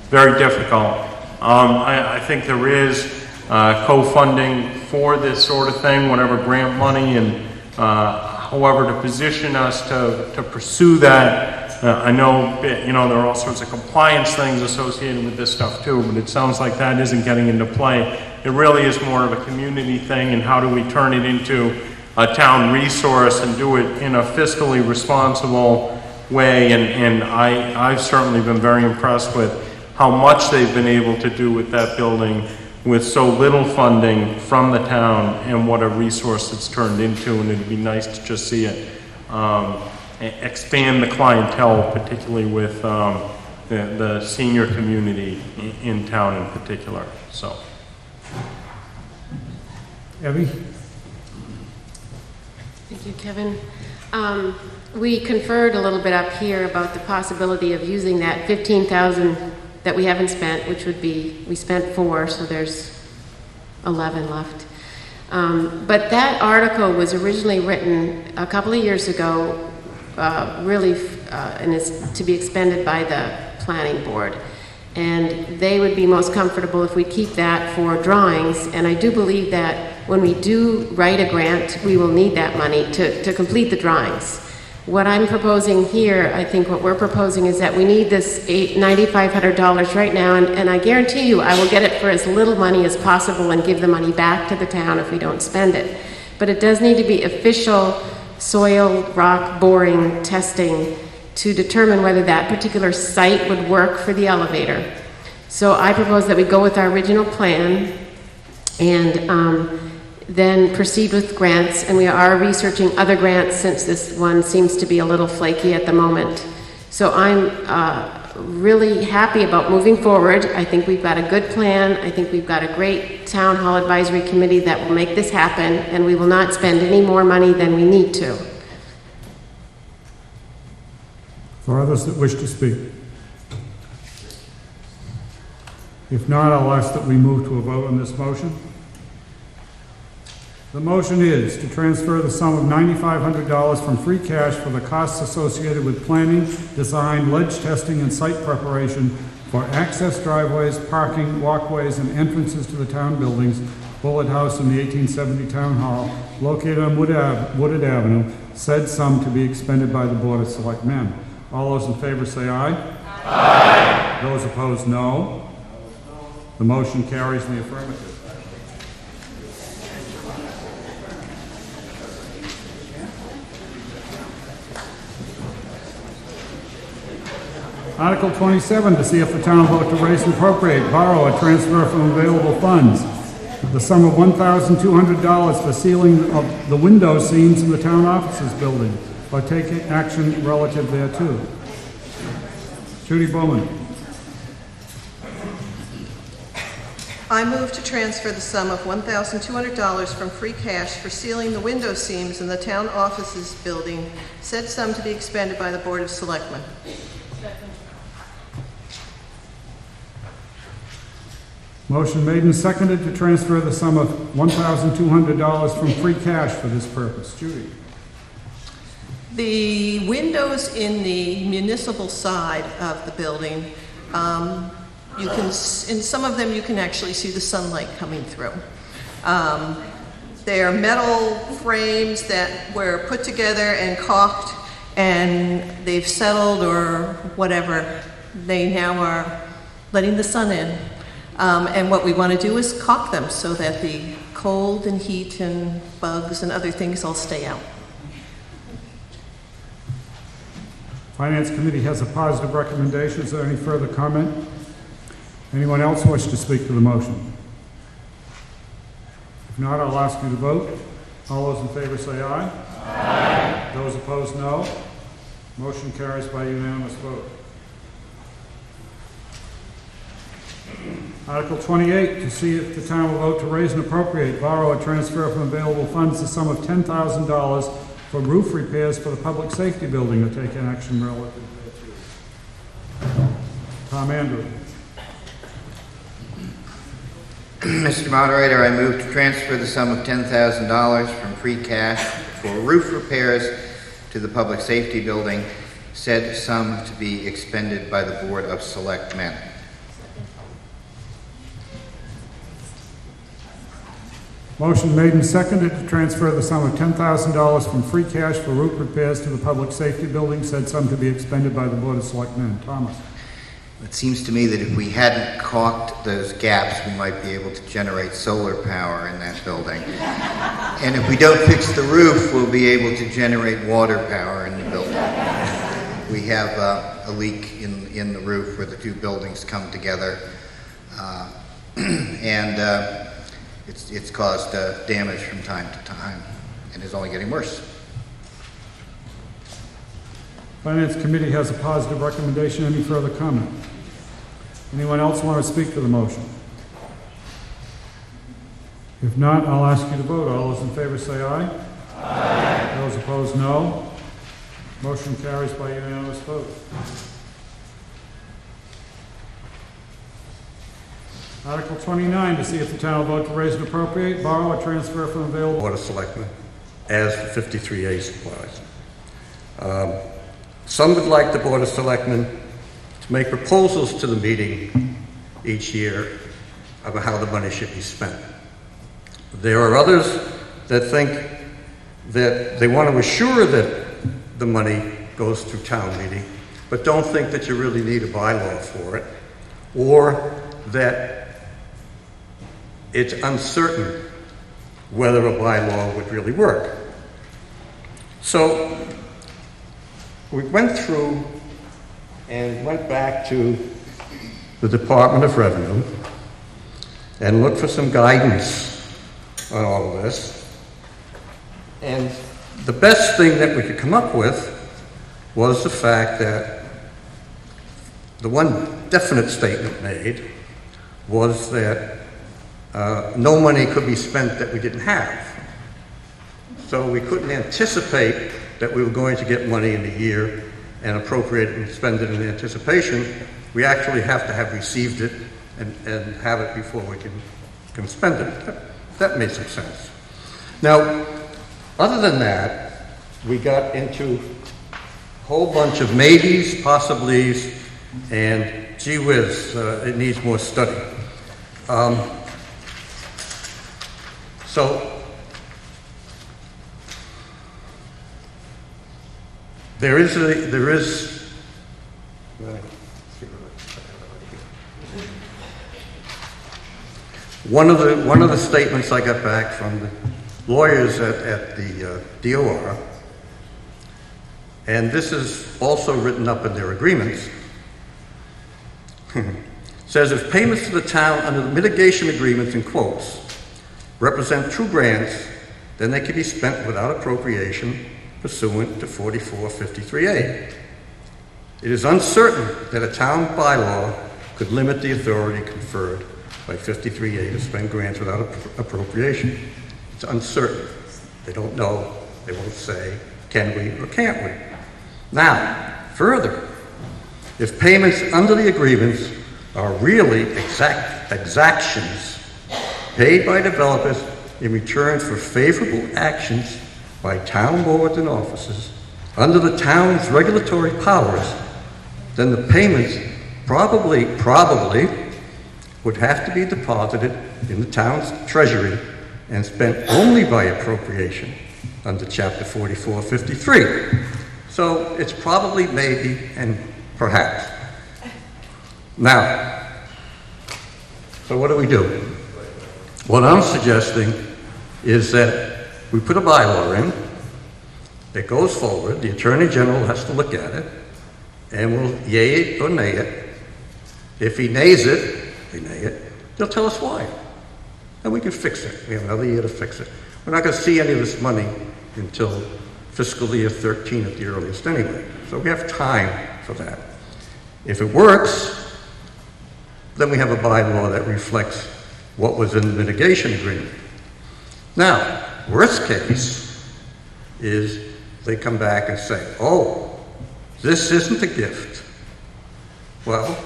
very difficult. I think there is co-funding for this sort of thing, whatever grant money and however to position us to pursue that. I know, there are all sorts of compliance things associated with this stuff too, but it sounds like that isn't getting into play. It really is more of a community thing, and how do we turn it into a town resource and do it in a fiscally responsible way. And I've certainly been very impressed with how much they've been able to do with that building with so little funding from the town, and what a resource it's turned into. And it'd be nice to just see it expand the clientele, particularly with the senior community in town in particular. So. Abby? Thank you, Kevin. We conferred a little bit up here about the possibility of using that $15,000 that we haven't spent, which would be, we spent 4, so there's 11 left. But that article was originally written a couple of years ago, and is to be expended by the planning board. And they would be most comfortable if we keep that for drawings. And I do believe that when we do write a grant, we will need that money to complete the drawings. What I'm proposing here, I think what we're proposing is that we need this $9,500 right now, and I guarantee you I will get it for as little money as possible and give the money back to the town if we don't spend it. But it does need to be official soil rock boring testing to determine whether that particular site would work for the elevator. So I propose that we go with our original plan and then proceed with grants, and we are researching other grants since this one seems to be a little flaky at the moment. So I'm really happy about moving forward. I think we've got a good plan. I think we've got a great town hall advisory committee that will make this happen, and we will not spend any more money than we need to. For others that wish to speak? If not, I'll ask that we move to a vote on this motion. The motion is to transfer the sum of $9,500 from free cash for the costs associated with planning, design, ledge testing, and site preparation for access driveways, parking, walkways, and entrances to the town buildings, Bullitt House and the 1870 Town Hall, located on Wooded Avenue, said sum to be expended by the Board of Selectmen. All those in favor say aye. Aye. Those opposed, no. The motion carries in the affirmative. Article 27, to see if the town will vote to raise and appropriate, borrow, or transfer from available funds the sum of $1,200 for sealing of the window seams in the town offices building, or take action relative thereto. Judy Bowman. I move to transfer the sum of $1,200 from free cash for sealing the window seams in the town offices building, said sum to be expended by the Board of Selectmen. Motion made and seconded to transfer the sum of $1,200 from free cash for this purpose. Judy. The windows in the municipal side of the building, you can, in some of them you can actually see the sunlight coming through. They are metal frames that were put together and caulked, and they've settled or whatever. They now are letting the sun in. And what we want to do is caulk them so that the cold and heat and bugs and other things all stay out. Finance Committee has a positive recommendation. Is there any further comment? Anyone else wish to speak to the motion? If not, I'll ask you to vote. All those in favor say aye. Aye. Those opposed, no. Motion carries by unanimous vote. Article 28, to see if the town will vote to raise and appropriate, borrow, or transfer from available funds the sum of $10,000 for roof repairs for the public safety building, or take action relative thereto. Tom Andrew. Mr. Moderator, I move to transfer the sum of $10,000 from free cash for roof repairs to the public safety building, said sum to be expended by the Board of Selectmen. Motion made and seconded to transfer the sum of $10,000 from free cash for roof repairs to the public safety building, said sum to be expended by the Board of Selectmen. Thomas. It seems to me that if we hadn't caulked those gaps, we might be able to generate solar power in that building. And if we don't fix the roof, we'll be able to generate water power in the building. We have a leak in the roof where the two buildings come together. It's caused damage from time to time and is only getting worse. Finance Committee has a positive recommendation. Any further comment? Anyone else want to speak to the motion? If not, I'll ask you to vote. All those in favor say aye. Aye. Those opposed, no. Motion carries by unanimous vote. Article 29, to see if the town will vote to raise and appropriate, borrow, or transfer from available Board of Selectmen as for 53A supplies. Some would like the Board of Selectmen to make proposals to the meeting each year about how the money should be spent. There are others that think that they want to assure that the money goes through town meeting, but don't think that you really need a bylaw for it, or that it's uncertain whether a bylaw would really work. So we went through and went back to the Department of Revenue and looked for some guidance on all of this. And the best thing that we could come up with was the fact that the one definite statement made was that no money could be spent that we didn't have. So we couldn't anticipate that we were going to get money in a year and appropriate it and spend it in anticipation. We actually have to have received it and have it before we can spend it. That made some sense. Now, other than that, we got into a whole bunch of maybes, possiblies, and gee whiz, it needs more study. So there is one of the statements I got back from the lawyers at the DOR, and this is also written up in their agreements, says if payments to the town under the mitigation agreements in quotes represent true grants, then they can be spent without appropriation pursuant to 4453A. It is uncertain that a town bylaw could limit the authority conferred by 53A to spend grants without appropriation. It's uncertain. They don't know. They won't say, can we or can't we? Now, further, if payments under the agreements are really exactions paid by developers in return for favorable actions by town boards and offices under the town's regulatory powers, then the payments probably would have to be deposited in the town's treasury and spent only by appropriation under Chapter 4453. So it's probably, maybe, and perhaps. Now, so what do? What I'm suggesting is that we put a bylaw in, it goes forward, the Attorney General has to look at it, and we'll yay it or nay it. If he nays it, they'll tell us why. And we can fix it. We have another year to fix it. We're not going to see any of this money until fiscal year 13 at the earliest anyway. So we have time for that. If it works, then we have a bylaw that reflects what was in the mitigation agreement. Now, worst case is they come back and say, oh, this isn't a gift. Well,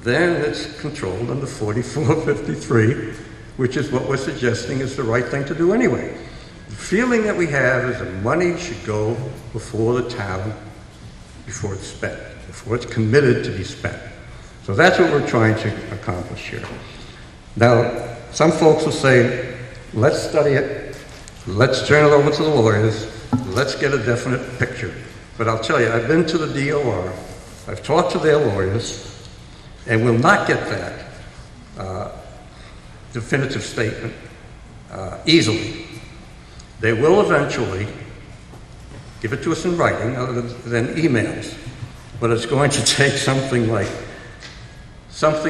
then it's controlled under 4453, which is what we're suggesting is the right thing to do anyway. The feeling that we have is that money should go before the town, before it's spent, before it's committed to be spent. So that's what we're trying to accomplish here. Now, some folks will say, let's study it, let's turn it over to the lawyers, let's get a definite picture. But I'll tell you, I've been to the DOR, I've talked to their lawyers, and we'll not get that definitive statement easily. They will eventually give it to us in writing other than emails, but it's going to take something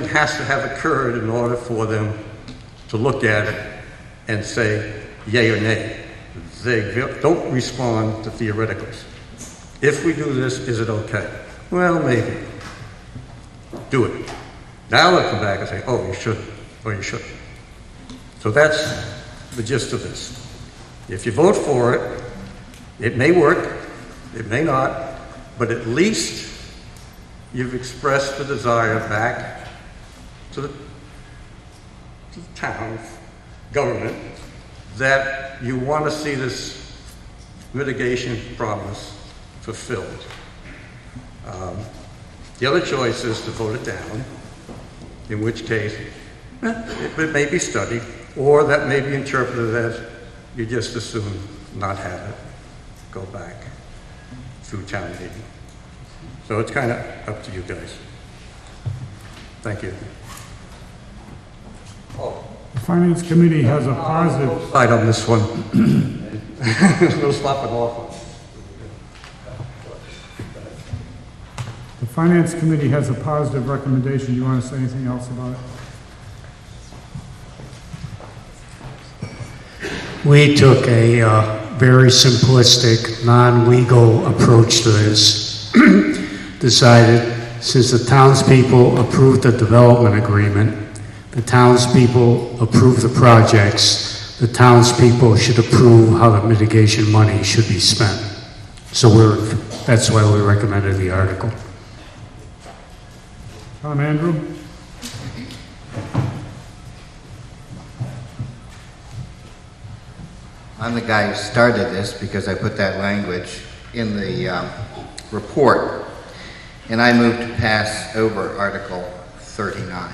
has to have occurred in order for them to look at it and say yay or nay. They don't respond to theoreticals. If we do this, is it okay? Well, maybe. Do it. Now they'll come back and say, oh, you shouldn't, or you shouldn't. So that's the gist of this. If you vote for it, it may work, it may not, but at least you've expressed the desire back to the town's government that you want to see this mitigation promise fulfilled. The other choice is to vote it down, in which case it may be studied, or that may be interpreted as you just as soon not have it, go back, through town meeting. So it's kind of up to you guys. Thank you. The Finance Committee has a positive... Side on this one. No slopping off. The Finance Committee has a positive recommendation. Do you want to say anything else about it? We took a very simplistic, non-legal approach to this. Decided, since the townspeople approved the development agreement, the townspeople approved the projects, the townspeople should approve how the mitigation money should be spent. So that's why we recommended the article. Tom Andrew? I'm the guy who started this because I put that language in the report, and I move to pass over Article 39.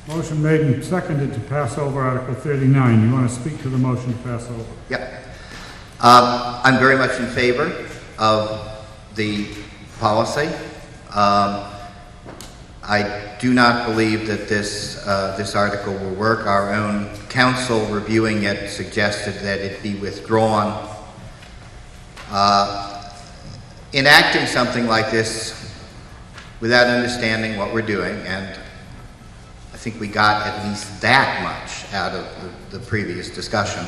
Motion made and seconded to pass over Article 39. You want to speak to the motion to pass over? Yep. I'm very much in favor of the policy. I do not believe that this article will work. Our own counsel reviewing it suggested that it be withdrawn. Enacting something like this without understanding what we're doing, and I think we got at least that much out of the previous discussion,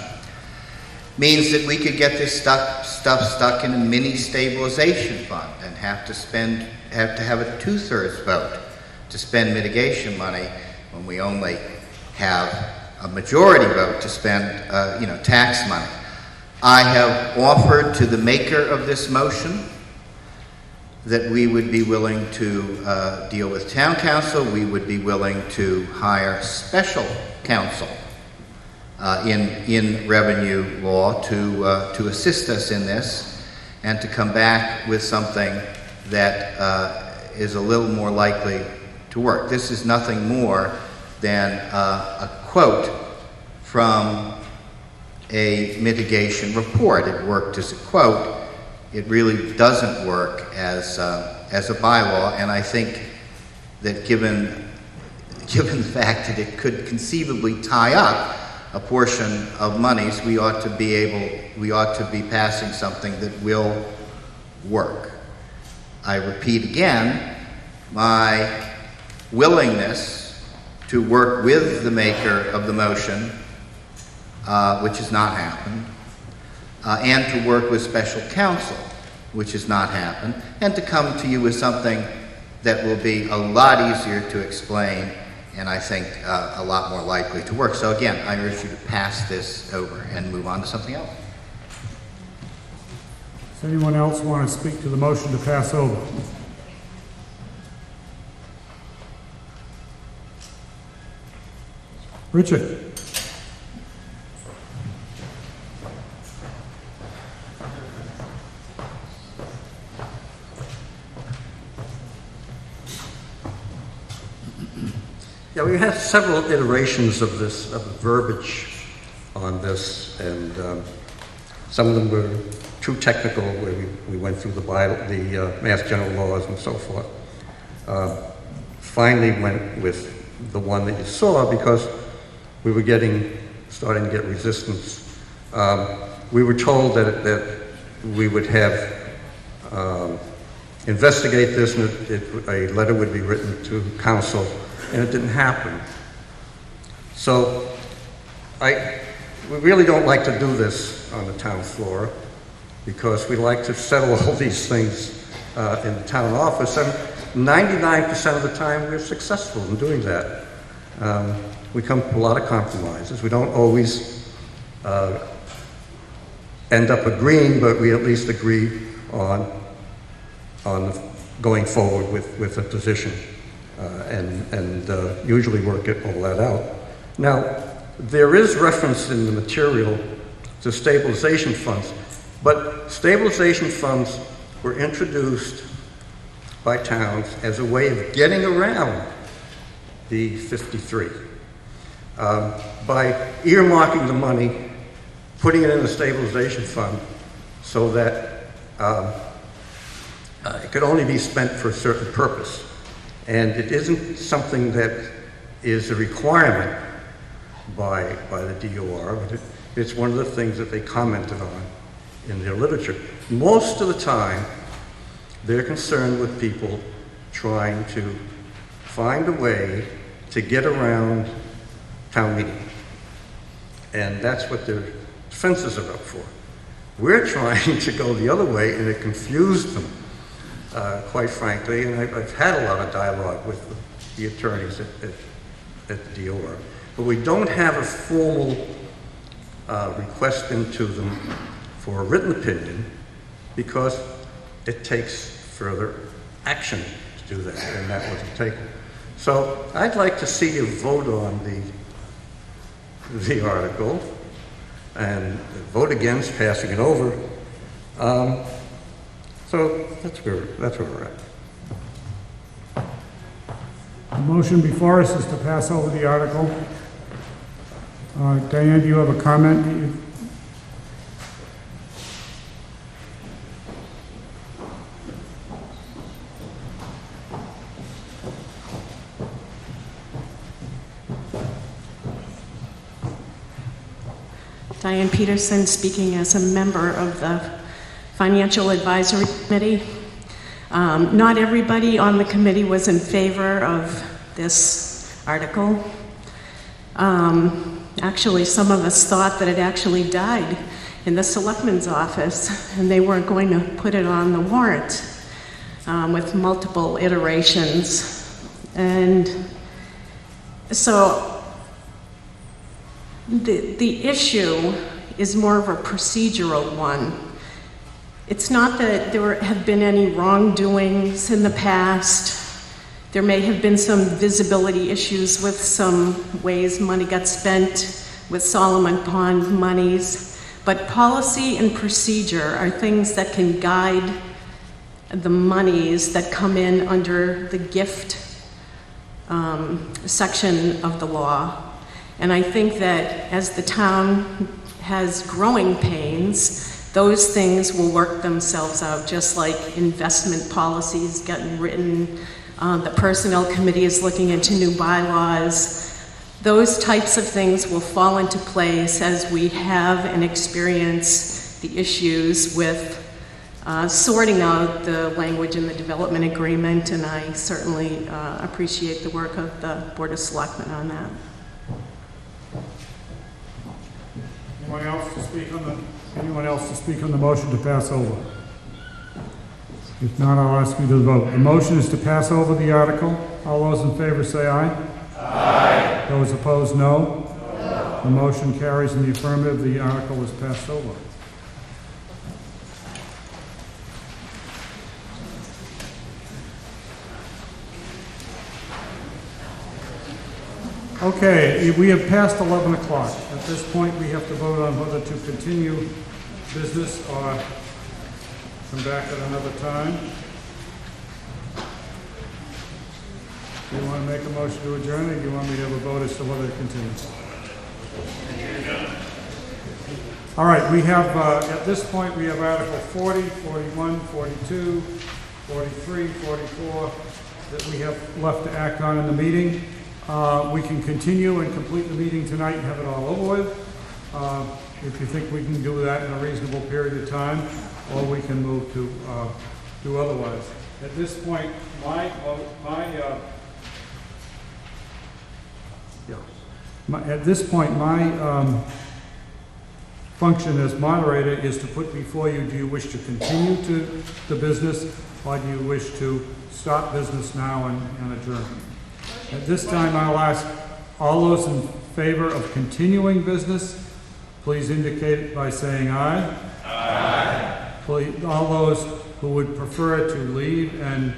means that we could get this stuff stuck in a mini stabilization fund and have to have a 2/3 vote to spend mitigation money when we only have a majority vote to spend, tax money. I have offered to the maker of this motion that we would be willing to deal with town council. We would be willing to hire special counsel in revenue law to assist us in this and to come back with something that is a little more likely to work. This is nothing more than a quote from a mitigation report. It worked as a quote. It really doesn't work as a bylaw, and I think that given the fact that it could conceivably tie up a portion of monies, we ought to be passing something that will work. I repeat again, my willingness to work with the maker of the motion, which has not happened, and to work with special counsel, which has not happened, and to come to you with something that will be a lot easier to explain and I think a lot more likely to work. So again, I urge you to pass this over and move on to something else. Does anyone else want to speak to the motion to pass over? Richard? Yeah, we had several iterations of this, of the verbiage on this, and some of them were too technical, where we went through the Mass General laws and so forth. Finally went with the one that you saw because we were starting to get resistance. We were told that we would have investigate this, and a letter would be written to council, and it didn't happen. So we really don't like to do this on the town floor because we like to settle all these things in the town office, and 99% of the time we're successful in doing that. We come to a lot of compromises. We don't always end up agreeing, but we at least agree on going forward with a position. And usually work all that out. Now, there is reference in the material to stabilization funds, but stabilization funds were introduced by towns as a way of getting around the 53. By earmarking the money putting it in a stabilization fund so that it could only be spent for a certain purpose. And it isn't something that is a requirement by the DOR, but it's one of the things that they commented on in their literature. Most of the time, they're concerned with people trying to find a way to get around town meeting. And that's what their fences are up for. We're trying to go the other way, and it confused them, quite frankly, and I've had a lot of dialogue with the attorneys at the DOR. But we don't have a formal request into them for a written opinion because it takes further action to do that, and that wasn't taken. So I'd like to see you vote on the article and vote against passing it over. So that's where we're at. The motion before us is to pass over the article. Diane, do you have a comment? Diane Peterson, speaking as a member of the Financial Advisory Committee. Not everybody on the committee was in favor of this article. Actually, some of us thought that it actually died in the selectman's office and they weren't going to put it on the warrant with multiple iterations. And so the issue is more of a procedural one. It's not that there have been any wrongdoings in the past. There may have been some visibility issues with some ways money got spent with Solomon Pond monies, but policy and procedure are things that can guide the monies that come in under the gift section of the law. And I think that as the town has growing pains, those things will work themselves out, just like investment policies getting written. The Personnel Committee is looking into new bylaws. Those types of things will fall into place as we have and experience the issues with sorting out the language in the development agreement, and I certainly appreciate the work of the Board of Selectmen on that. Anyone else to speak on the motion to pass over? If not, I'll ask you to vote. The motion is to pass over the article. All those in favor say aye. Aye. Those opposed, no. No. The motion carries in the affirmative. The article is passed over. Okay, we have passed 11 o'clock. At this point, we have to vote on whether to continue business or come back at another time. Do you want to make a motion to adjourn, or do you want me to have a vote as to whether to continue? All right, we have, at this point, we have Article 40, 41, 42, 43, 44 that we have left to act on in the meeting. We can continue and complete the meeting tonight and have it all over with. If you think we can do that in a reasonable period of time, or we can move to do otherwise. At this point, my function as moderator is to put before you, do you wish to continue to the business, or do you wish to stop business now and adjourn? At this time, I'll ask all those in favor of continuing business, please indicate it by saying aye. Aye. Please, all those who would prefer to leave and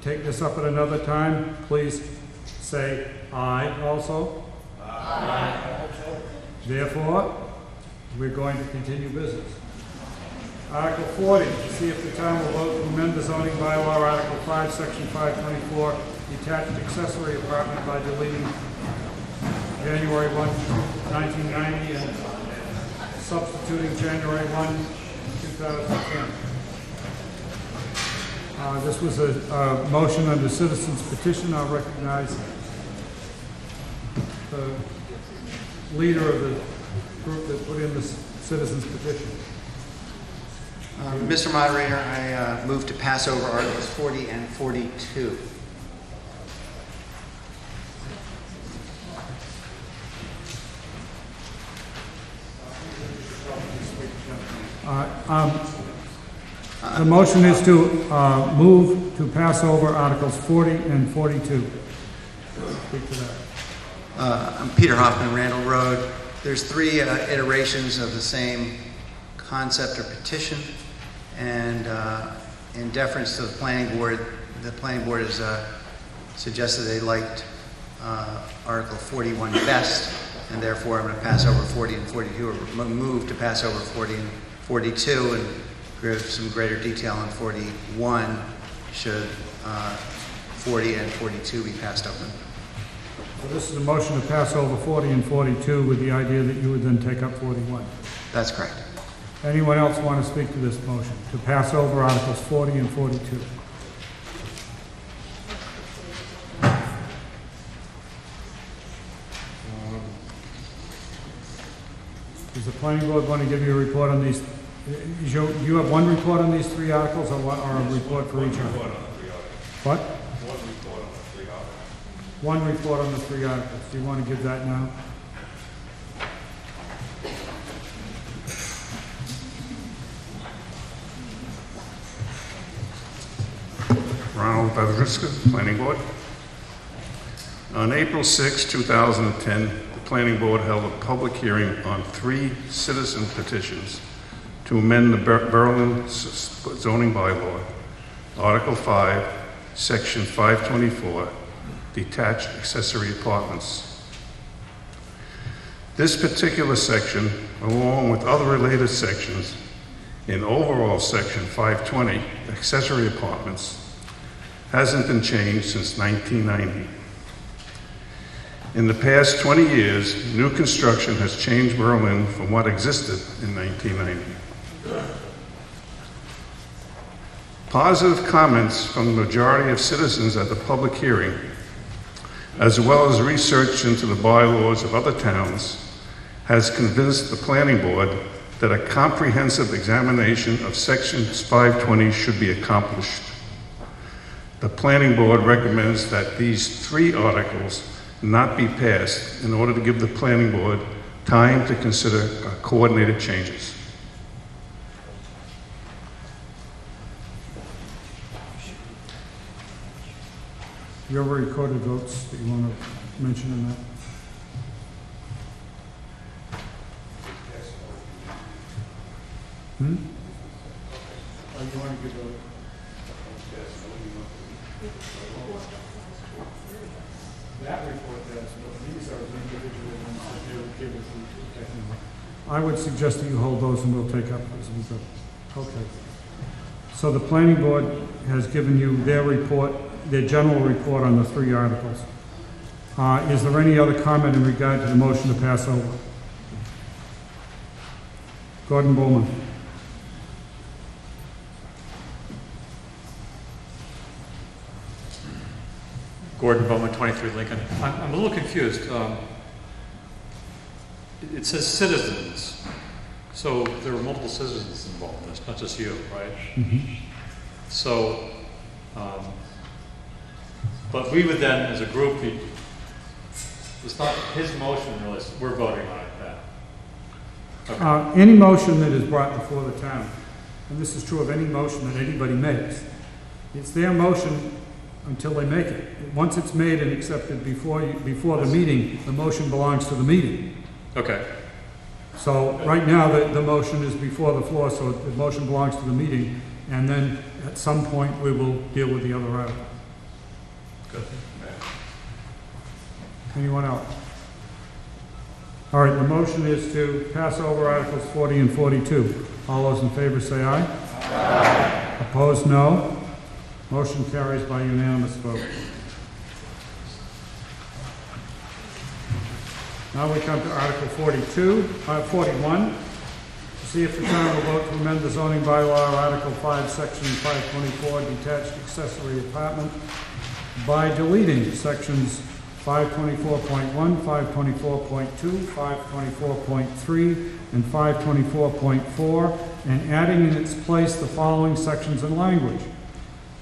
take this up at another time, please say aye also. Aye. Therefore, we're going to continue business. Article 40, to see if the town will vote to amend the zoning bylaw, Article 5, Section 524, detached accessory apartment by deleting January 1, 1990 and substituting January 1, 2010. This was a motion under citizens petition. I'll recognize the leader of the group that put in the citizens petition. Mr. Moderator, I move to pass over Articles 40 and 42. The motion is to move to pass over Articles 40 and 42. Speak to that. I'm Peter Hoffman, Randall Road. There's three iterations of the same concept or petition, and in deference to the planning board has suggested they liked Article 41 best, and therefore I'm going to pass over 40 and 42, or move to pass over 40 and 42, and give some greater detail on 41 should 40 and 42 be passed over. So this is a motion to pass over 40 and 42 with the idea that you would then take up 41. That's correct. Anyone else want to speak to this motion to pass over Articles 40 and 42? Does the planning board want to give you a report on these? You have one report on these three articles, or a report for each article? What? One report on the three articles. Do you want to give that now? Ronald Bedriska, Planning Board. On April 6, 2010, the Planning Board held a public hearing on 3 citizen petitions to amend the Berlin zoning bylaw, Article 5, Section 524, detached accessory apartments. This particular section, along with other related sections in overall Section 520, accessory apartments, hasn't been changed since 1990. In the past 20 years, new construction has changed Berlin from what existed in 1990. Positive comments from the majority of citizens at the public hearing, as well as research into the bylaws of other towns, has convinced the Planning Board that a comprehensive examination of Section 520 should be accomplished. The Planning Board recommends that these 3 articles not be passed in order to give the Planning Board time to consider coordinated changes. Do you have recorded votes that you want to mention in that? You want to give a... That report does, but these are the individual ones that they would give us the technical. I would suggest that you hold those and we'll take up as we go. Okay. So the planning board has given you their report, their general report on the 3 articles. Is there any other comment in regard to the motion to pass over? Gordon Bowman. Gordon Bowman, 23 Lincoln. I'm a little confused. It says citizens, so there are multiple citizens involved in this, not just you, right? Mm-hmm. So, but we would then, as a group, it's not his motion really, we're voting on it then. Okay. Any motion that is brought before the town, and this is true of any motion that anybody makes, it's their motion until they make it. Once it's made and accepted before the meeting, the motion belongs to the meeting. Okay. So right now, the motion is before the floor, so the motion belongs to the meeting, and then at some point, we will deal with the other article. Good. Anyone else? All right, the motion is to pass over Articles 40 and 42. All those in favor say aye. Aye. Opposed, no. Motion carries by unanimous vote. Now we come to Article 41. See if the town will vote to amend the zoning bylaw, Article 5, Section 524, detached accessory apartment, by deleting sections 524.1, 524.2, 524.3, and 524.4, and adding in its place the following sections and language.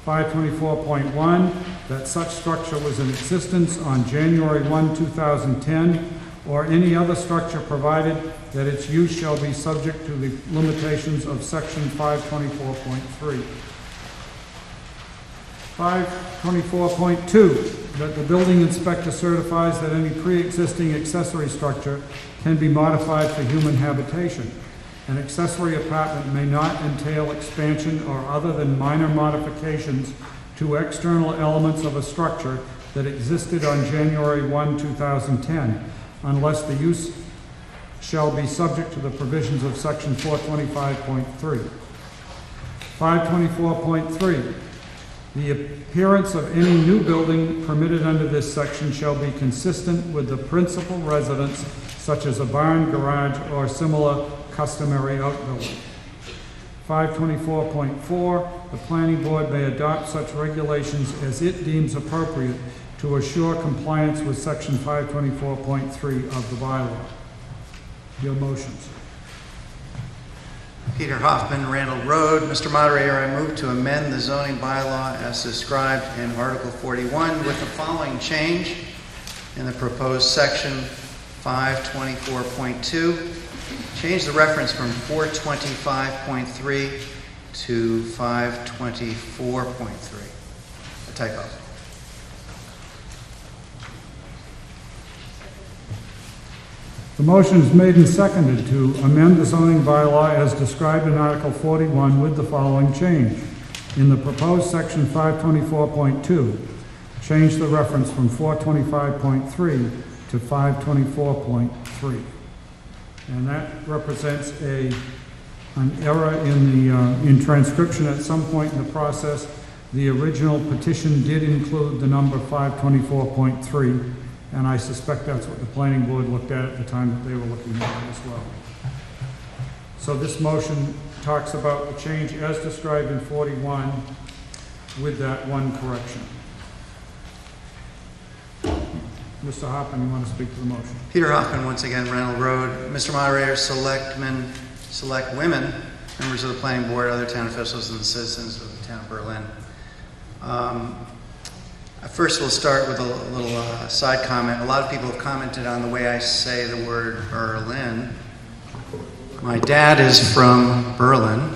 524.1, that such structure was in existence on January 1, 2010, or any other structure provided that its use shall be subject to the limitations of section 524.3. 524.2, that the building inspector certifies that any pre-existing accessory structure can be modified for human habitation. An accessory apartment may not entail expansion or other than minor modifications to external elements of a structure that existed on January 1, 2010, unless the use shall be subject to the provisions of section 425.3. 524.3, the appearance of any new building permitted under this section shall be consistent with the principal residence, such as a barn, garage, or similar customary outbuilding. 524.4, the planning board may adopt such regulations as it deems appropriate to assure compliance with section 524.3 of the bylaw. Your motions. Peter Hoffman, Randall Road. Mr. Moderator, I move to amend the zoning bylaw as described in Article 41 with the following change in the proposed section 524.2. Change the reference from 425.3 to 524.3. A typo. The motion is made and seconded to amend the zoning bylaw as described in Article 41 with the following change. In the proposed section 524.2, change the reference from 425.3 to 524.3. And that represents an error in transcription at some point in the process. The original petition did include the number 524.3, and I suspect that's what the planning board looked at the time that they were looking at it as well. So this motion talks about the change as described in 41 with that one correction. Mr. Hoffman, you want to speak to the motion? Peter Hoffman, once again, Randall Road. Mr. Moderator, selectmen, select women, members of the planning board, other town officials, and citizens of the town of Berlin. First, we'll start with a little side comment. A lot of people have commented on the way I say the word Berlin. My dad is from Berlin,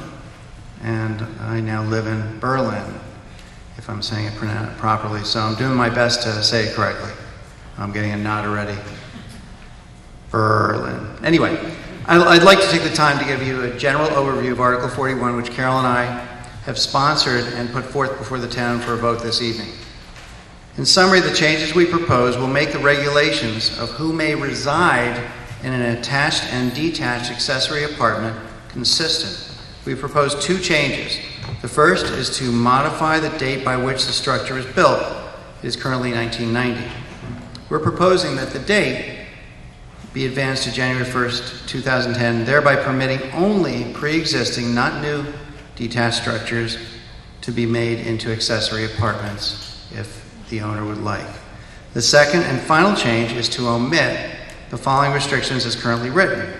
and I now live in Berlin, if I'm saying it properly. So I'm doing my best to say it correctly. I'm getting a nod already. Berlin. Anyway, I'd like to take the time to give you a general overview of Article 41, which Carol and I have sponsored and put forth before the town for a vote this evening. In summary, the changes we propose will make the regulations of who may reside in an attached and detached accessory apartment consistent. We propose two changes. The first is to modify the date by which the structure was built. It is currently 1990. We're proposing that the date be advanced to January 1st, 2010, thereby permitting only pre-existing, not new, detached structures to be made into accessory apartments if the owner would like. The second and final change is to omit the following restrictions as currently written,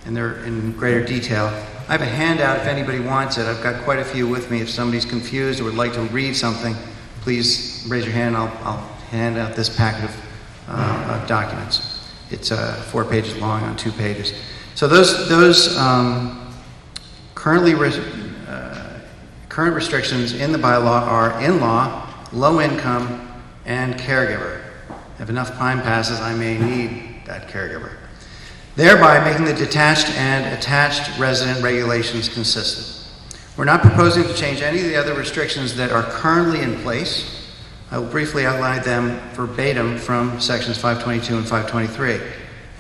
and they're in greater detail. I have a handout if anybody wants it. I've got quite a few with me. If somebody's confused or would like to read something, please raise your hand. I'll hand out this packet of documents. It's 4 pages long on 2 pages. So those current restrictions in the bylaw are in-law, low income, and caregiver. If enough time passes, I may need that caregiver. Thereby making the detached and attached resident regulations consistent. We're not proposing to change any of the other restrictions that are currently in place. I will briefly outline them verbatim from sections 522 and 523. And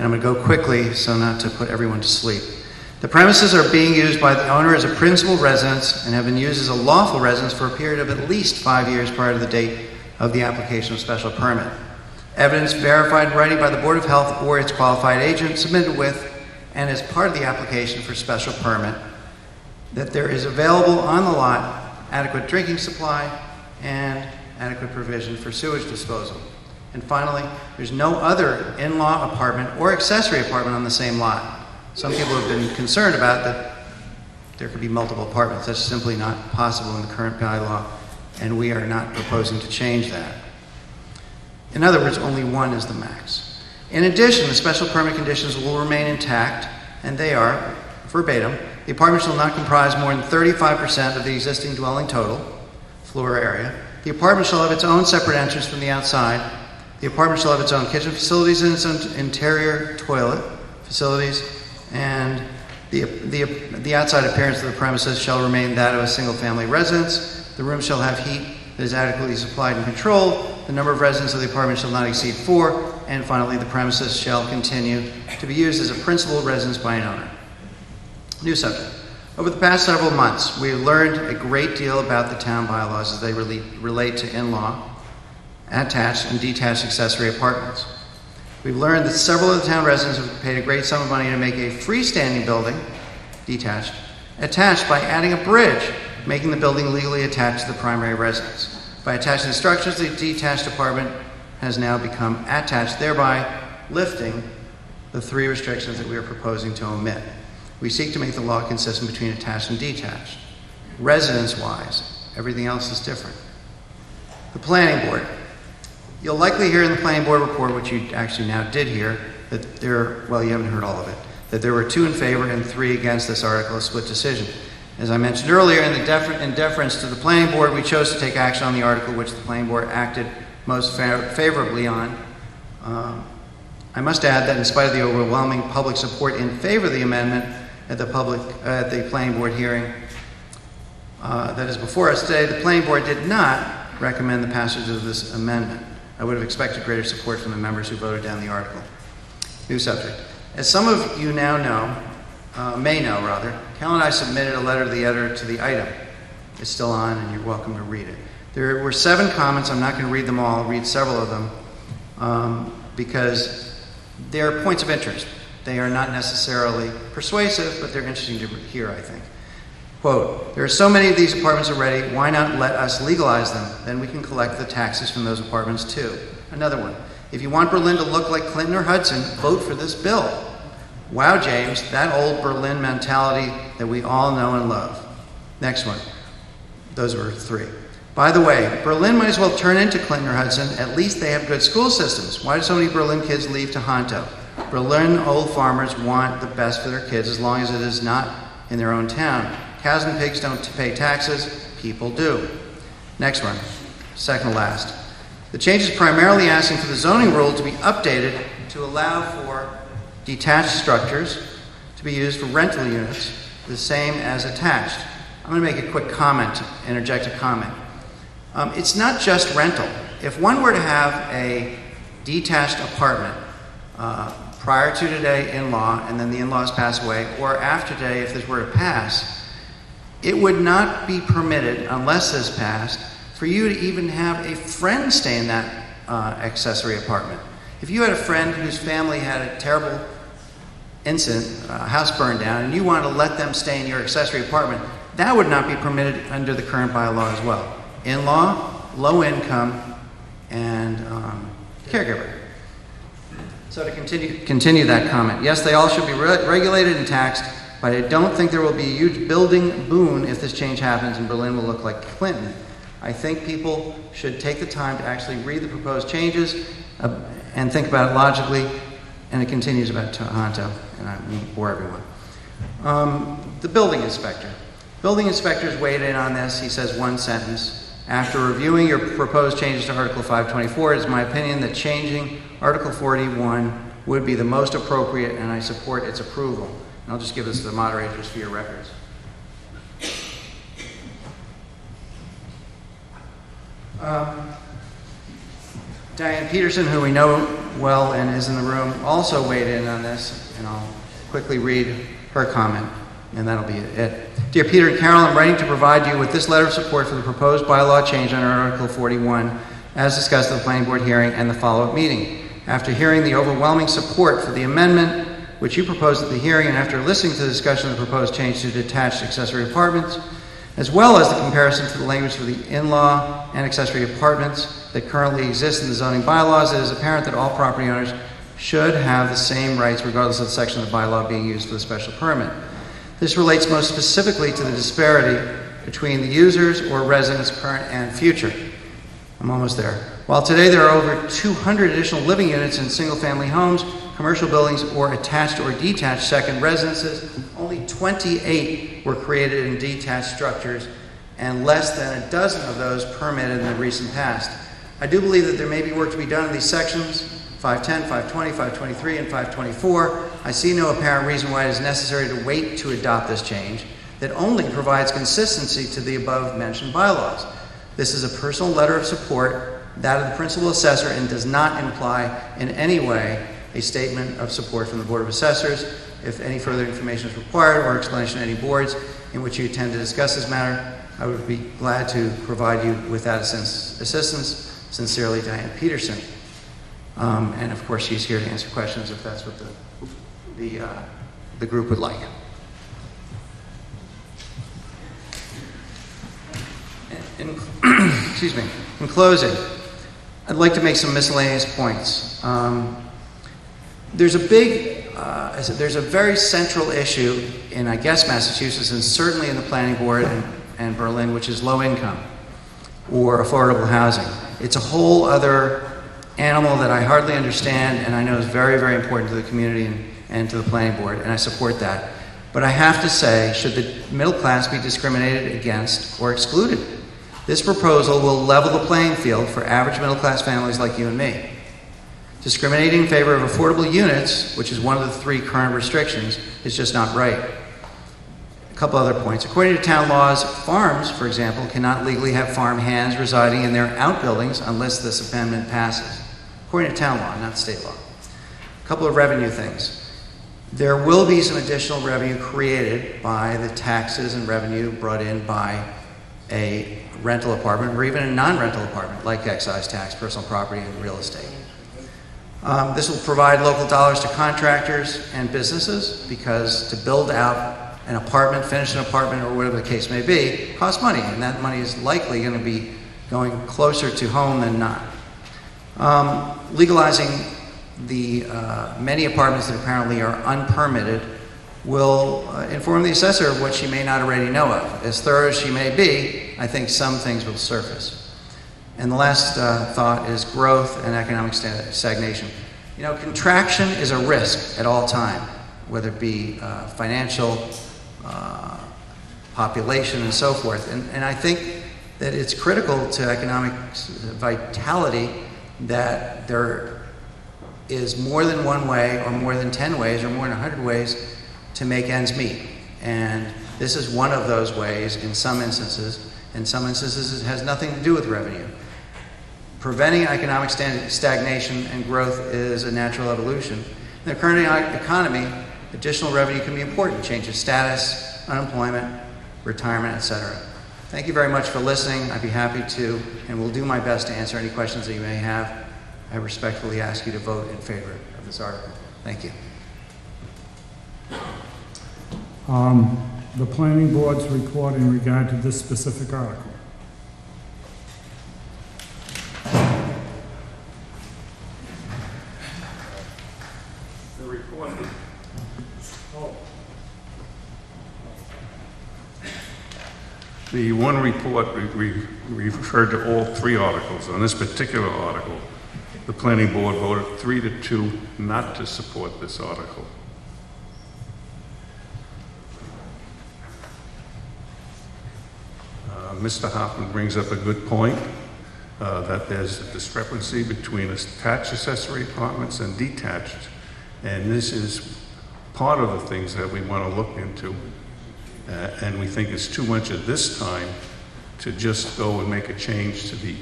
I'm going to go quickly so not to put everyone to sleep. The premises are being used by the owner as a principal residence and have been used as a lawful residence for a period of at least 5 years prior to the date of the application of special permit. Evidence verified in writing by the Board of Health or its qualified agent submitted with and as part of the application for special permit, that there is available on the lot adequate drinking supply and adequate provision for sewage disposal. And finally, there's no other in-law apartment or accessory apartment on the same lot. Some people have been concerned about that there could be multiple apartments. That's simply not possible in the current bylaw, and we are not proposing to change that. In other words, only one is the max. In addition, the special permit conditions will remain intact, and they are, verbatim, the apartment shall not comprise more than 35% of the existing dwelling total, floor area. The apartment shall have its own separate entrance from the outside. The apartment shall have its own kitchen facilities and its own interior toilet facilities, and the outside appearance of the premises shall remain that of a single-family residence. The room shall have heat that is adequately supplied and controlled. The number of residents of the apartment shall not exceed 4. And finally, the premises shall continue to be used as a principal residence by an owner. New subject. Over the past several months, we have learned a great deal about the town bylaws as they relate to in-law, attached, and detached accessory apartments. We've learned that several of the town residents have paid a great sum of money to make a freestanding building, detached, attached by adding a bridge, making the building legally attached to the primary residence. By attaching the structures, the detached apartment has now become attached, thereby lifting the 3 restrictions that we are proposing to omit. We seek to make the law consistent between attached and detached. Residence-wise, everything else is different. The planning board. You'll likely hear in the planning board report, which you actually now did hear, that you haven't heard all of it, that there were 2 in favor and 3 against this article, a split decision. As I mentioned earlier, in deference to the planning board, we chose to take action on the article which the planning board acted most favorably on. I must add that in spite of the overwhelming public support in favor of the amendment at the planning board hearing that is before us today, the planning board did not recommend the passage of this amendment. I would have expected greater support from the members who voted down the article. New subject. As some of you now know, may know rather, Cal and I submitted a letter to the editor to the item. It's still on and you're welcome to read it. There were 7 comments. I'm not going to read them all. I'll read several of them because they're points of interest. They are not necessarily persuasive, but they're interesting to hear, I think. Quote, there are so many of these apartments already, why not let us legalize them? Then we can collect the taxes from those apartments too. Another one, if you want Berlin to look like Clinton or Hudson, vote for this bill. Wow, James, that old Berlin mentality that we all know and love. Next one, those were 3. By the way, Berlin might as well turn into Clinton or Hudson. At least they have good school systems. Why do so many Berlin kids leave to Honto? Berlin old farmers want the best for their kids as long as it is not in their own town. Cows and pigs don't pay taxes. People do. Next one, second to last. The change is primarily asking for the zoning rule to be updated to allow for detached structures to be used for rental units, the same as attached. I'm going to make a quick comment, interject a comment. It's not just rental. If one were to have a detached apartment prior to today in-law, and then the in-laws pass away, or after today if this were to pass, it would not be permitted, unless this passed, for you to even have a friend stay in that accessory apartment. If you had a friend whose family had a terrible incident, a house burned down, and you wanted to let them stay in your accessory apartment, that would not be permitted under the current bylaw as well. In-law, low income, and caregiver. So to continue that comment, yes, they all should be regulated and taxed, but I don't think there will be a huge building boon if this change happens and Berlin will look like Clinton. I think people should take the time to actually read the proposed changes and think about it logically, and it continues about Honto, and I won't bore everyone. The building inspector. Building inspector's weighed in on this. He says one sentence. After reviewing your proposed changes to Article 524, it is my opinion that changing Article 41 would be the most appropriate, and I support its approval. And I'll just give this to the moderators for your records. Diane Peterson, who we know well and is in the room, also weighed in on this, and I'll quickly read her comment, and that'll be it. Dear Peter and Carol, I'm writing to provide you with this letter of support for the proposed bylaw change under Article 41, as discussed at the Planning Board hearing and the follow-up meeting. After hearing the overwhelming support for the amendment, which you proposed at the hearing, and after listening to the discussion of the proposed change to detached accessory apartments, as well as the comparison to the language for the in-law and accessory apartments that currently exist in the zoning bylaws, it is apparent that all property owners should have the same rights regardless of the section of the bylaw being used for the special permit. This relates most specifically to the disparity between the users or residents current and future. I'm almost there. While today there are over 200 additional living units in single-family homes, commercial buildings, or attached or detached second residences, only 28 were created in detached structures, and less than a dozen of those permitted in the recent past. I do believe that there may be work to be done in these sections, 510, 520, 523, and 524. I see no apparent reason why it is necessary to wait to adopt this change that only provides consistency to the above-mentioned bylaws. This is a personal letter of support, that of the principal assessor, and does not imply in any way a statement of support from the Board of Assessors. If any further information is required or explanation to any boards in which you intend to discuss this matter, I would be glad to provide you with that assistance. Sincerely, Diane Peterson. And of course, she's here to answer questions if that's what the group would like. Excuse me. In closing, I'd like to make some miscellaneous points. There's a very central issue in, I guess, Massachusetts, and certainly in the Planning Board and Berlin, which is low income or affordable housing. It's a whole other animal that I hardly understand, and I know is very, very important to the community and to the Planning Board, and I support that. But I have to say, should the middle class be discriminated against or excluded? This proposal will level the playing field for average middle class families like you and me. Discriminating in favor of affordable units, which is one of the 3 current restrictions, is just not right. A couple other points. According to town laws, farms, for example, cannot legally have farm hands residing in their outbuildings unless this amendment passes. According to town law, not state law. A couple of revenue things. There will be some additional revenue created by the taxes and revenue brought in by a rental apartment or even a non-rental apartment, like excise tax, personal property, and real estate. This will provide local dollars to contractors and businesses because to build out an apartment, finish an apartment, or whatever the case may be, costs money, and that money is likely going to be going closer to home than not. Legalizing the many apartments that apparently are unpermitted will inform the assessor of what she may not already know of. As thorough as she may be, I think some things will surface. And the last thought is growth and economic stagnation. You know, contraction is a risk at all time, whether it be financial, population, and so forth. And I think that it's critical to economic vitality that there is more than one way, or more than 10 ways, or more than 100 ways to make ends meet. And this is one of those ways in some instances. In some instances, it has nothing to do with revenue. Preventing economic stagnation and growth is a natural evolution. In the current economy, additional revenue can be important. Change of status, unemployment, retirement, etc. Thank you very much for listening. I'd be happy to, and will do my best to answer any questions that you may have. I respectfully ask you to vote in favor of this article. Thank you. The planning board's report in regard to this specific article. The report. The one report we referred to all 3 articles. On this particular article, the planning board voted 3-2 not to support this article. Mr. Hoffman brings up a good point, that there's a discrepancy between attached accessory apartments and detached. And this is part of the things that we want to look into. And we think it's too much at this time to just go and make a change to the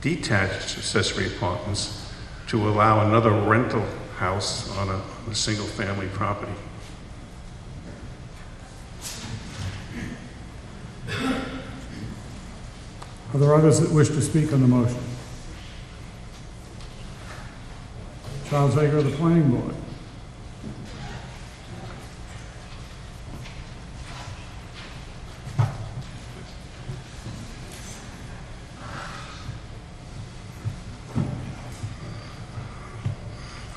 detached accessory apartments to allow another rental house on a single-family property. Are there others that wish to speak on the motion? Charles Hager of the Planning Board.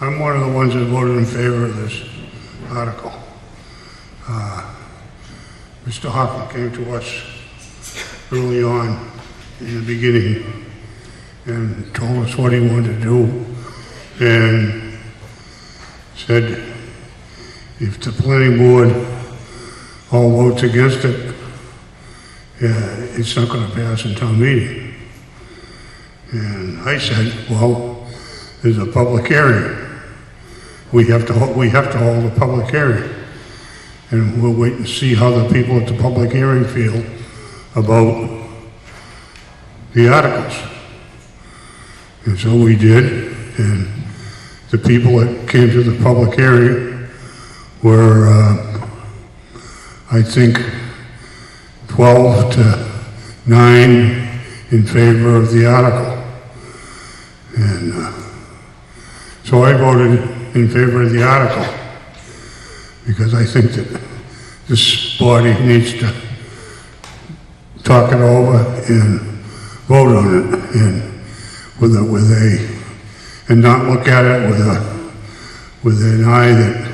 I'm one of the ones that voted in favor of this article. Mr. Hoffman came to us early on in the beginning and told us what he wanted to do and said if the planning board all votes against it, it's not going to pass in town meeting. And I said, well, there's a public hearing. We have to hold a public hearing. And we'll wait and see how the people at the public hearing feel about the articles. And so we did, and the people that came to the public hearing were, I think, 12 to 9 in favor of the article. And so I voted in favor of the article because I think that this body needs to talk it over and vote on it and not look at it with an eye that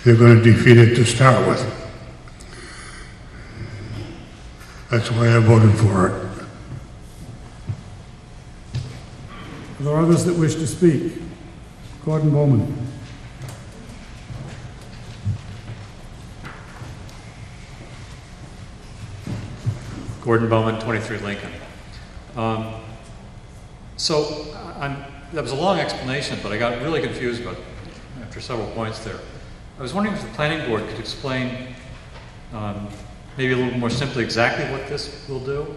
they're going to defeat it to start with. That's why I voted for it. Are there others that wish to speak? Gordon Bowman. Gordon Bowman, 23 Lincoln. That was a long explanation, but I got really confused after several points there. I was wondering if the planning board could explain maybe a little more simply exactly what this will do.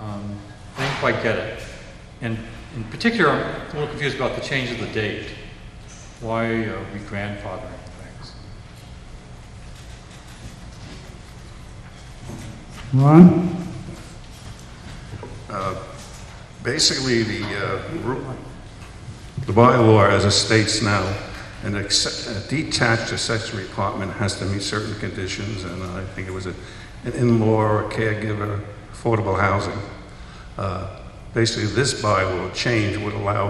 I didn't quite get it. And in particular, I'm a little confused about the change of the date. Why are we grandfathering things? Ron? Basically, the bylaw as it states now, a detached accessory apartment has to meet certain conditions, and I think it was an in-law or a caregiver, affordable housing. Basically, this bylaw change would allow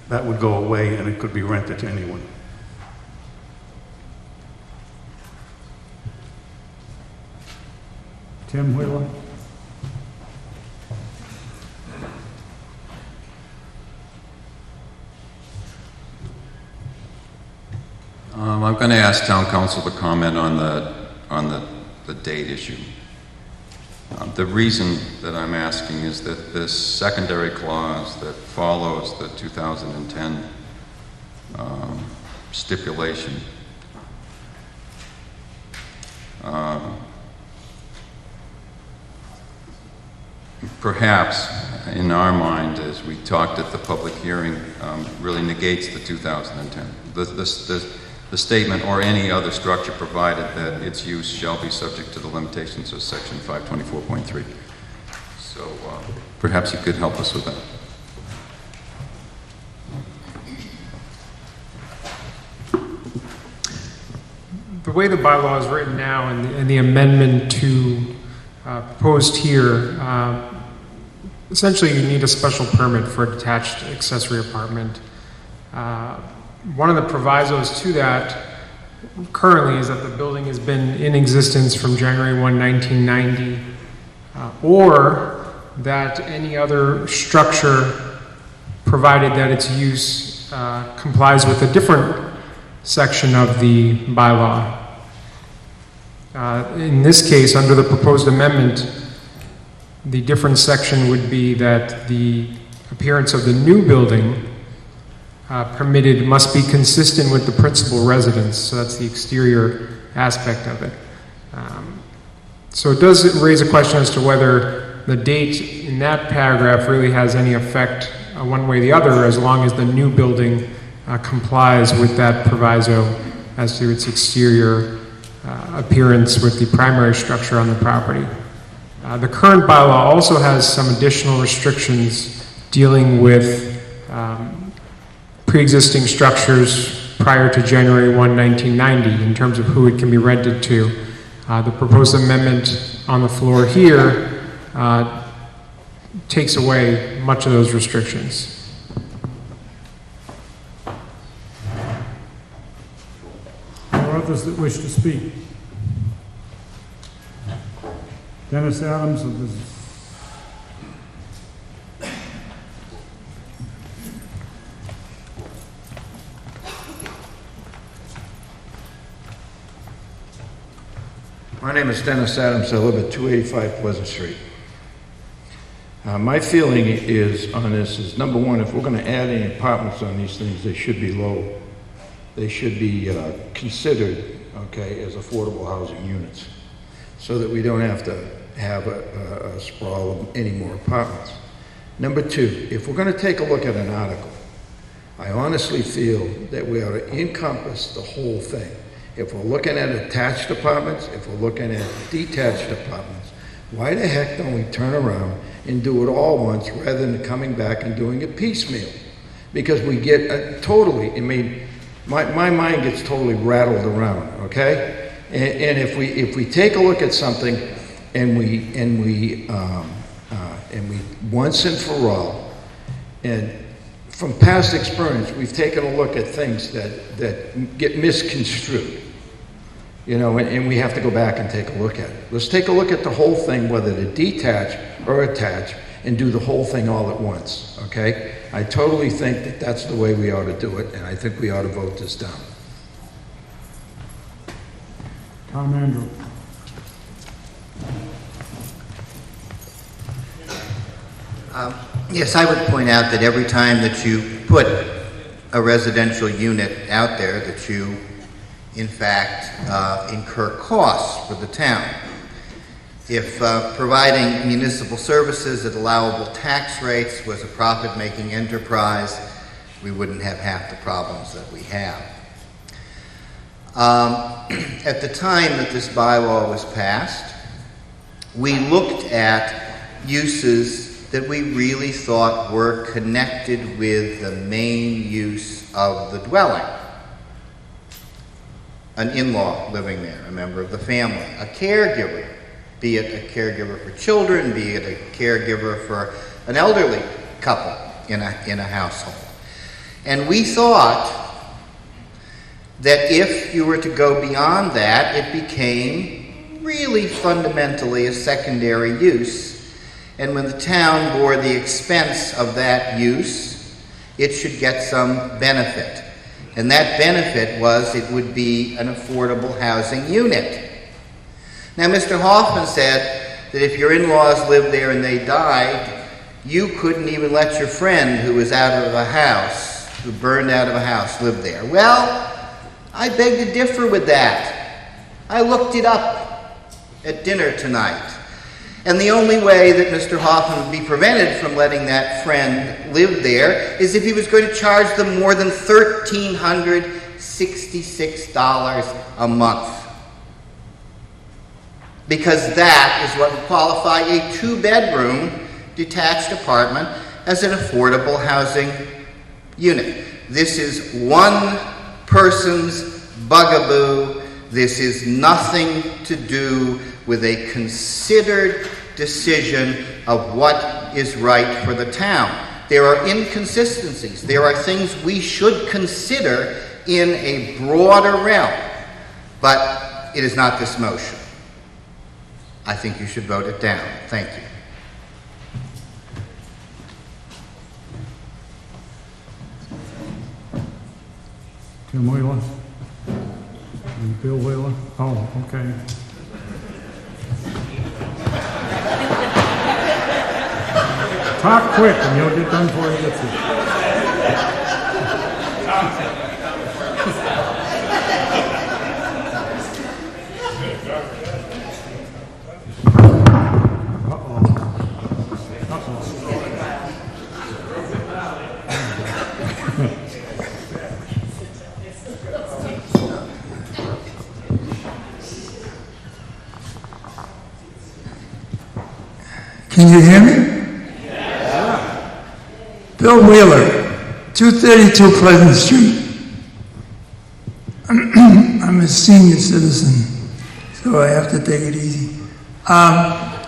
that would go away and it could be rented to anyone. Tim Wheeler? I'm going to ask town council to comment on the date issue. The reason that I'm asking is that this secondary clause that follows the 2010 stipulation perhaps in our mind, as we talked at the public hearing, really negates the 2010. The statement, or any other structure provided that its use shall be subject to the limitations of section 524.3. So perhaps you could help us with that. The way the bylaw is written now and the amendment to proposed here, essentially you need a special permit for a detached accessory apartment. One of the provisos to that currently is that the building has been in existence from January 1, 1990, or that any other structure, provided that its use complies with a different section of the bylaw. In this case, under the proposed amendment, the different section would be that the appearance of the new building permitted must be consistent with the principal residence, so that's the exterior aspect of it. So it does raise a question as to whether the date in that paragraph really has any effect one way or the other, as long as the new building complies with that proviso as to its exterior appearance with the primary structure on the property. The current bylaw also has some additional restrictions dealing with pre-existing structures prior to January 1, 1990 in terms of who it can be rented to. The proposed amendment on the floor here takes away much of those restrictions. or others that wish to speak? Dennis Adams of the... My name is Dennis Adams. I live at 285 Pleasant Street. My feeling is on this is, number one, if we're going to add any apartments on these things, they should be low. They should be considered, okay, as affordable housing units, so that we don't have to have a sprawl of any more apartments. Number two, if we're going to take a look at an article, I honestly feel that we ought to encompass the whole thing. If we're looking at attached apartments, if we're looking at detached apartments, why the heck don't we turn around and do it all once rather than coming back and doing it piecemeal? Because we get totally, I mean, my mind gets totally rattled around, okay? And if we take a look at something and we once and for all, and from past experience, we've taken a look at things that get misconstrued, you know, and we have to go back and take a look at it. Let's take a look at the whole thing, whether to detach or attach, and do the whole thing all at once, okay? I totally think that that's the way we ought to do it, and I think we ought to vote this down. Tom Andrew. Yes, I would point out that every time that you put a residential unit out there, that you, in fact, incur costs for the town. If providing municipal services at allowable tax rates was a profit-making enterprise, we wouldn't have half the problems that we have. At the time that this bylaw was passed, we looked at uses that we really thought were connected with the main use of the dwelling. An in-law living there, a member of the family, a caregiver, be it a caregiver for children, be it a caregiver for an elderly couple in a household. And we thought that if you were to go beyond that, it became really fundamentally a secondary use. And when the town bore the expense of that use, it should get some benefit. And that benefit was it would be an affordable housing unit. Now, Mr. Hoffman said that if your in-laws lived there and they died, you couldn't even let your friend who was out of a house, who burned out of a house, live there. Well, I beg to differ with that. I looked it up at dinner tonight. And the only way that Mr. Hoffman would be prevented from letting that friend live there is if he was going to charge them more than $1,366 a month. Because that is what would qualify a two-bedroom detached apartment as an affordable housing unit. This is one person's bugaboo. This is nothing to do with a considered decision of what is right for the town. There are inconsistencies. There are things we should consider in a broader realm. But it is not this motion. I think you should vote it down. Thank you. Tim Wheeler? And Bill Wheeler? Oh, okay. Talk quick and you'll get done before he gets here. Can you hear me? Bill Wheeler, 232 Pleasant Street. I'm a senior citizen, so I have to take it easy. I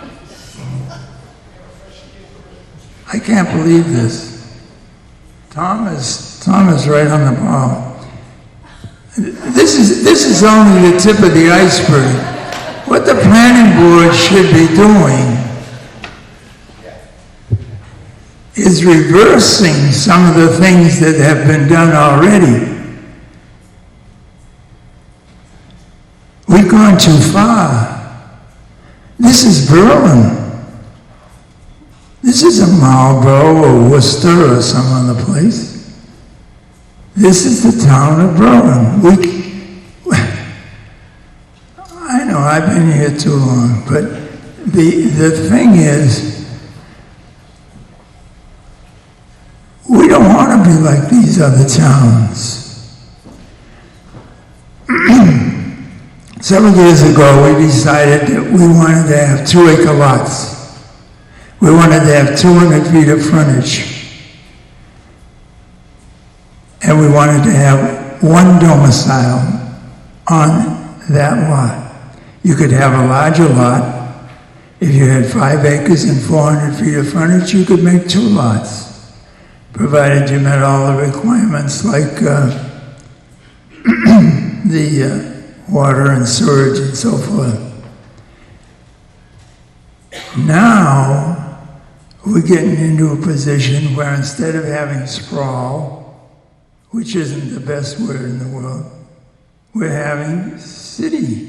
can't believe this. Tom is right on the ball. This is only the tip of the iceberg. What the planning board should be doing is reversing some of the things that have been done already. We've gone too far. This is Berlin. This isn't Marlborough or Worcester or some other place. This is the town of Berlin. I know I've been here too long, but the thing is, we don't want to be like these other towns. Several years ago, we decided that we wanted to have 2-acre lots. We wanted to have 200 feet of frontage. And we wanted to have one domicile on that lot. You could have a larger lot. If you had 5 acres and 400 feet of frontage, you could make 2 lots, provided you met all the requirements like the water and sewage and so forth. Now, we're getting into a position where instead of having sprawl, which isn't the best word in the world, we're having city,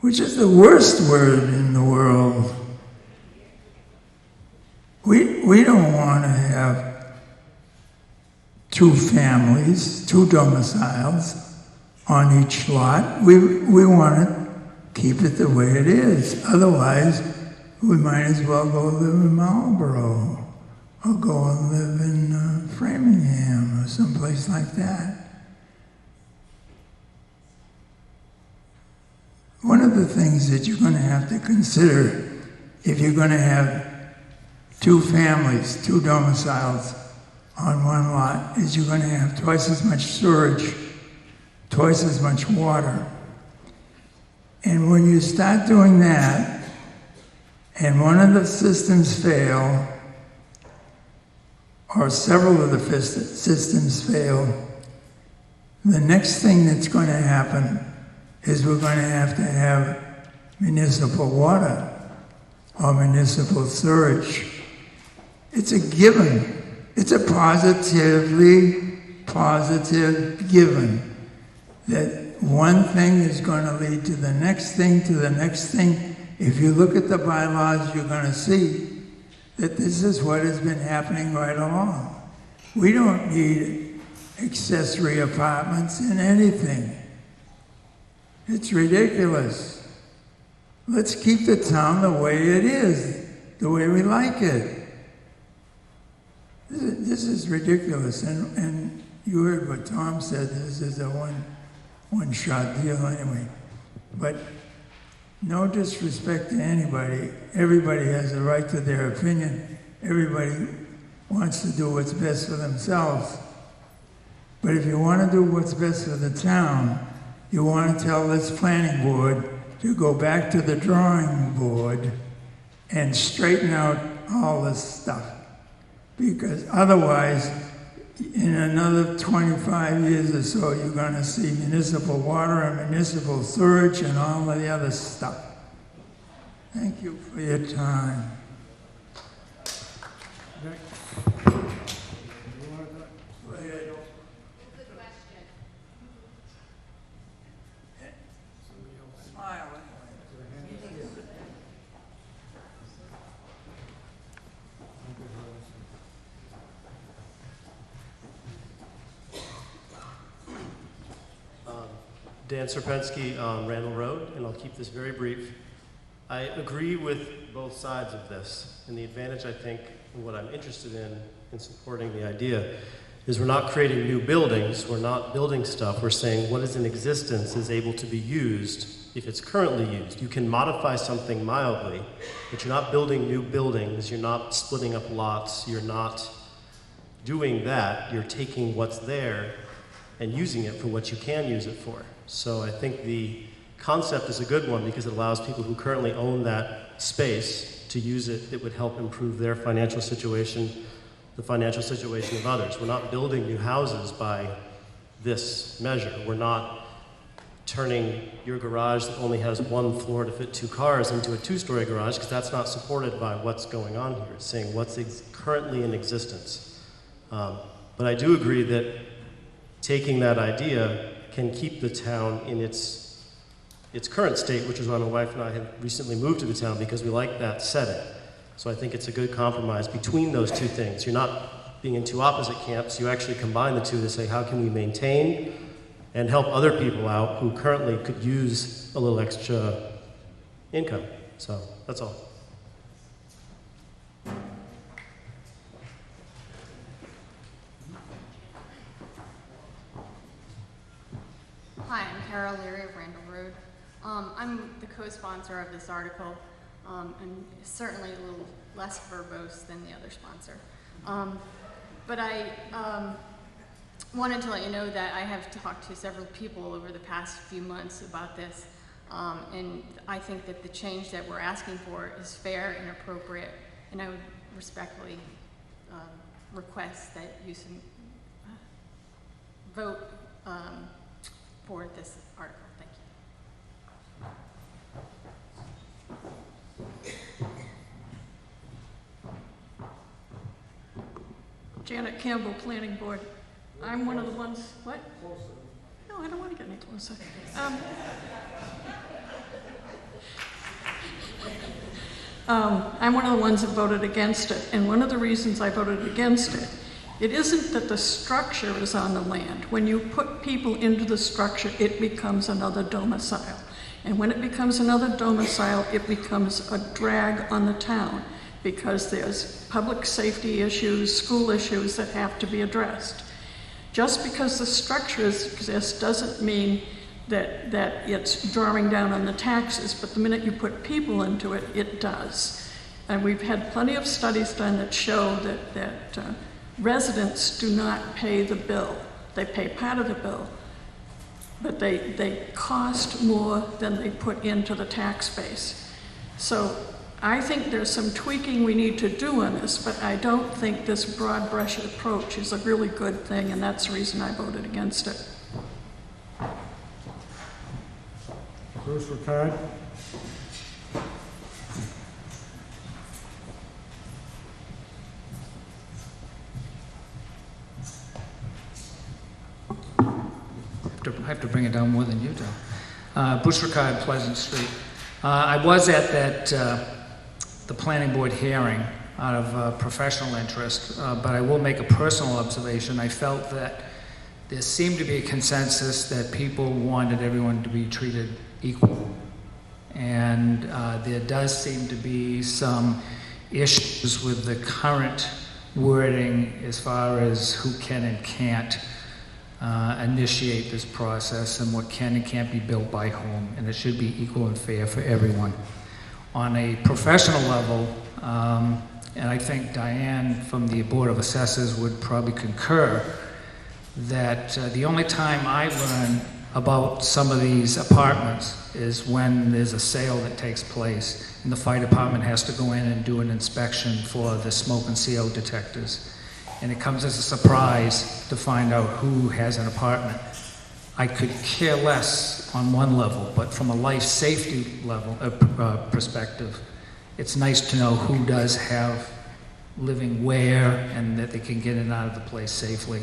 which is the worst word in the world. We don't want to have 2 families, 2 domiciles on each lot. We want to keep it the way it is. Otherwise, we might as well go live in Marlborough or go and live in Framingham or someplace like that. One of the things that you're going to have to consider if you're going to have 2 families, 2 domiciles on one lot is you're going to have twice as much storage, twice as much water. And when you start doing that, and one of the systems fail, or several of the systems fail, the next thing that's going to happen is we're going to have municipal water or municipal sewage. It's a given. It's a positively positive given that one thing is going to lead to the next thing, to the next thing. If you look at the bylaws, you're going to see that this is what has been happening right along. We don't need accessory apartments in anything. It's ridiculous. Let's keep the town the way it is, the way we like it. This is ridiculous, and you heard what Tom said. This is a one-shot deal anyway. But no disrespect to anybody. Everybody has a right to their opinion. Everybody wants to do what's best for themselves. But if you want to do what's best for the town, you want to tell this planning board to go back to the drawing board and straighten out all this stuff. Because otherwise, in another 25 years or so, you're going to see municipal water and municipal sewage and all of the other stuff. Thank you for your time. Dan Serpensky on Randall Road, and I'll keep this very brief. I agree with both sides of this, and the advantage, I think, and what I'm interested in supporting the idea, is we're not creating new buildings, we're not building stuff, we're saying what is in existence is able to be used if it's currently used. You can modify something mildly, but you're not building new buildings, you're not splitting up lots, you're not doing that, you're taking what's there and using it for what you can use it for. So I think the concept is a good one because it allows people who currently own that space to use it. It would help improve their financial situation, the financial situation of others. We're not building new houses by this measure. We're not turning your garage that only has one floor to fit 2 cars into a 2-story garage, because that's not supported by what's going on here. It's saying what's currently in existence. But I do agree that taking that idea can keep the town in its current state, which is why my wife and I have recently moved to the town, because we like that setting. So I think it's a good compromise between those two things. You're not being in 2 opposite camps. You actually combine the two to say, how can we maintain and help other people out who currently could use a little extra income. So that's all. Hi, I'm Carol Leary of Randall Road. I'm the co-sponsor of this article, and certainly a little less verbose than the other sponsor. But I wanted to let you know that I have talked to several people over the past few months about this, and I think that the change that we're asking for is fair and appropriate, and I would respectfully request that you vote for this article. Thank you. Janet Campbell, Planning Board. I'm one of the ones, what? No, I don't want to get any closer. I'm one of the ones that voted against it, and one of the reasons I voted against it, it isn't that the structure is on the land. When you put people into the structure, it becomes another domicile. And when it becomes another domicile, it becomes a drag on the town, because there's public safety issues, school issues that have to be addressed. Just because the structure exists doesn't mean that it's drawing down on the taxes, but the minute you put people into it, it does. And we've had plenty of studies done that show that residents do not pay the bill. They pay part of the bill, but they cost more than they put into the tax base. So I think there's some tweaking we need to do on this, but I don't think this broad brush approach is a really good thing, and that's the reason I voted against it. Bruce Ricard. I have to bring it down more than you do. Bruce Ricard, Pleasant Street. I was at the planning board hearing out of professional interest, but I will make a personal observation. I felt that there seemed to be a consensus that people wanted everyone to be treated equal. And there does seem to be some issues with the current wording as far as who can and can't initiate this process and what can and can't be built by whom, and it should be equal and fair for everyone. On a professional level, and I think Diane from the Board of Assessors would probably concur, that the only time I learn about some of these apartments is when there's a sale that takes place and the fire department has to go in and do an inspection for the smoke and CO detectors. And it comes as a surprise to find out who has an apartment. I could care less on one level, but from a life safety level perspective, it's nice to know who does have living where and that they can get in and out of the place safely.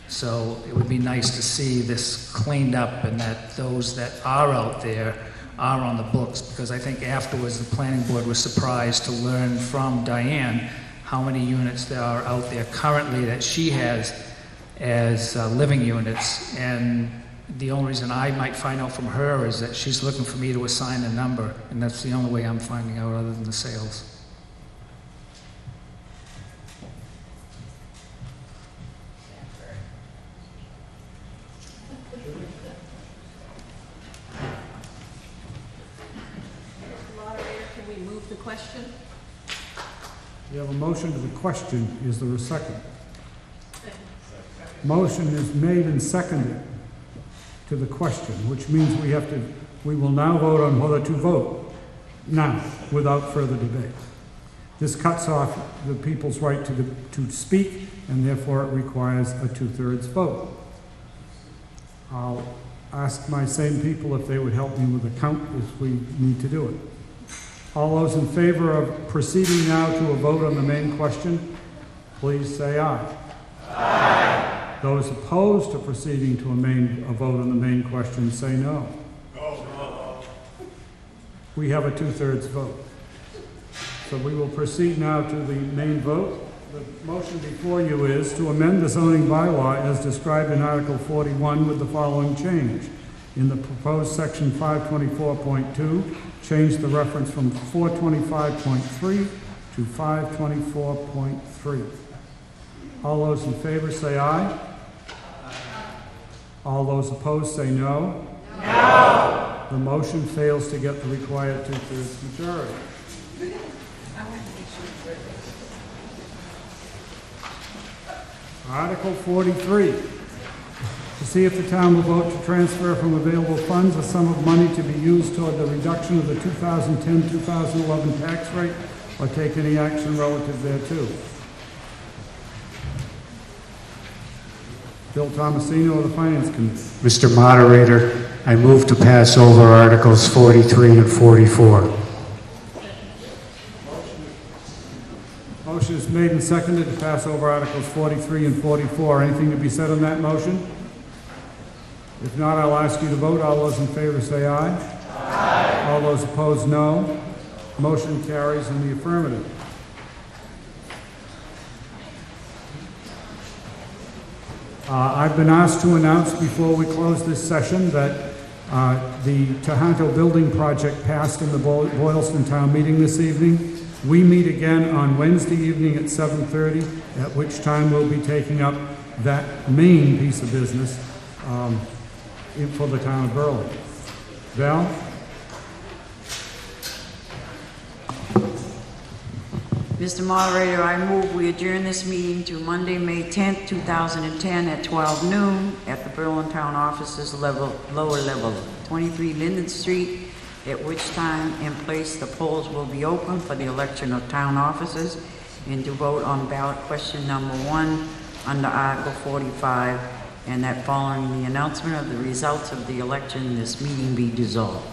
So it would be nice to see this cleaned up and that those that are out there are on the books, because I think afterwards the planning board was surprised to learn from Diane how many units there are out there currently that she has as living units. And the only reason I might find out from her is that she's looking for me to assign a number, and that's the only way I'm finding out other than the sales. Moderator, can we move the question? You have a motion to the question. Is there a second? Motion is made and seconded to the question, which means we will now vote on whether to vote now without further debate. This cuts off the people's right to speak, and therefore it requires a 2/3 vote. I'll ask my same people if they would help me with the count if we need to do it. All those in favor of proceeding now to a vote on the main question, please say aye. Aye. Those opposed to proceeding to a vote on the main question, say no. No. We have a 2/3 vote. So we will proceed now to the main vote. The motion before you is to amend the zoning bylaw as described in Article 41 with the following change. In the proposed section 524.2, change the reference from 425.3 to 524.3. All those in favor say aye. All those opposed say no. No. The motion fails to get the required 2/3 majority. Article 43, to see if the town will vote to transfer from available funds a sum of money to be used toward the reduction of the 2010-2011 tax rate or take any action relative thereto. Bill Tomasino of the Finance Committee. Mr. Moderator, I move to pass over Articles 43 and 44. Motion is made and seconded to pass over Articles 43 and 44. Anything to be said on that motion? If not, I'll ask you to vote. All those in favor say aye. Aye. All those opposed, no. Motion carries in the affirmative. I've been asked to announce before we close this session that the Tohoto building project passed in the Boylston Town meeting this evening. We meet again on Wednesday evening at 7:30, at which time we'll be taking up that main piece of business for the town of Berlin. Val? Mr. Moderator, I move we adjourn this meeting to Monday, May 10th, 2010 at 12 noon at the Berlin Town Offices lower level, 23 Linden Street, at which time and place the polls will be open for the election of town officers and to vote on ballot question number 1 under Article 45, and that following the announcement of the results of the election, this meeting be dissolved.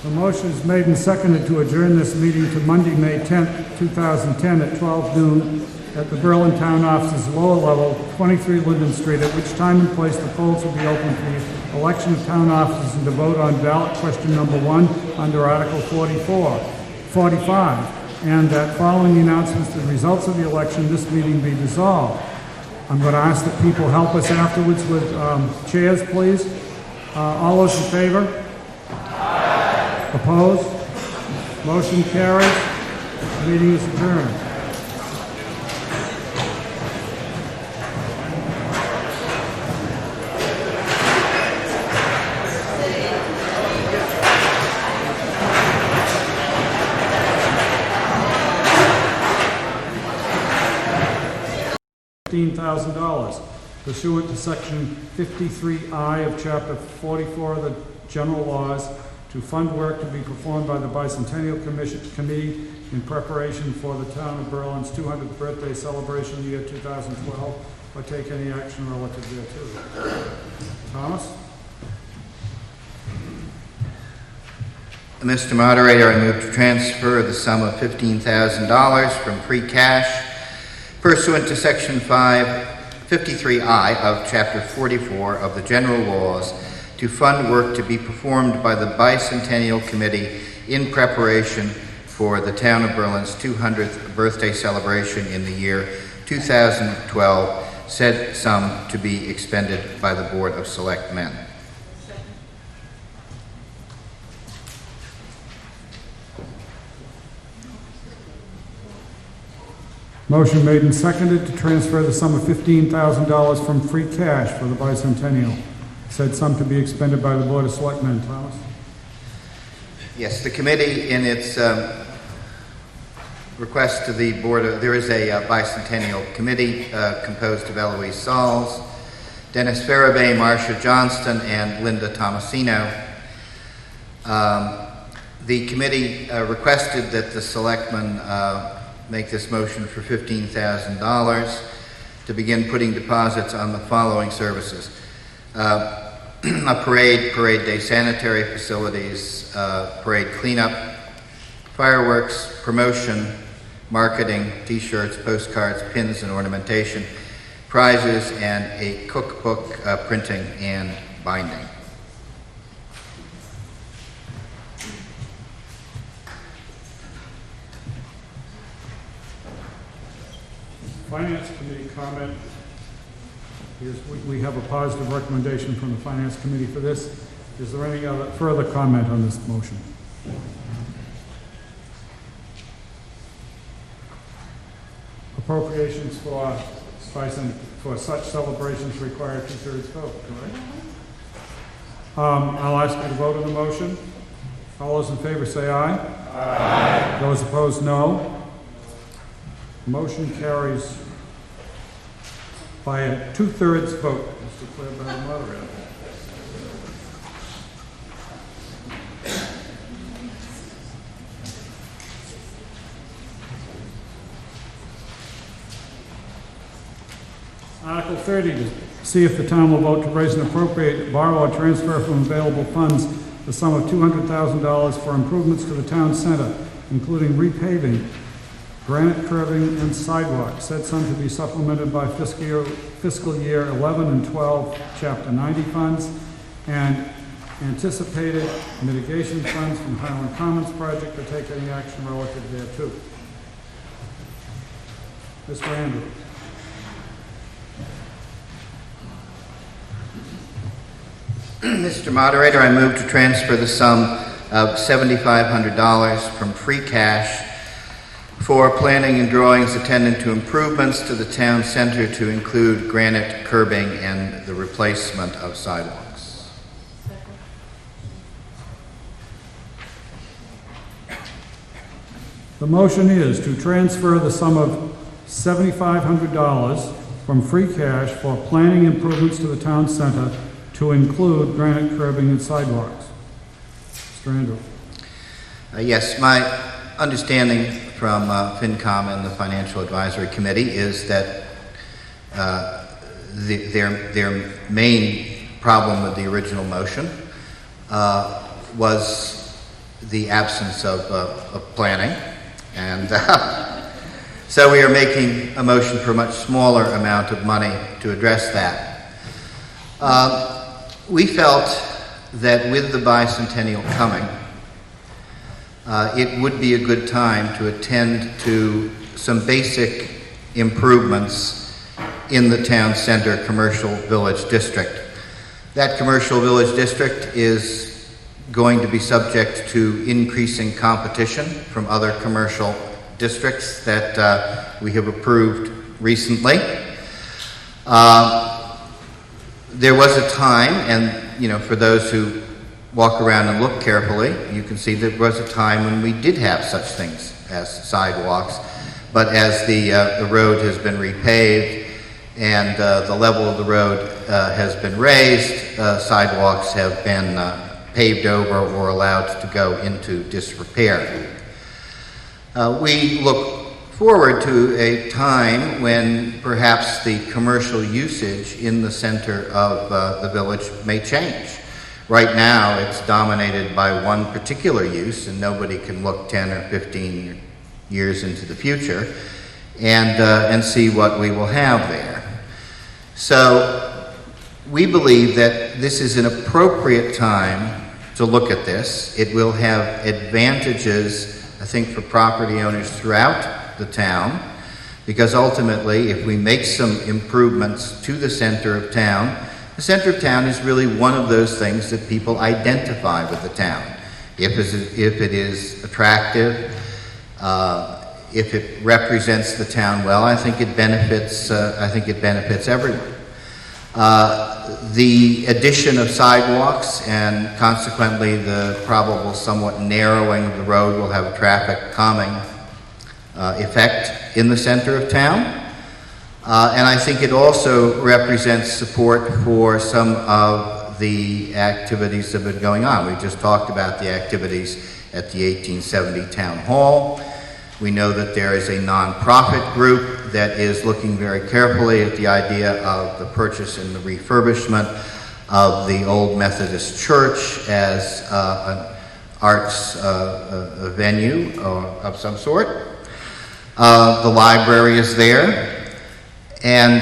The motion is made and seconded to adjourn this meeting to Monday, May 10th, 2010 at 12 noon at the Berlin Town Offices lower level, 23 Linden Street, at which time and place the polls will be open for the election of town officers and to vote on ballot question number 1 under Article 45, and that following the announcements of the results of the election, this meeting be dissolved. I'm going to ask that people help us afterwards with chairs, please. All those in favor? Aye. Opposed? Motion carries. Meeting is adjourned. $15,000 pursuant to Section 53I of Chapter 44 of the General Laws to fund work to be performed by the Bicentennial Committee in preparation for the town of Berlin's 200th birthday celebration year 2012, or take any action relative thereto. Thomas? Mr. Moderator, I move to transfer the sum of $15,000 from free cash pursuant to Section 53I of Chapter 44 of the General Laws to fund work to be performed by the Bicentennial Committee in preparation for the town of Berlin's 200th birthday celebration in the year 2012, said sum to be expended by the Board of Selectmen. Motion made and seconded to transfer the sum of $15,000 from free cash for the Bicentennial. Said sum to be expended by the Board of Selectmen. Thomas? Yes, the committee in its request to the Board of, there is a Bicentennial Committee composed of Eloise Sauls, Dennis Farabee, Marcia Johnston, and Linda Tomasino. The committee requested that the selectmen make this motion for $15,000 to begin putting deposits on the following services. A parade day sanitary facilities, parade cleanup, fireworks, promotion, marketing, t-shirts, postcards, pins and ornamentation, prizes, and a cookbook printing and binding. Finance Committee comment. We have a positive recommendation from the Finance Committee for this. Is there any other further comment on this motion? Appropriations for such celebrations require 2/3 vote, correct? I'll ask you to vote on the motion. All those in favor say aye. Aye. Those opposed, no. Motion carries by a 2/3 vote, as declared by the moderator. Article 30, to see if the town will vote to raise and appropriate, borrow, or transfer from available funds the sum of $200,000 for improvements to the town center, including repaving, granite curbing, and sidewalks. Said sum to be supplemented by fiscal year 11 and 12, Chapter 90 funds, and anticipated mitigation funds from Highland Commons project to take any action relative thereto. Mr. Andrews. Mr. Moderator, I move to transfer the sum of $7,500 from free cash for planning and drawings attendant to improvements to the town center to include granite curbing and the replacement of sidewalks. The motion is to transfer the sum of $7,500 from free cash for planning improvements to the town center to include granite curbing and sidewalks. Mr. Andrew. Yes, my understanding from FinCom and the Financial Advisory Committee is that their main problem with the original motion was the absence of planning. And so we are making a motion for a much smaller amount of money to address that. We felt that with the bicentennial coming, it would be a good time to attend to some basic improvements in the town center commercial village district. That commercial village district is going to be subject to increasing competition from other commercial districts that we have approved recently. There was a time, and for those who walk around and look carefully, you can see there was a time when we did have such things as sidewalks, but as the road has been repaved and the level of the road has been raised, sidewalks have been paved over or allowed to go into disrepair. We look forward to a time when perhaps the commercial usage in the center of the village may change. Right now, it's dominated by one particular use, and nobody can look 10 or 15 years into the future and see what we will have there. So we believe that this is an appropriate time to look at this. It will have advantages, I think, for property owners throughout the town, because ultimately, if we make some improvements to the center of town, the center of town is really one of those things that people identify with the town. If it is attractive, if it represents the town well, I think it benefits everyone. The addition of sidewalks and consequently the probable somewhat narrowing of the road will have a traffic calming effect in the center of town. And I think it also represents support for some of the activities that have been going on. We just talked about the activities at the 1870 Town Hall. We know that there is a nonprofit group that is looking very carefully at the idea of the purchase and the refurbishment of the old Methodist church as an arts venue of some sort. The library is there. And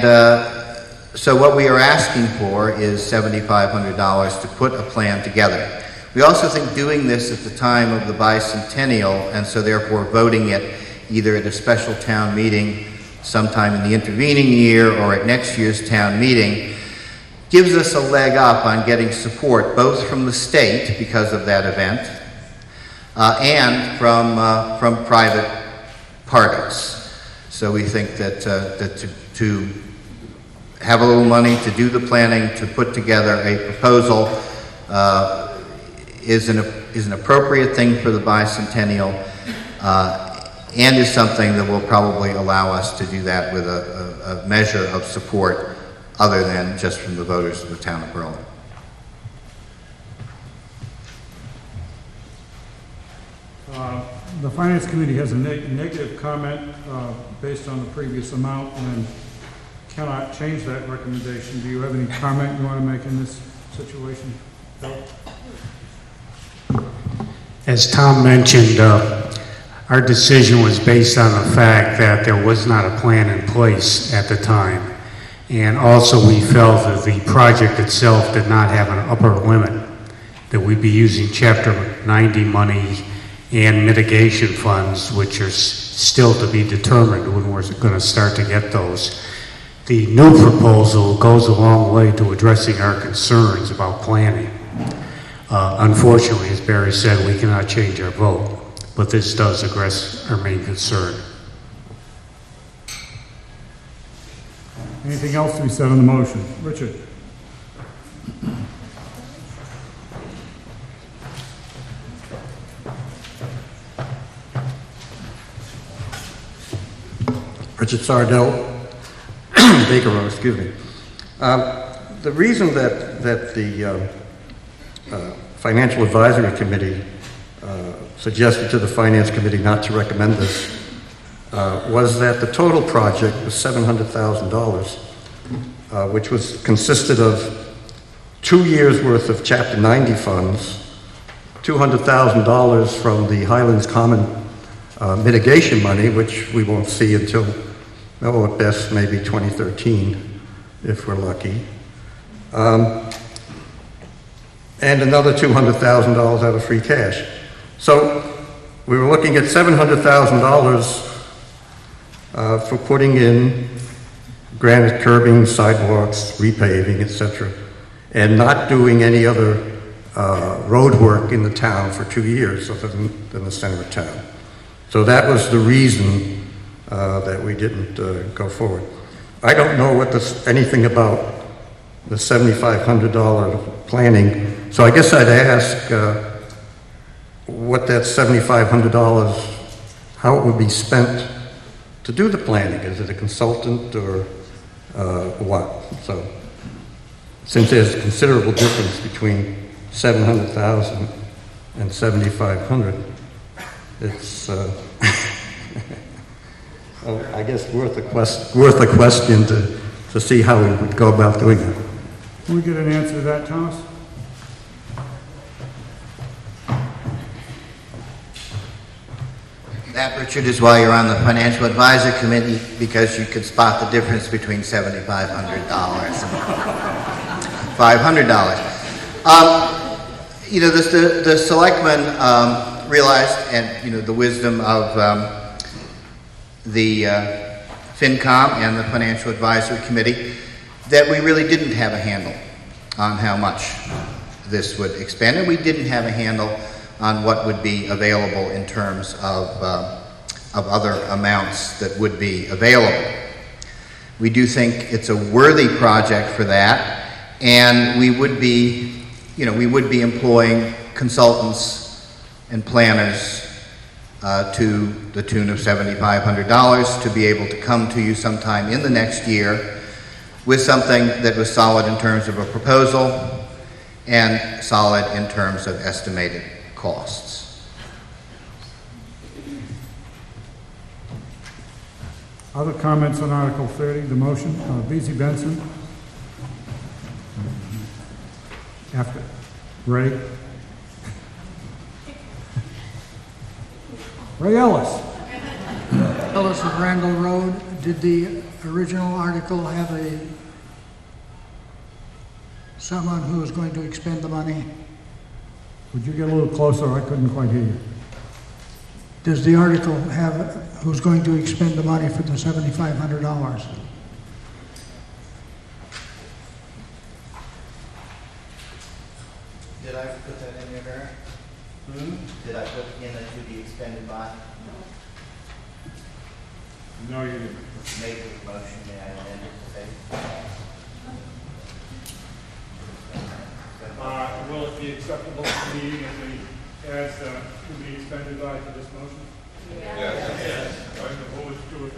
so what we are asking for is $7,500 to put a plan together. We also think doing this at the time of the bicentennial, and so therefore voting it either at a special town meeting sometime in the intervening year or at next year's town meeting, gives us a leg up on getting support both from the state because of that event and from private parties. So we think that, to have a little money to do the planning, to put together a proposal is an appropriate thing for the bicentennial and is something that will probably allow us to do that with a measure of support other than just from the voters of the town of Berlin. The Finance Committee has a negative comment based on the previous amount and cannot change that recommendation. Do you have any comment you want to make in this situation, Bill? As Tom mentioned, our decision was based on the fact that there was not a plan in place at the time. And also we felt that the project itself did not have an upper limit, that we'd be using Chapter 90 money and mitigation funds, which are still to be determined when we're going to start to get those. The new proposal goes a long way to addressing our concerns about planning. Unfortunately, as Barry said, we cannot change our vote, but this does address our main concern. Anything else to be said on the motion? Richard? Richard Sardell, Baker Road, excuse me. The reason that the Financial Advisory Committee suggested to the Finance Committee not to recommend this was that the total project was $700,000, which consisted of 2 years' worth of Chapter 90 funds, $200,000 from the Highlands Common mitigation money, which we won't see until, well, at best, maybe 2013, if we're lucky. And another $200,000 out of free cash. So we were looking at $700,000 for putting in granite curbing, sidewalks, repaving, etc., and not doing any other road work in the town for 2 years other than the center of town. So that was the reason that we didn't go forward. I don't know anything about the $7,500 planning, so I guess I'd ask what that $7,500, how it would be spent to do the planning. Is it a consultant or what? So, since there's a considerable difference between $700,000 and $7,500, it's I guess worth a question to see how we would go about doing that. Can we get an answer to that, Thomas? That, Richard, is why you're on the Financial Advisory Committee, because you could spot the difference between $7,500 and $500. You know, the selectmen realized, and you know, the wisdom of the FinCom and the Financial Advisory Committee, that we really didn't have a handle on how much this would expand, and we didn't have a handle on what would be available in terms of other amounts that would be available. We do think it's a worthy project for that, and we would be employing consultants and planners to the tune of $7,500 to be able to come to you sometime in the next year with something that was solid in terms of a proposal and solid in terms of estimated costs. Other comments on Article 30, the motion? Beasley Benson? After. Ray? Ray Ellis? Ellis of Randall Road. Did the original article have someone who was going to expend the money? Would you get a little closer? I couldn't quite hear you. Does the article have who's going to expend the money for the $7,500? Did I put that in there, Barry? Did I put in that to be expended by? No, you didn't. Make the motion, may I amend it to say? Will it be acceptable to the meeting as to be expended by for this motion? Yes. I'm opposed to it.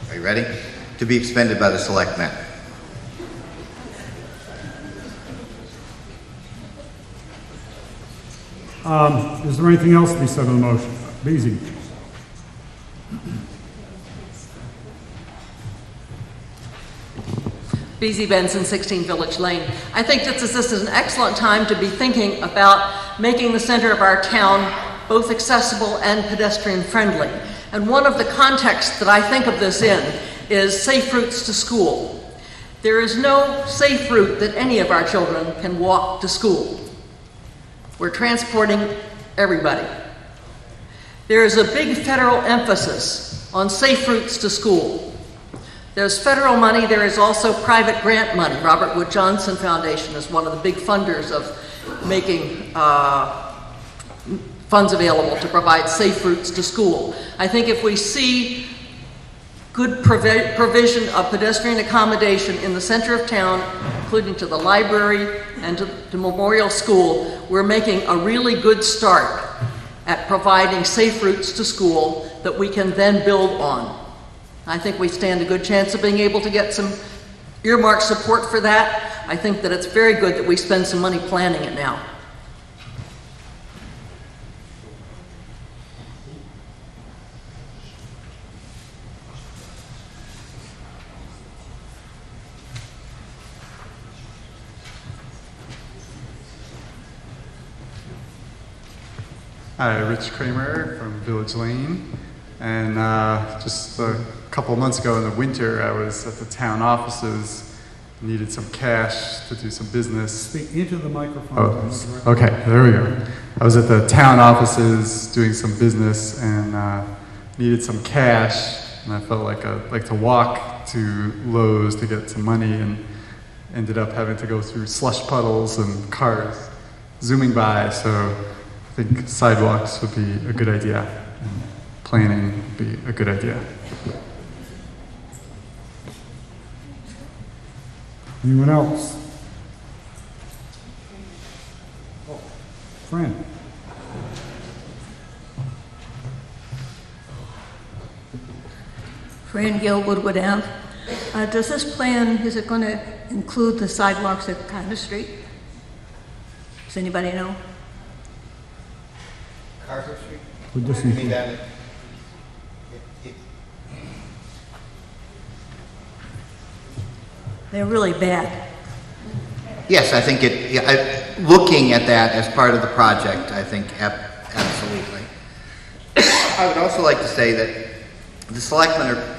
Are you ready? To be expended by the selectmen. Is there anything else to be said on the motion? Beasley? Beasley Benson, 16 Village Lane. I think that this is an excellent time to be thinking about making the center of our town both accessible and pedestrian friendly. And one of the contexts that I think of this in is safe routes to school. There is no safe route that any of our children can walk to school. We're transporting everybody. There is a big federal emphasis on safe routes to school. There's federal money, there is also private grant money. Robert Wood Johnson Foundation is one of the big funders of making funds available to provide safe routes to school. I think if we see good provision of pedestrian accommodation in the center of town, including to the library and to Memorial School, we're making a really good start at providing safe routes to school that we can then build on. I think we stand a good chance of being able to get some earmark support for that. I think that it's very good that we spend some money planning it now. Hi, Rich Kramer from Village Lane. And just a couple of months ago in the winter, I was at the town offices, needed some cash to do some business. Speak into the microphone. Oh, okay, there we go. I was at the town offices doing some business and needed some cash, and I felt like I'd like to walk to Lowe's to get some money, and ended up having to go through slush puddles and cars zooming by, so I think sidewalks would be a good idea. And planning would be a good idea. Anyone else? Oh, Fran? Fran Gill, Woodward Ave. Does this plan, is it going to include the sidewalks at Carter Street? Does anybody know? Carter Street? Would this You mean include- that? They're really bad. Yes, I think looking at that as part of the project, I think absolutely. I would also like to say that the selectmen are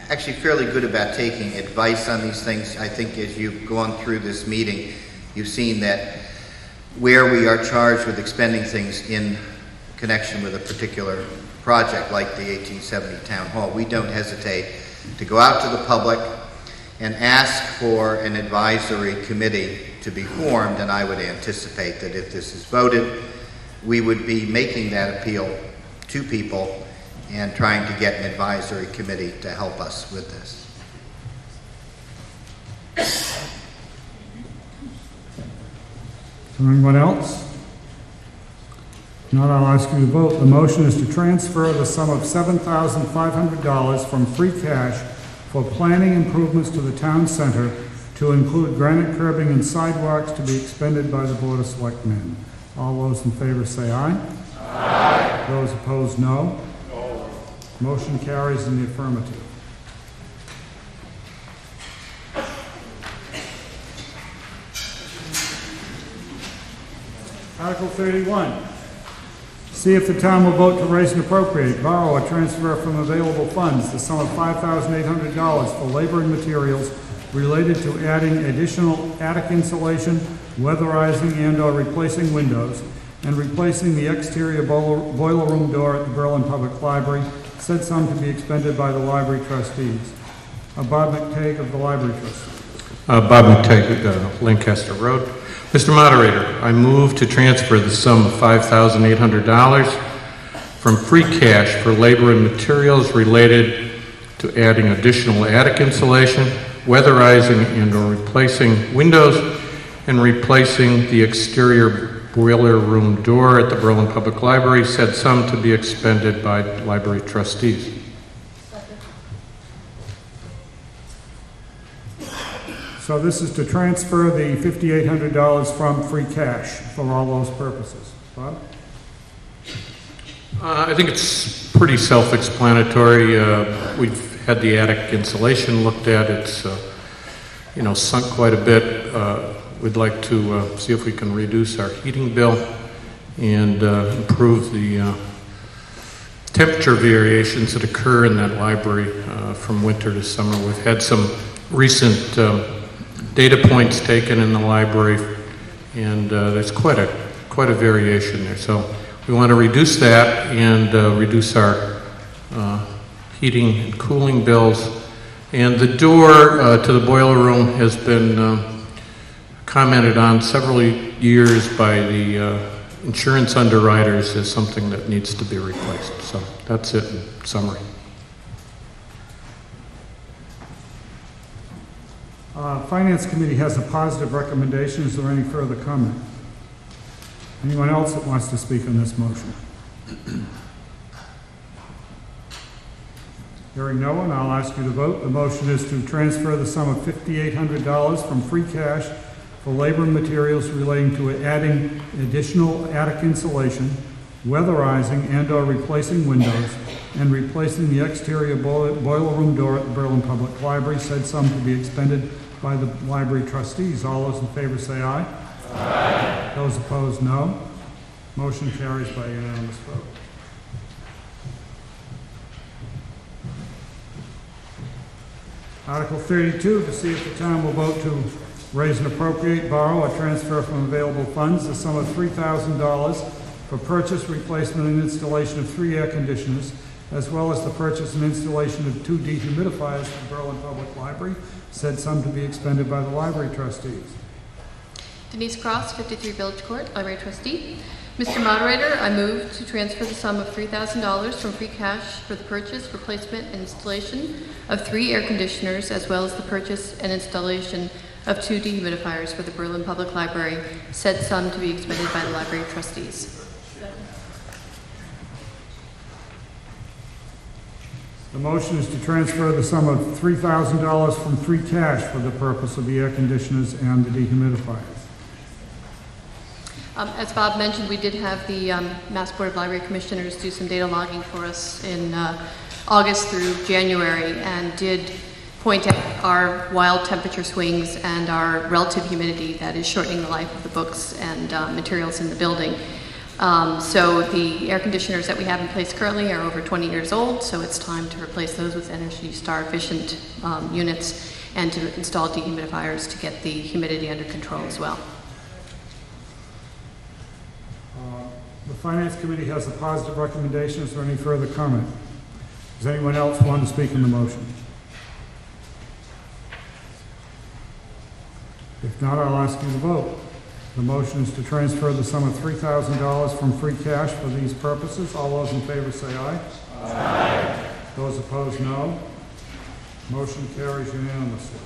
actually fairly good about taking advice on these things. I think as you've gone through this meeting, you've seen that where we are charged with expending things in connection with a particular project like the 1870 Town Hall, we don't hesitate to go out to the public and ask for an advisory committee to be formed, and I would anticipate that if this is voted, we would be making that appeal to people and trying to get an advisory committee to help us with this. Anyone else? If not, I'll ask you to vote. The motion is to transfer the sum of $7,500 from free cash for planning improvements to the town center to include granite curbing and sidewalks to be expended by the Board of Selectmen. All those in favor say aye. Aye. Those opposed, no. No. Motion carries in the affirmative. Article 31. See if the town will vote to raise and appropriate, borrow, or transfer from available funds the sum of $5,800 for labor and materials related to adding additional attic insulation, weatherizing and/or replacing windows, and replacing the exterior boiler room door at the Berlin Public Library, said sum to be expended by the library trustees. Bob McTague of the library trustees. Bob McTague, Lancaster Road. Mr. Moderator, I move to transfer the sum of $5,800 from free cash for labor and materials related to adding additional attic insulation, weatherizing and or replacing windows, and replacing the exterior boiler room door at the Berlin Public Library, said sum to be expended by library trustees. So this is to transfer the $5,800 from free cash for all those purposes. Bob? I think it's pretty self-explanatory. We've had the attic insulation looked at. It's, sunk quite a bit. We'd like to see if we can reduce our heating bill and improve the temperature variations that occur in that library from winter to summer. We've had some recent data points taken in the library, and there's quite a variation there. So we want to reduce that and reduce our heating and cooling bills. And the door to the boiler room has been commented on several years by the insurance underwriters as something that needs to be replaced. So that's it in summary. Finance Committee has a positive recommendation. Is there any further comment? Anyone else that wants to speak on this motion? Hearing no one, I'll ask you to vote. The motion is to transfer the sum of $5,800 from free cash for labor and materials relating to adding additional attic insulation, weatherizing and or replacing windows, and replacing the exterior boiler room door at the Berlin Public Library, said sum to be expended by the library trustees. All those in favor say aye. Aye. Those opposed, no. Motion carries by unanimous vote. Article 32, to see if the town will vote to raise and appropriate, borrow, or transfer from available funds the sum of $3,000 for purchase, replacement, and installation of 3 air conditioners, as well as the purchase and installation of 2 dehumidifiers for Berlin Public Library, said sum to be expended by the library trustees. Denise Cross, 53 Village Court, library trustee. Mr. Moderator, I move to transfer the sum of $3,000 from free cash for the purchase, replacement, and installation of 3 air conditioners, as well as the purchase and installation of 2 dehumidifiers for the Berlin Public Library, said sum to be expended by the library trustees. The motion is to transfer the sum of $3,000 from free cash for the purpose of the air conditioners and the dehumidifiers. As Bob mentioned, we did have the Mass Board of Library Commissioners do some data logging for us in August through January, and did point out our wild temperature swings and our relative humidity that is shortening the life of the books and materials in the building. So the air conditioners that we have in place currently are over 20 years old, so it's time to replace those with Energy Star efficient units, and to install dehumidifiers to get the humidity under control as well. The Finance Committee has a positive recommendation. Is there any further comment? Does anyone else want to speak on the motion? If not, I'll ask you to vote. The motion is to transfer the sum of $3,000 from free cash for these purposes. All those in favor say aye. Aye. Those opposed, no. Motion carries unanimously.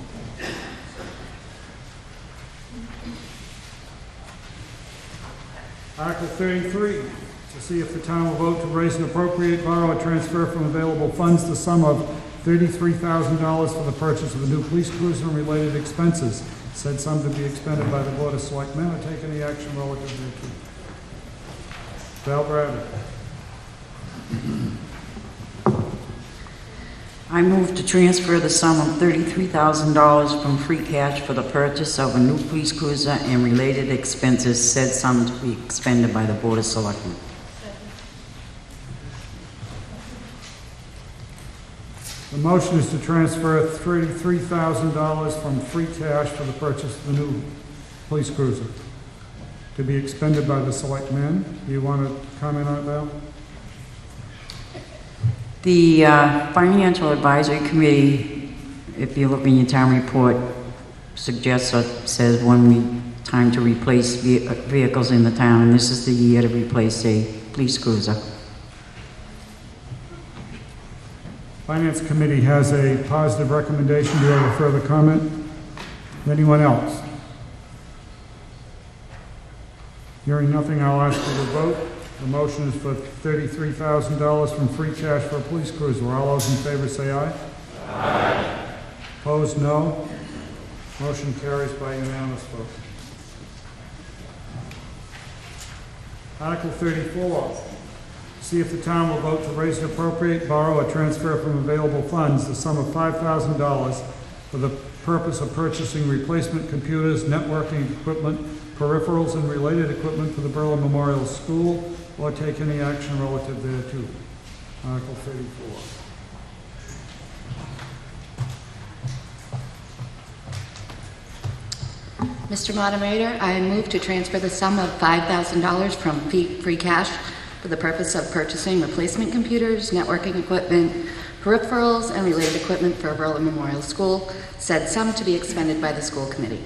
Article 33, to see if the town will vote to raise and appropriate, borrow, or transfer from available funds the sum of $33,000 for the purchase of a new police cruiser and related expenses. Said sum to be expended by the Board of Selectmen or take any action relative thereto. Val Bradley. I move to transfer the sum of $33,000 from free cash for the purchase of a new police cruiser and related expenses, said sum to be expended by the Board of Selectmen. The motion is to transfer $33,000 from free cash for the purchase of the new police cruiser to be expended by the Selectmen. Do you want to comment on it, Val? The Financial Advisory Committee, if you look in your town report, suggests or says time to replace vehicles in the town, and this is the year to replace a police cruiser. Finance Committee has a positive recommendation. Do you have a further comment? Anyone else? Hearing nothing, I'll ask for the vote. The motion is for $33,000 from free cash for a police cruiser. All those in favor say aye. Aye. Opposed, no. Motion carries by unanimous vote. Article 34. See if the town will vote to raise and appropriate, borrow, or transfer from available funds the sum of $5,000 for the purpose of purchasing replacement computers, networking equipment, peripherals, and related equipment for the Berlin Memorial School, or take any action relative thereto. Article 34. Mr. Moderator, I move to transfer the sum of $5,000 from free cash for the purpose of purchasing replacement computers, networking equipment, peripherals, and related equipment for Berlin Memorial School, said sum to be expended by the school committee.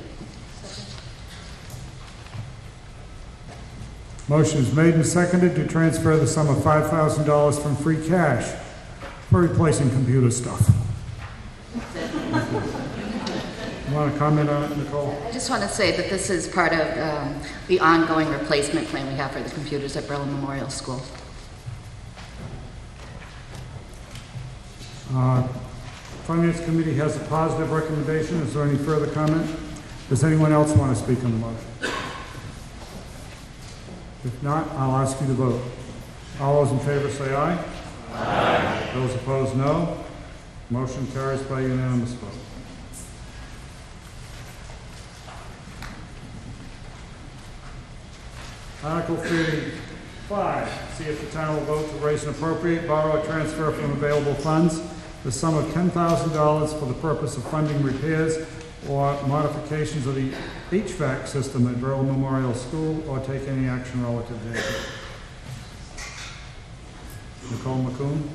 Motion is made and seconded to transfer the sum of $5,000 from free cash for replacing computer stuff. You want to comment on it, Nicole? I just want to say that this is part of the ongoing replacement plan we have for the computers at Berlin Memorial School. Finance Committee has a positive recommendation. Is there any further comment? Does anyone else want to speak on the motion? If not, I'll ask you to vote. All those in favor say aye. Aye. Those opposed, no. Motion carries by unanimous vote. Article 35, see if the town will vote to raise and appropriate, borrow, or transfer from available funds the sum of $10,000 for the purpose of funding repairs or modifications of the HVAC system at Berlin Memorial School, or take any action relative thereto. Nicole McCoon.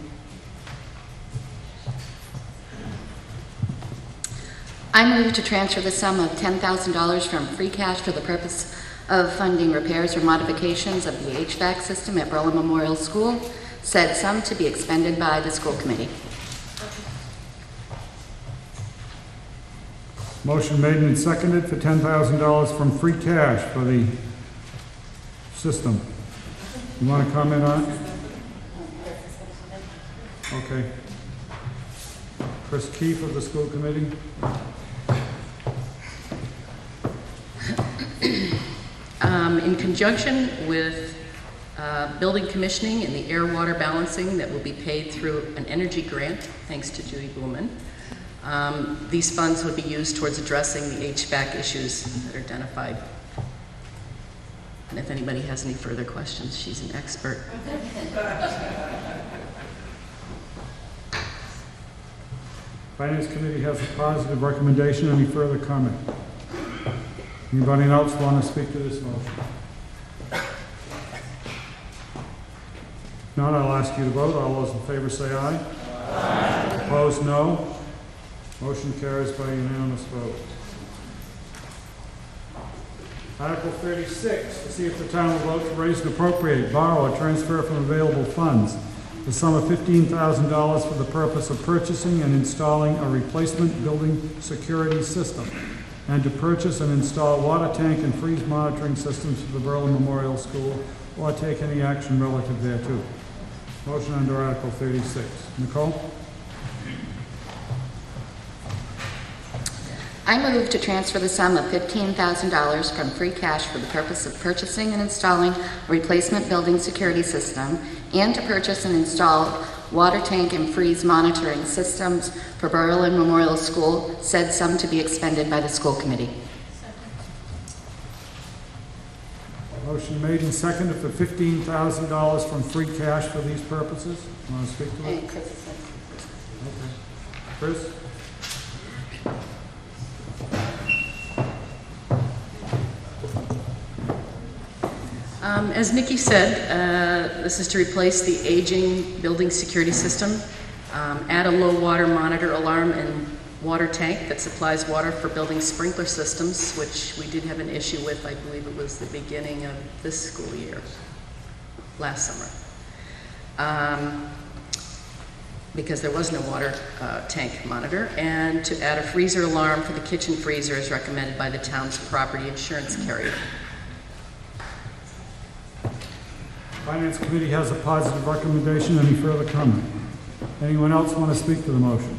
I move to transfer the sum of $10,000 from free cash for the purpose of funding repairs or modifications of the HVAC system at Berlin Memorial School, said sum to be expended by the school committee. Motion made and seconded for $10,000 from free cash for the system. You want to comment on it? Okay. Chris Keefe of the school committee. In conjunction with building commissioning and the air water balancing that will be paid through an energy grant, thanks to Judy Blumen, these funds would be used towards addressing the HVAC issues that are identified. And if anybody has any further questions, she's an expert. Finance Committee has a positive recommendation. Any further comment? Anybody else want to speak to this motion? If not, I'll ask you to vote. All those in favor say aye. Aye. Opposed, no. Motion carries by unanimous vote. Article 36, to see if the town will vote to raise and appropriate, borrow, or transfer from available funds the sum of $15,000 for the purpose of purchasing and installing a replacement building security system, and to purchase and install water tank and freeze monitoring systems for the Berlin Memorial School, or take any action relative thereto. Motion under Article 36. Nicole? I move to transfer the sum of $15,000 from free cash for the purpose of purchasing and installing a replacement building security system and to purchase and install water tank and freeze monitoring systems for Berlin Memorial School, said sum to be expended by the school committee. Motion made and seconded for $15,000 from free cash for these purposes. Want to speak to it? And Chris is second. Okay. Chris? As Nikki said, this is to replace the aging building security system, add a low water monitor alarm and water tank that supplies water for building sprinkler systems, which we did have an issue with. I believe it was the beginning of this school year, last summer, because there was no water tank monitor, and to add a freezer alarm for the kitchen freezer as recommended by the town's property insurance carrier. Finance Committee has a positive recommendation. Any further comment? Anyone else want to speak to the motion?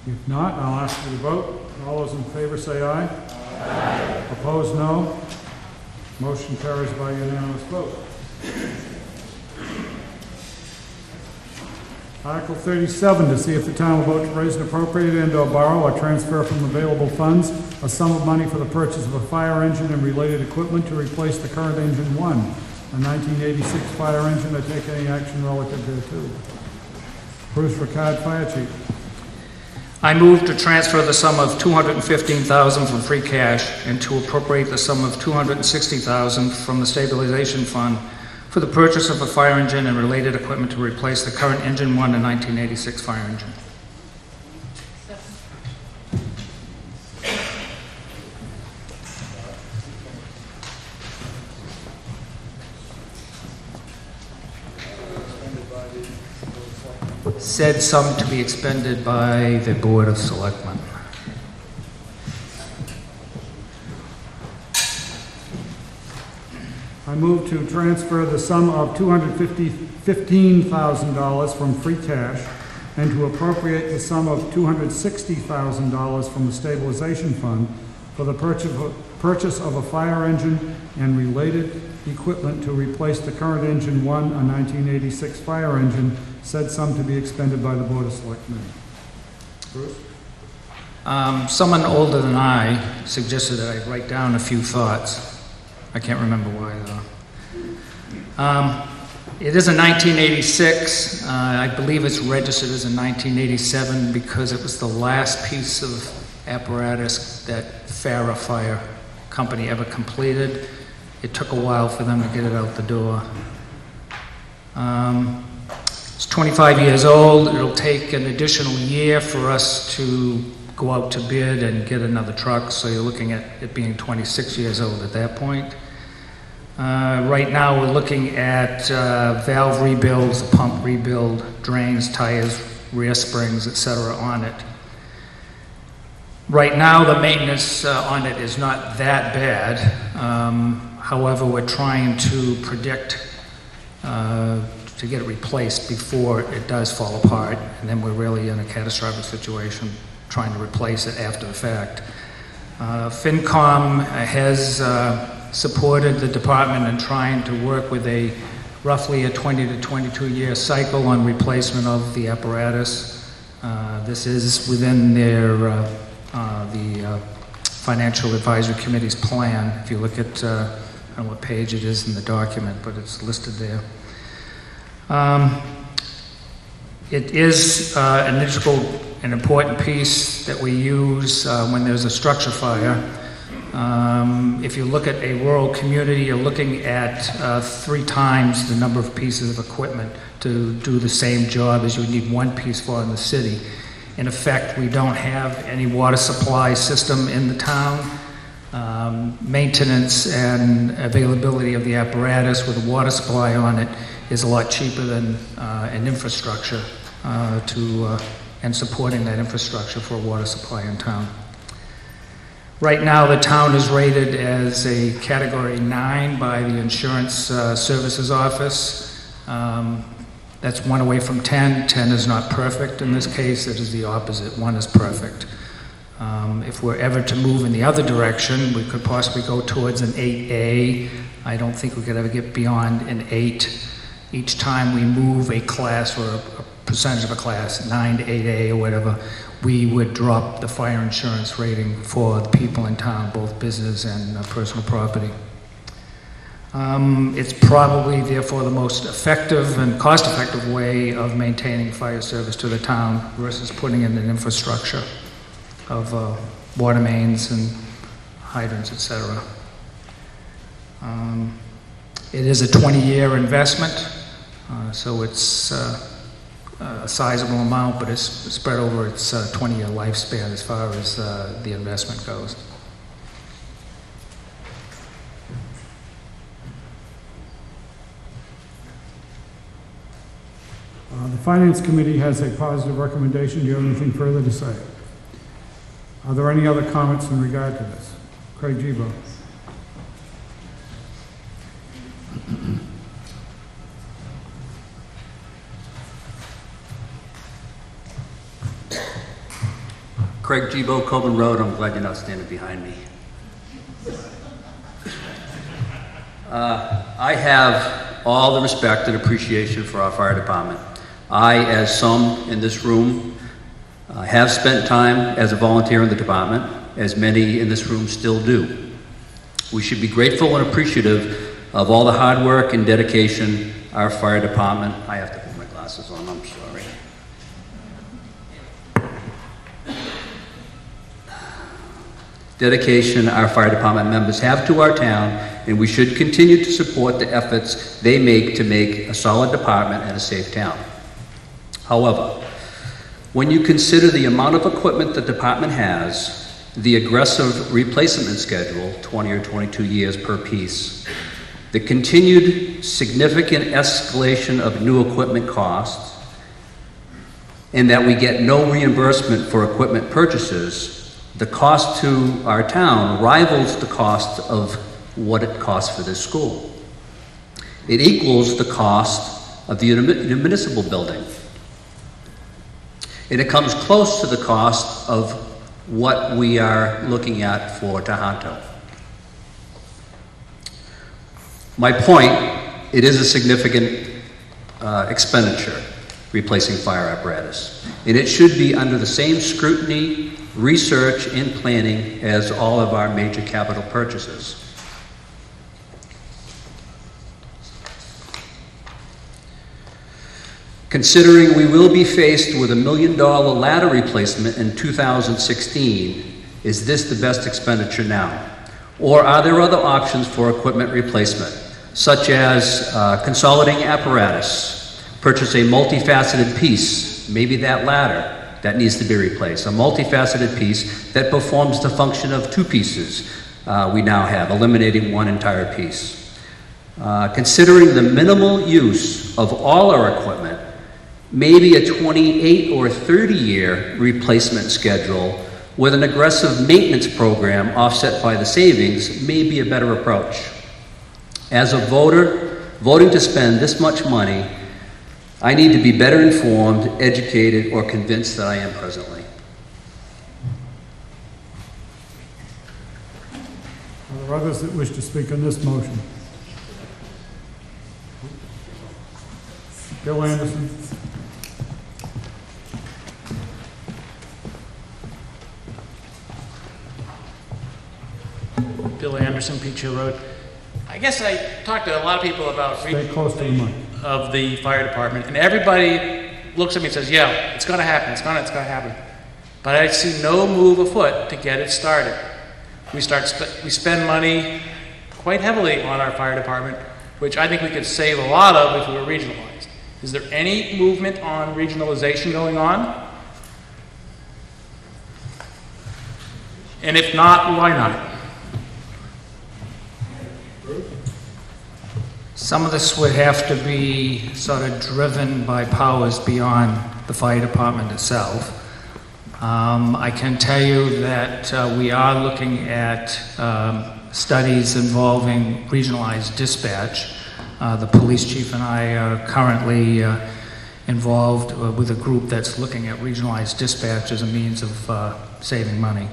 If not, I'll ask you to vote. All those in favor say aye. Aye. Opposed, no. Motion carries by unanimous vote. Article 37, to see if the town will vote to raise and appropriate and/or borrow or transfer from available funds a sum of money for the purchase of a fire engine and related equipment to replace the current Engine 1, a 1986 fire engine, or take any action relative thereto. Bruce Ricard, Fire Chief. I move to transfer the sum of $215,000 from free cash and to appropriate the sum of $260,000 from the stabilization fund for the purchase of a fire engine and related equipment to replace the current Engine 1, a 1986 fire engine. Said sum to be expended by the Board of Selectmen. I move to transfer the sum of $215,000 from free cash and to appropriate the sum of $260,000 from the stabilization fund for the purchase of a fire engine and related equipment to replace the current Engine 1, a 1986 fire engine, said sum to be expended by the Board of Selectmen. Bruce? Someone older than I suggested that I write down a few thoughts. I can't remember why, though. It is a 1986. I believe it's registered as a 1987 because it was the last piece of apparatus that Farah Fire Company ever completed. It took a while for them to get it out the door. It's 25 years old. It'll take an additional year for us to go out to bid and get another truck, so you're looking at it being 26 years old at that point. Right now we're looking at valve rebuilds, pump rebuild, drains, tires, rear springs, etc. on it. Right now the maintenance on it is not that bad. However, we're trying to predict to get it replaced before it does fall apart, and then we're really in a catastrophic situation trying to replace it after the fact. FinCom has supported the department in trying to work with roughly a 20 to 22 year cycle on replacement of the apparatus. This is within the Financial Advisory Committee's plan. If you look at, I don't know what page it is in the document, but it's listed there. It is an integral and important piece that we use when there's a structure fire. If you look at a rural community, you're looking at 3 times the number of pieces of equipment to do the same job as you would need one piece for in the city. In effect, we don't have any water supply system in the town. Maintenance and availability of the apparatus with a water supply on it is a lot cheaper than an infrastructure and supporting that infrastructure for a water supply in town. Right now, the town is rated as a Category 9 by the Insurance Services Office. That's 1 away from 10. 10 is not perfect. In this case, it is the opposite. 1 is perfect. If we're ever to move in the other direction, we could possibly go towards an 8A. I don't think we could ever get beyond an 8. Each time we move a class or a percentage of a class, 9 to 8A or whatever, we would drop the fire insurance rating for the people in town, both business and personal property. It's probably, therefore, the most effective and cost-effective way of maintaining fire service to the town versus putting in an infrastructure of water mains and hydrants, etc. It is a 20-year investment, so it's a sizable amount, but it's spread over its 20-year lifespan as far as the investment goes. The Finance Committee has a positive recommendation. Do you have anything further to say? Are there any other comments in regard to this? Craig Gibo. Craig Gibo, Coben Road. I'm glad you're not standing behind me. I have all the respect and appreciation for our fire department. I, as some in this room, have spent time as a volunteer in the department, as many in this room still do. We should be grateful and appreciative of all the hard work and dedication our fire department, I have to put my glasses on, I'm sorry. Dedication our fire department members have to our town, and we should continue to support the efforts they make to make a solid department and a safe town. However, when you consider the amount of equipment the department has, the aggressive replacement schedule, 20 or 22 years per piece, the continued significant escalation of new equipment costs, and that we get no reimbursement for equipment purchases, the cost to our town rivals the cost of what it costs for this school. It equals the cost of the municipal building. And it comes close to the cost of what we are looking at for Tohoto. My point, it is a significant expenditure replacing fire apparatus. And it should be under the same scrutiny, research, and planning as all of our major capital purchases. Considering we will be faced with $1 million ladder replacement in 2016, is this the best expenditure now? Or are there other options for equipment replacement, such as consolidating apparatus, purchase a multifaceted piece, maybe that ladder that needs to be replaced, a multifaceted piece that performs the function of 2 pieces we now have, eliminating 1 entire piece. Considering the minimal use of all our equipment, maybe a 28 or 30-year replacement schedule with an aggressive maintenance program offset by the savings may be a better approach. As a voter, voting to spend this much money, I need to be better informed, educated, or convinced than I am presently. Are there others that wish to speak on this motion? Bill Anderson. Bill Anderson, Peach Hill Road. I guess I talked to a lot of people about Stay close to the mic. of the fire department, and everybody looks at me and says, "Yeah, it's going to happen. It's going to happen." But I see no move afoot to get it started. We spend money quite heavily on our fire department, which I think we could save a lot of if we were regionalized. Is there any movement on regionalization going on? And if not, why not? Some of this would have to be sort of driven by powers beyond the fire department itself. I can tell you that we are looking at studies involving regionalized dispatch. The police chief and I are currently involved with a group that's looking at regionalized dispatch as a means of saving money.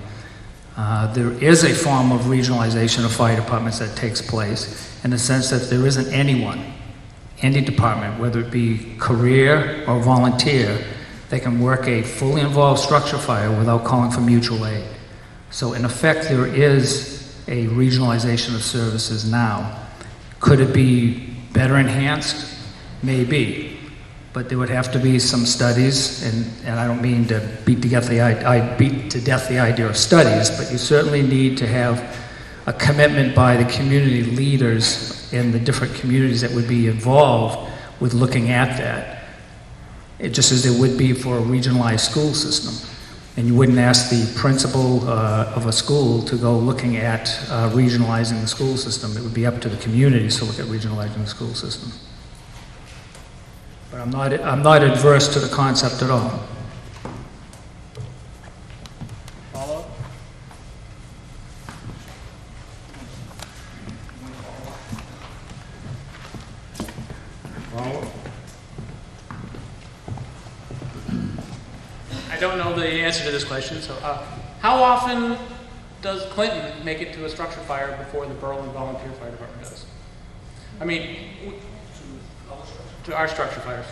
There is a form of regionalization of fire departments that takes place in the sense that there isn't anyone, any department, whether it be career or volunteer, they can work a fully involved structure fire without calling for mutual aid. So in effect, there is a regionalization of services now. Could it be better enhanced? Maybe. But there would have to be some studies, and I don't mean to beat to death the idea of studies, but you certainly need to have a commitment by the community leaders in the different communities that would be involved with looking at that. It just as there would be for a regionalized school system. And you wouldn't ask the principal of a school to go looking at regionalizing the school system. It would be up to the communities to look at regionalizing the school system. But I'm not adverse to the concept at all. I don't know the answer to this question, so how often does Clinton make it to a structure fire before the Berlin Volunteer Fire Department does? I mean, to our structure fires.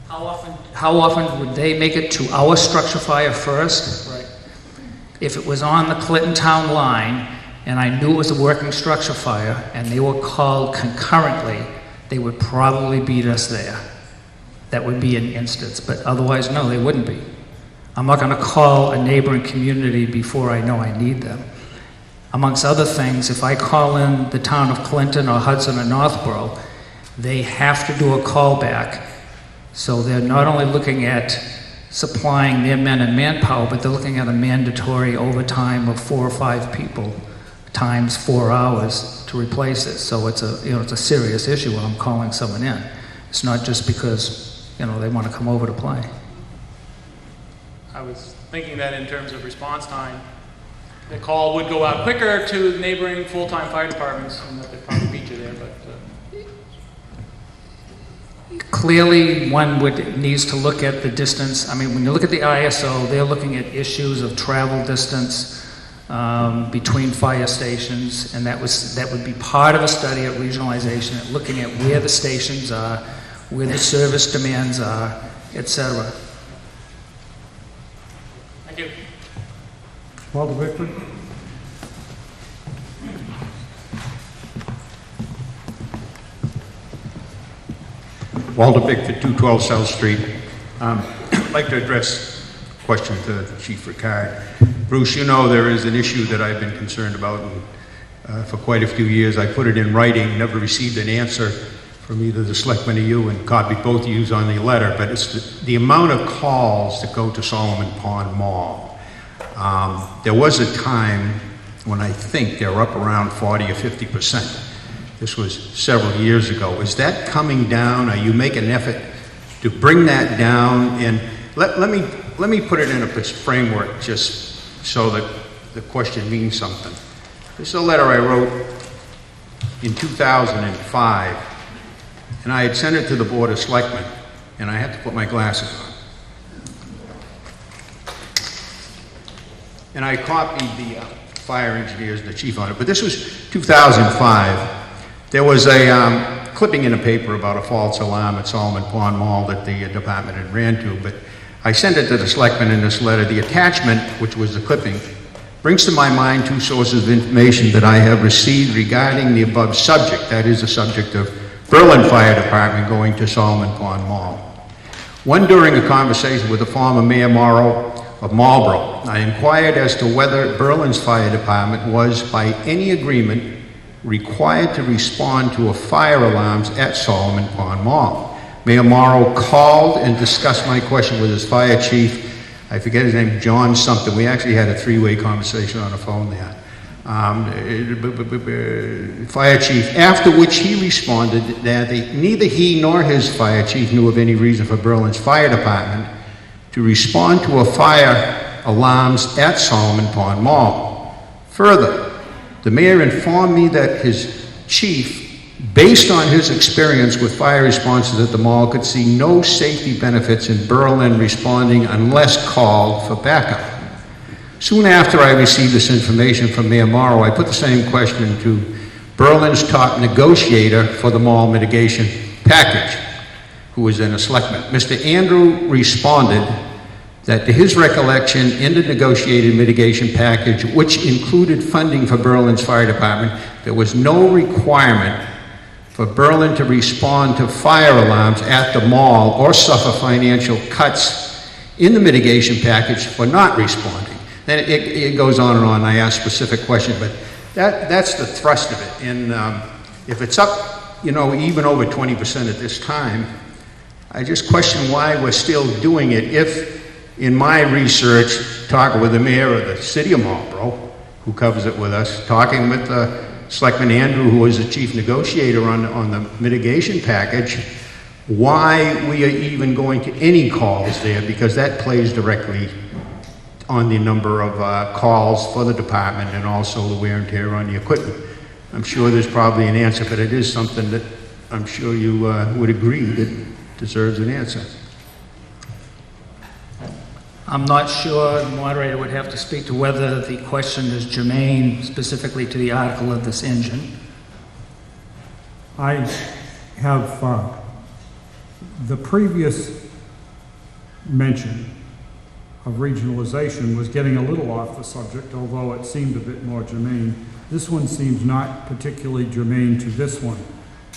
How often would they make it to our structure fire first? Right. If it was on the Clinton Town line and I knew it was a working structure fire and they were called concurrently, they would probably beat us there. That would be an instance, but otherwise, no, they wouldn't be. I'm not going to call a neighboring community before I know I need them. Amongst other things, if I call in the town of Clinton or Hudson or Northborough, they have to do a callback. So they're not only looking at supplying their men and manpower, but they're looking at a mandatory overtime of 4 or 5 people times 4 hours to replace it. So it's a serious issue when I'm calling someone in. It's not just because they want to come over to play. I was thinking that in terms of response time, the call would go out quicker to neighboring full-time fire departments, and that they'd probably beat you there, but... Clearly, one needs to look at the distance. I mean, when you look at the ISO, they're looking at issues of travel distance between fire stations, and that would be part of a study of regionalization, at looking at where the stations are, where the service demands are, etc. Thank you. Walter Bickford. Walter Bickford, 212 South Street. I'd like to address a question to Chief Ricard. Bruce, you know there is an issue that I've been concerned about for quite a few years. I put it in writing, never received an answer from either the selectmen or you, and copied both of you on the letter, but it's the amount of calls that go to Solomon Pond Mall. There was a time when I think they were up around 40 or 50%. This was several years ago. Is that coming down? Are you making an effort to bring that down? And let me put it in a framework just so that the question means something. This is a letter I wrote in 2005, and I had sent it to the Board of Selectmen, and I had to put my glasses on. And I copied the fire engineers and the chief on it, but this was 2005. There was a clipping in the paper about a false alarm at Solomon Pond Mall that the department had ran to, but I sent it to the selectmen in this letter. The attachment, which was the clipping, brings to my mind 2 sources of information that I have received regarding the above subject, that is the subject of Berlin Fire Department going to Solomon Pond Mall. One during a conversation with the former Mayor Morrow of Marlborough, I inquired as to whether Berlin's fire department was, by any agreement, required to respond to fire alarms at Solomon Pond Mall. Mayor Morrow called and discussed my question with his fire chief. I forget his name, John something. We actually had a 3-way conversation on the phone there. fire chief, after which he responded that neither he nor his fire chief knew of any reason for Berlin's fire department to respond to a fire alarms at Solomon Pond Mall. Further, the mayor informed me that his chief, based on his experience with fire responses at the mall, could see no safety benefits in Berlin responding unless called for backup. Soon after I received this information from Mayor Morrow, I put the same question to Berlin's top negotiator for the mall mitigation package, who was then a selectman. Mr. Andrew responded that to his recollection, in the negotiated mitigation package, which included funding for Berlin's fire department, there was no requirement for Berlin to respond to fire alarms at the mall or suffer financial cuts in the mitigation package for not responding. Then it goes on and on. I ask specific questions, but that's the thrust of it. And if it's up, you know, even over 20% at this time, I just question why we're still doing it. If, in my research, talking with the mayor of the city of Marlborough, who covers it with us, talking with Selectman Andrew, who is the chief negotiator on the mitigation package, why we are even going to any calls there, because that plays directly on the number of calls for the department and also the wear and tear on the equipment. I'm sure there's probably an answer, but it is something that I'm sure you would agree that deserves an answer. I'm not sure, the moderator would have to speak to whether the question is germane specifically to the article of this engine. I have the previous mention of regionalization was getting a little off the subject, although it seemed a bit more germane. This one seems not particularly germane to this one.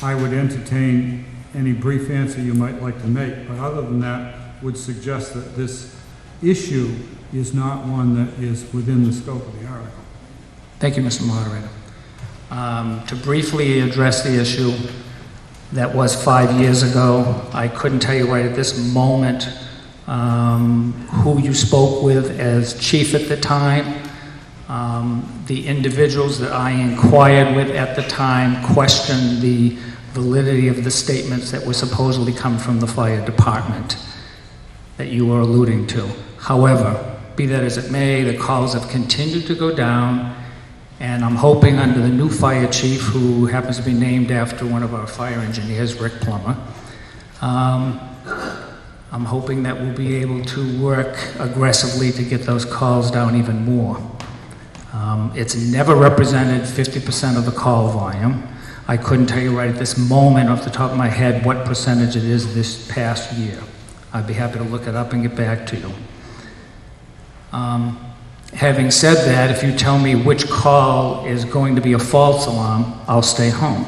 I would entertain any brief answer you might like to make, but other than that, would suggest that this issue is not one that is within the scope of the article. Thank you, Mr. Moderator. To briefly address the issue, that was 5 years ago. I couldn't tell you right at this moment who you spoke with as chief at the time. The individuals that I inquired with at the time questioned the validity of the statements that were supposedly come from the fire department that you were alluding to. However, be that as it may, the calls have continued to go down, and I'm hoping under the new fire chief, who happens to be named after one of our fire engineers, Rick Plummer, I'm hoping that we'll be able to work aggressively to get those calls down even more. It's never represented 50% of the call volume. I couldn't tell you right at this moment off the top of my head what percentage it is this past year. I'd be happy to look it up and get back to you. Having said that, if you tell me which call is going to be a false alarm, I'll stay home.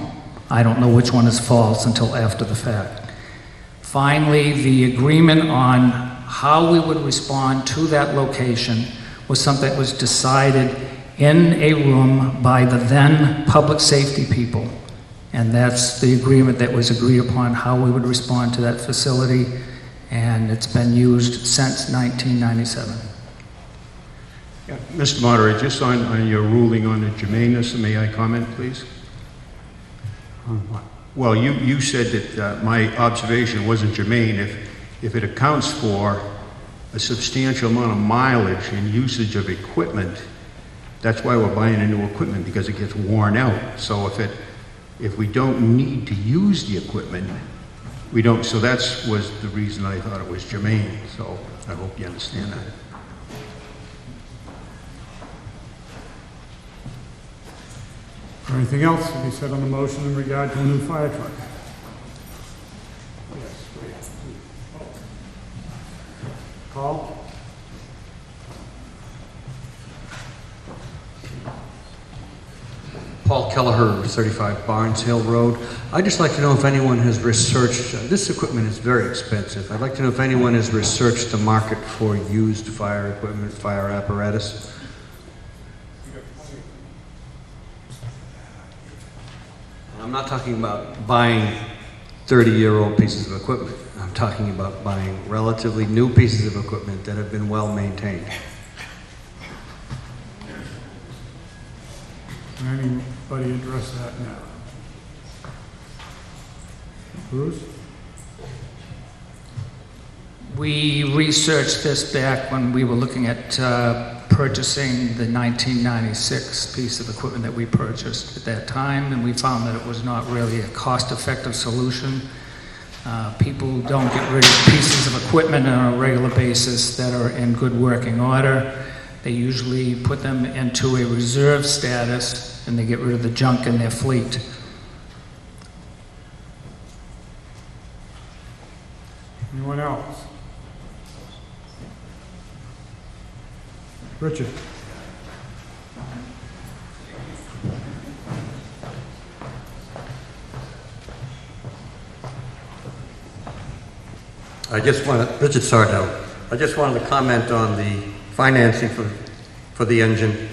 I don't know which one is false until after the fact. Finally, the agreement on how we would respond to that location was something that was decided in a room by the then public safety people. And that's the agreement that was agreed upon, how we would respond to that facility, and it's been used since 1997. Yeah, Mr. Moderator, just on your ruling on the germaneness, may I comment, please? On what? Well, you said that my observation wasn't germane. If it accounts for a substantial amount of mileage and usage of equipment, that's why we're buying a new equipment, because it gets worn out. So if we don't need to use the equipment, we don't. So that was the reason I thought it was germane. So I hope you understand that. Anything else to be said on the motion in regard to a new fire truck? Call? Paul Kelleher, 35 Barnes Hill Road. I'd just like to know if anyone has researched, this equipment is very expensive. I'd like to know if anyone has researched the market for used fire equipment, fire apparatus. I'm not talking about buying 30-year-old pieces of equipment. I'm talking about buying relatively new pieces of equipment that have been well maintained. Can anybody address that now? Bruce? We researched this back when we were looking at purchasing the 1996 piece of equipment that we purchased at that time, and we found that it was not really a cost-effective solution. People don't get rid of pieces of equipment on a regular basis that are in good working order. They usually put them into a reserve status, and they get rid of the junk in their fleet. Anyone else? Richard? Richard Sardell. I just wanted to comment on the financing for the engine,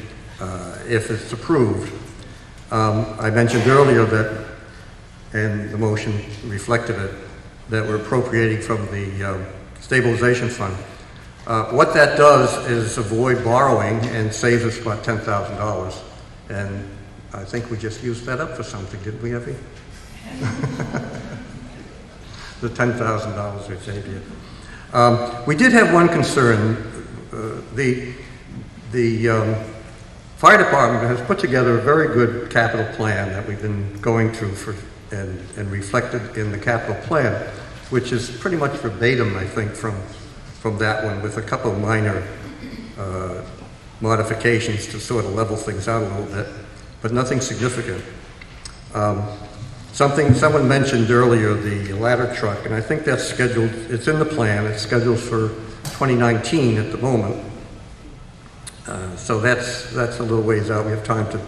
if it's approved. I mentioned earlier that, and the motion reflected it, that we're appropriating from the stabilization fund. What that does is avoid borrowing and saves us about $10,000. And I think we just used that up for something, didn't we, Effie? The $10,000 we saved you. We did have one concern. The fire department has put together a very good capital plan that we've been going through and reflected in the capital plan, which is pretty much verbatim, I think, from that one, with a couple of minor modifications to sort of level things out a little bit, but nothing significant. Someone mentioned earlier the ladder truck, and I think that's scheduled, it's in the plan, it's scheduled for 2019 at the moment. So that's a little ways out. We have time to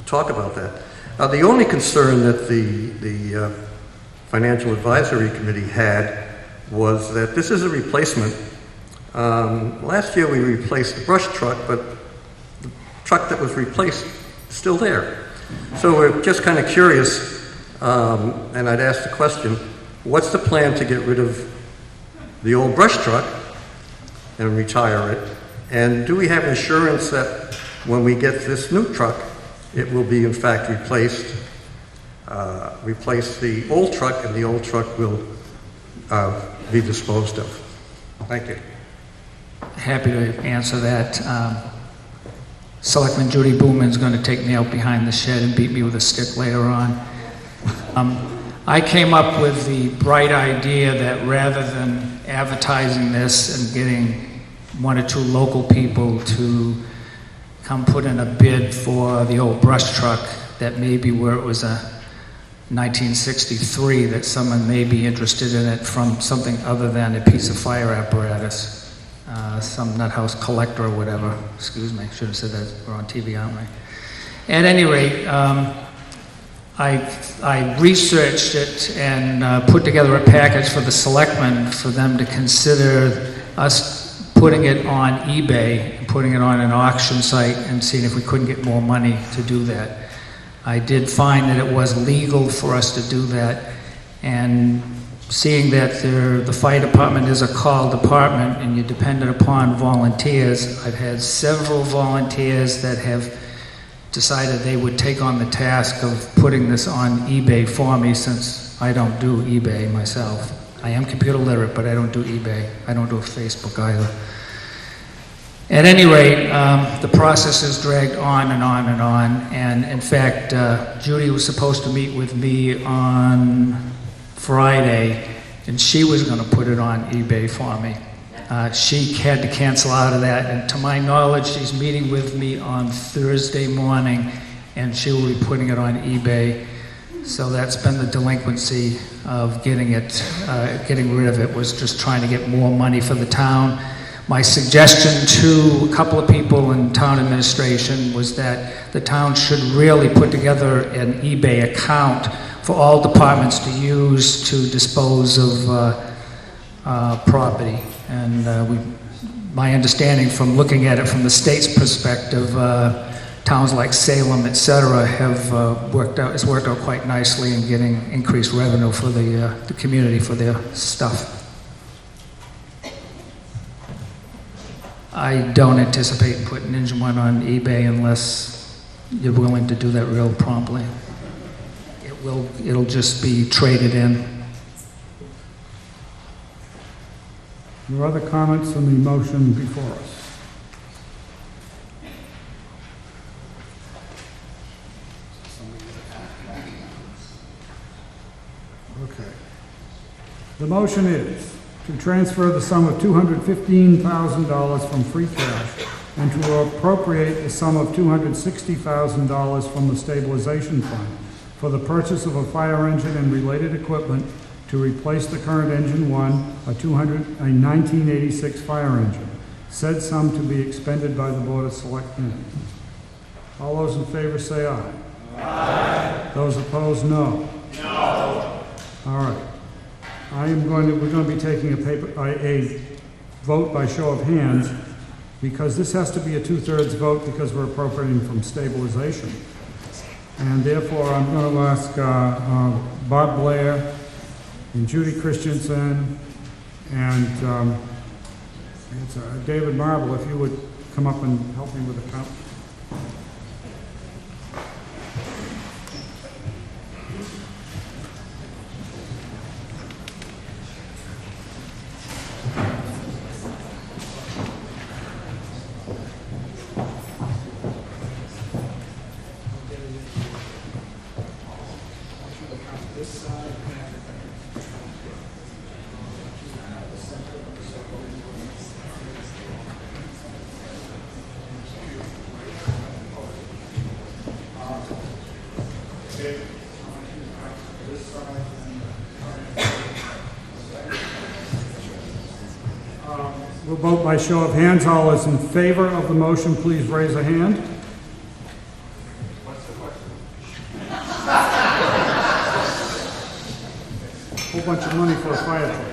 talk about that. The only concern that the Financial Advisory Committee had was that this is a replacement. Last year we replaced the brush truck, but the truck that was replaced is still there. So we're just kind of curious, and I'd ask the question, what's the plan to get rid of the old brush truck and retire it? And do we have assurance that when we get this new truck, it will be in fact replace the old truck, and the old truck will be disposed of? Thank you. Happy to answer that. Selectman Judy Booman's going to take me out behind the shed and beat me with a stick later on. I came up with the bright idea that rather than advertising this and getting one or two local people to come put in a bid for the old brush truck, that maybe where it was a 1963, that someone may be interested in it from something other than a piece of fire apparatus. Some nut house collector or whatever. Excuse me, should have said that. We're on TV, aren't we? At any rate, I researched it and put together a package for the selectmen for them to consider us putting it on eBay and putting it on an auction site and seeing if we couldn't get more money to do that. I did find that it was legal for us to do that, and seeing that the fire department is a call department and you're dependent upon volunteers, I've had several volunteers that have decided they would take on the task of putting this on eBay for me, since I don't do eBay myself. I am computer literate, but I don't do eBay. I don't do Facebook either. At any rate, the process has dragged on and on and on, and in fact, Judy was supposed to meet with me on Friday, and she was going to put it on eBay for me. She had to cancel out of that, and to my knowledge, she's meeting with me on Thursday morning, and she will be putting it on eBay. So that's been the delinquency of getting rid of it, was just trying to get more money for the town. My suggestion to a couple of people in town administration was that the town should really put together an eBay account for all departments to use to dispose of property. And my understanding from looking at it from the state's perspective, towns like Salem, et cetera, it's worked out quite nicely in getting increased revenue for the community for their stuff. I don't anticipate putting Engine One on eBay unless you're willing to do that real promptly. It'll just be traded in. Are there other comments on the motion before us? Okay. The motion is to transfer the sum of $215,000 from free cash and to appropriate the sum of $260,000 from the stabilization fund for the purchase of a fire engine and related equipment to replace the current engine 1, a 1986 fire engine. Said sum to be expended by the Board of Selectmen. All those in favor say aye. Aye. Those opposed, no. No. All right. We're going to be taking a vote by show of hands because this has to be a 2/3 vote because we're appropriating from stabilization. And therefore, I'm going to ask Bob Blair and Judy Christensen and David Marble, if you would come up and help me with the count. We'll vote by show of hands. All those in favor of the motion, please raise a hand. What's the question? Whole bunch of money for a fire truck.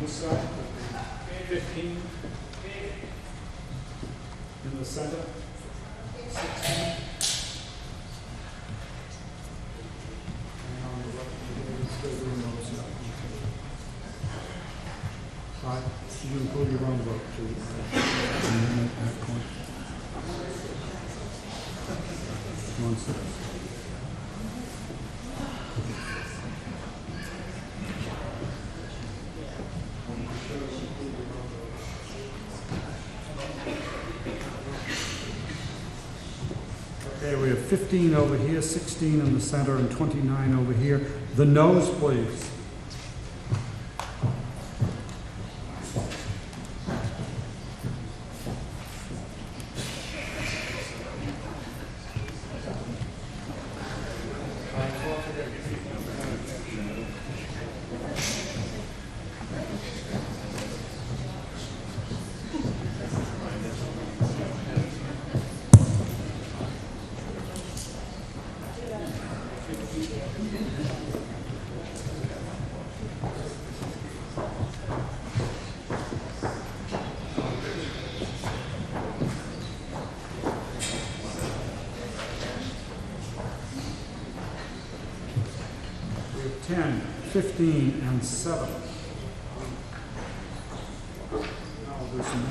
This side, 15. In the center, 16. And on the left, we're still doing those now. Right. You include your own vote too. At that point. 1 second. Okay, we have 15 over here, 16 in the center, and 29 over here. The noes, please. We have 10, 15, and 7. Now we'll do some.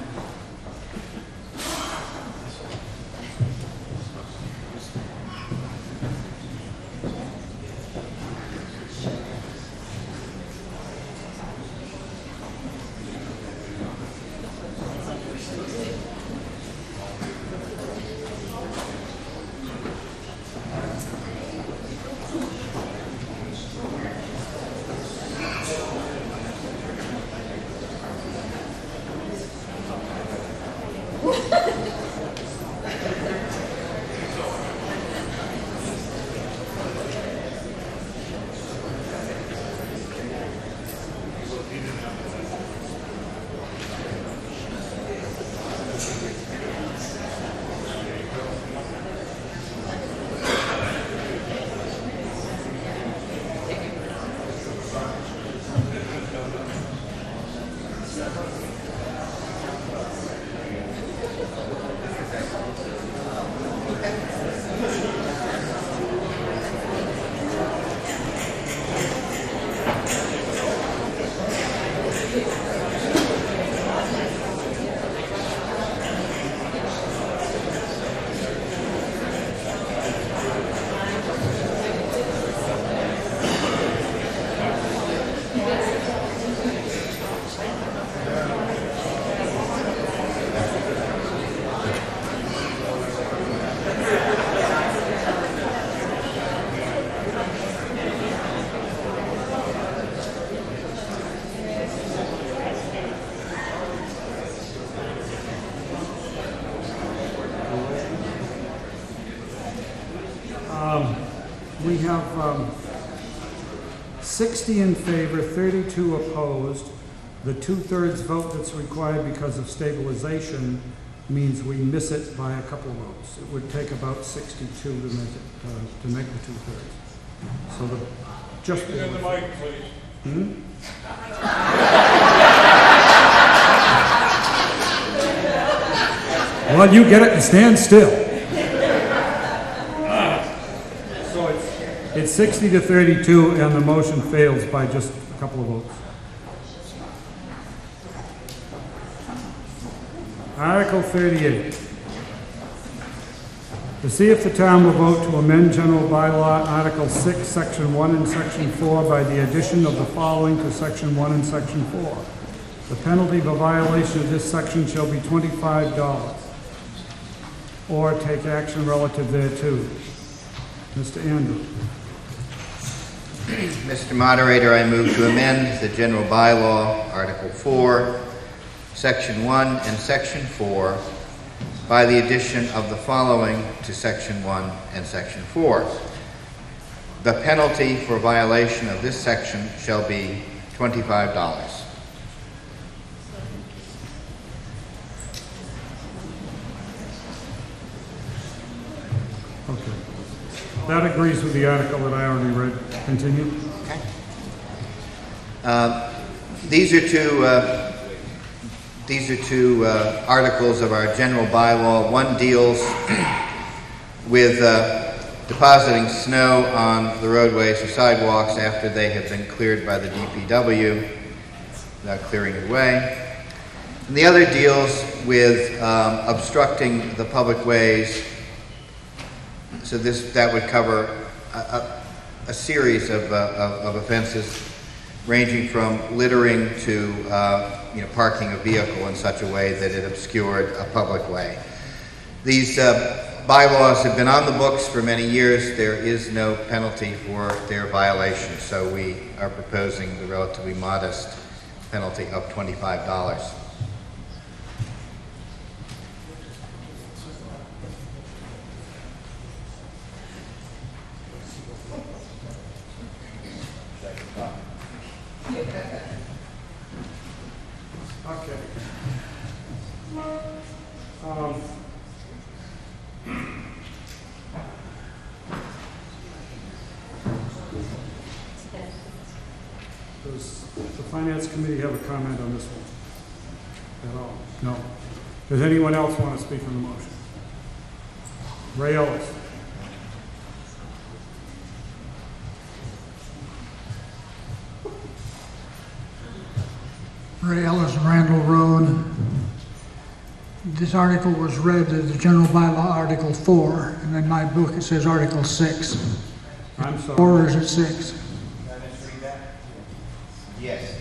we have 60 in favor, 32 opposed. The 2/3 vote that's required because of stabilization means we miss it by a couple votes. It would take about 62 to make the 2/3. So just Speak in the mic, please. Well, you get it and stand still. So it's 60 to 32, and the motion fails by just a couple of votes. Article 38. To see if the town will vote to amend General Bylaw Article 6, Section 1 and Section 4 by the addition of the following to Section 1 and Section 4. The penalty for violation of this section shall be $25, or take action relative thereto. Mr. Andrew. Mr. Moderator, I move to amend the general bylaw, Article 4, Section 1 and Section 4, by the addition of the following to Section 1 and Section 4. The penalty for violation of this section shall be $25. Okay. That agrees with the article that I already read. Continue. Okay. These are two articles of our general bylaw. One deals with depositing snow on the roadways or sidewalks after they have been cleared by the DPW without clearing the way. And the other deals with obstructing the public ways. So that would cover a series of offenses, ranging from littering to parking a vehicle in such a way that it obscured a public way. These bylaws have been on the books for many years. There is no penalty for their violation, so we are proposing the relatively modest penalty of $25. Okay. Does the Finance Committee have a comment on this one at all? No. Does anyone else want to speak on the motion? Ray Ellis. Ray Ellis, Randall Road. This article was read as the general bylaw Article 4, and in my book it says Article 6. I'm sorry. 4 or is it 6? Can I misread that? Yes.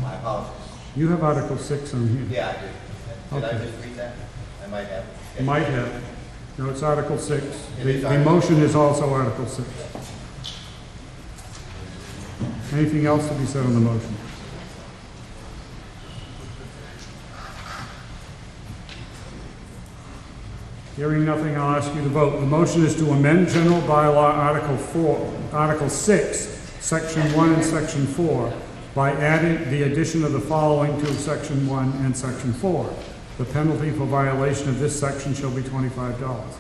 My apologies. You have Article 6 on here. Yeah, I do. Did Okay. I misread that? I might have. Might have. No, it's Article 6. It The is Article motion is also Article 6. Anything else to be said on the motion? Hearing nothing, I'll ask you to vote. The motion is to amend General Bylaw Article 6, Section 1 and Section 4, by adding the addition of the following to Section 1 and Section 4. The penalty for violation of this section shall be $25.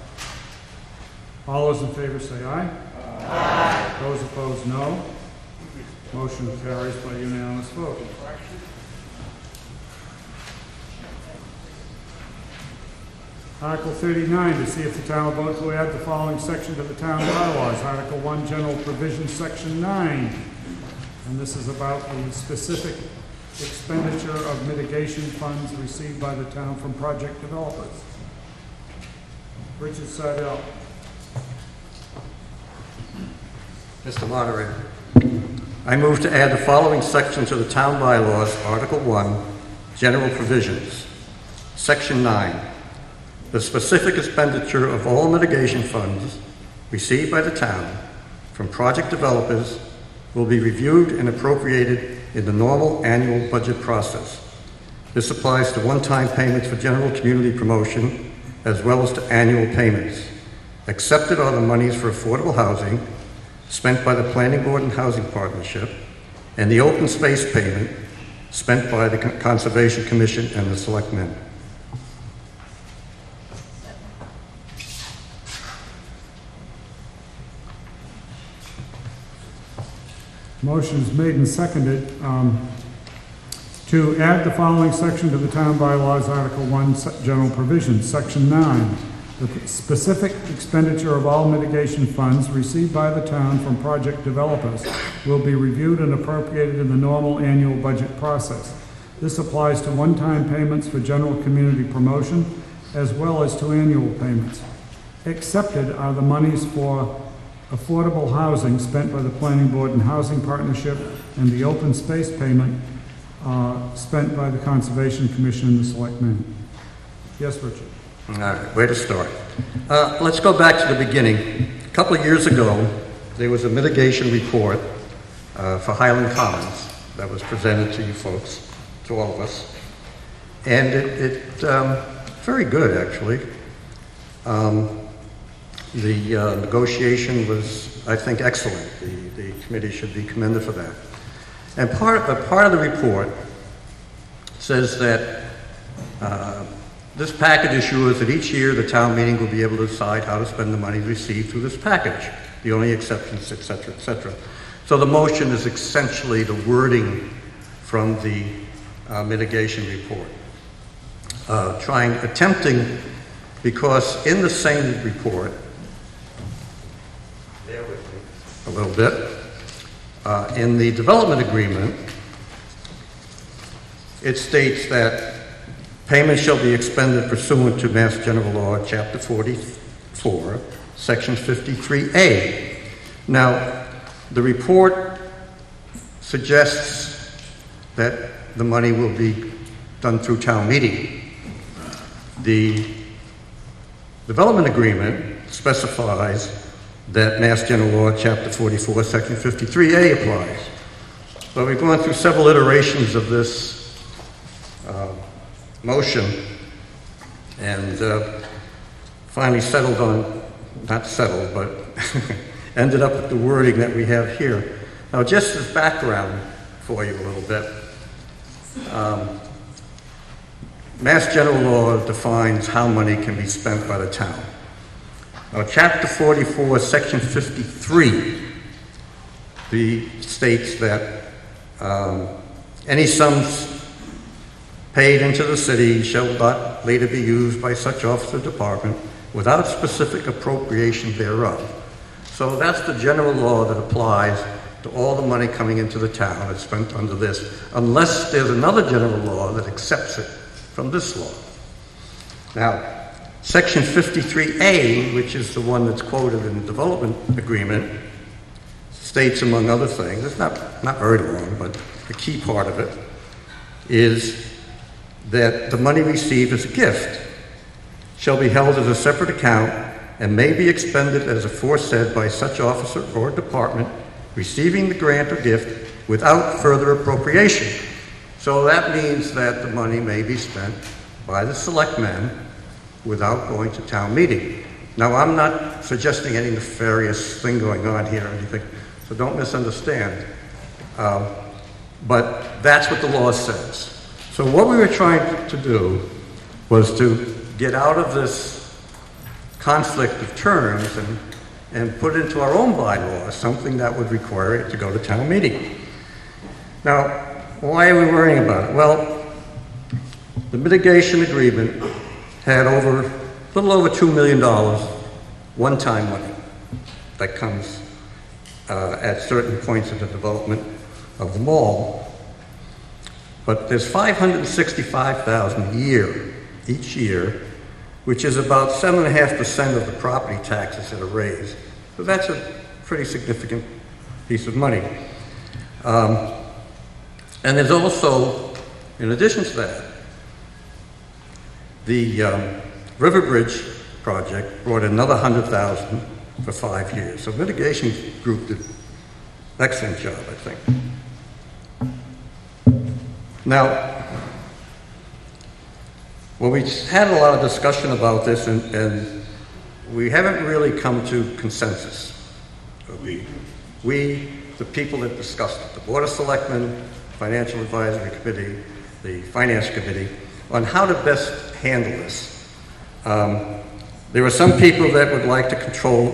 All those in favor say aye. Aye. Those opposed, no. Motion carries by unanimous vote. Article 39, to see if the town will vote to add the following section to the town bylaws. Article 1, General Provisions, Section 9. And this is about the specific expenditure of mitigation funds received by the town from project developers. Richard Seidel. Mr. Moderator, I move to add the following section to the town bylaws, Article 1, General Provisions, Section 9. The specific expenditure of all mitigation funds received by the town from project developers will be reviewed and appropriated in the normal annual budget process. This applies to one-time payments for general community promotion as well as to annual payments. Accepted are the monies for affordable housing spent by the Planning Board and Housing Partnership, and the open space payment spent by the Conservation Commission and the Selectmen. Motion is made and seconded to add the following section to the town bylaws, Article 1, General Provisions, Section 9. The specific expenditure of all mitigation funds received by the town from project developers will be reviewed and appropriated in the normal annual budget process. This applies to one-time payments for general community promotion as well as to annual payments. Accepted are the monies for affordable housing spent by the Planning Board and Housing Partnership and the open space payment spent by the Conservation Commission and the Selectmen. Yes, Richard? All right, way to start. Let's go back to the beginning. A couple of years ago, there was a mitigation report for Highland Commons that was presented to you folks, to all of us. And it very good, actually. The negotiation was, I think, excellent. The committee should be commended for that. And part of the report says that this package assures that each year the town meeting will be able to decide how to spend the money received through this package, the only exceptions, et cetera, et cetera. So the motion is essentially the wording from the mitigation report. Attempting, because in the same report, bear with me a little bit, in the development agreement, it states that payments shall be expended pursuant to Mass General Law, Chapter 44, Section 53A. Now, the report suggests that the money will be done through town meeting. The development agreement specifies that Mass General Law, Chapter 44, Section 53A applies. But we've gone through several iterations of this motion and finally settled on, not settled, but ended up with the wording that we have here. Now, just as background for you a little bit, Mass General Law defines how money can be spent by the town. Now, Chapter 44, Section 53, states that any sums paid into the city shall not later be used by such office or department without specific appropriation thereof. So that's the general law that applies to all the money coming into the town that's spent under this, unless there's another general law that accepts it from this law. Now, Section 53A, which is the one that's quoted in the development agreement, states, among other things, it's not very long, but the key part of it is that the money received as a gift shall be held as a separate account and may be expended as aforesaid by such officer or department receiving the grant or gift without further appropriation. So that means that the money may be spent by the selectmen without going to town meeting. Now, I'm not suggesting any nefarious thing going on here or anything, so don't misunderstand. But that's what the law says. So what we were trying to do was to get out of this conflict of terms and put into our own bylaws something that would require it to go to town meeting. Now, why are we worrying about it? Well, the mitigation agreement had a little over $2 million one-time money that comes at certain points of the development of the mall. But there's $565,000 a year, each year, which is about 7.5% of the property taxes that are raised. So that's a pretty significant piece of money. And there's also, in addition to that, the River Bridge project brought another $100,000 for 5 years. So mitigation group did an excellent job, I think. Now, well, we had a lot of discussion about this, and we haven't really come to consensus. We, the people that discussed it, the Board of Selectmen, Financial Advisory Committee, the Finance Committee, on how to best handle this. There are some people that would like to control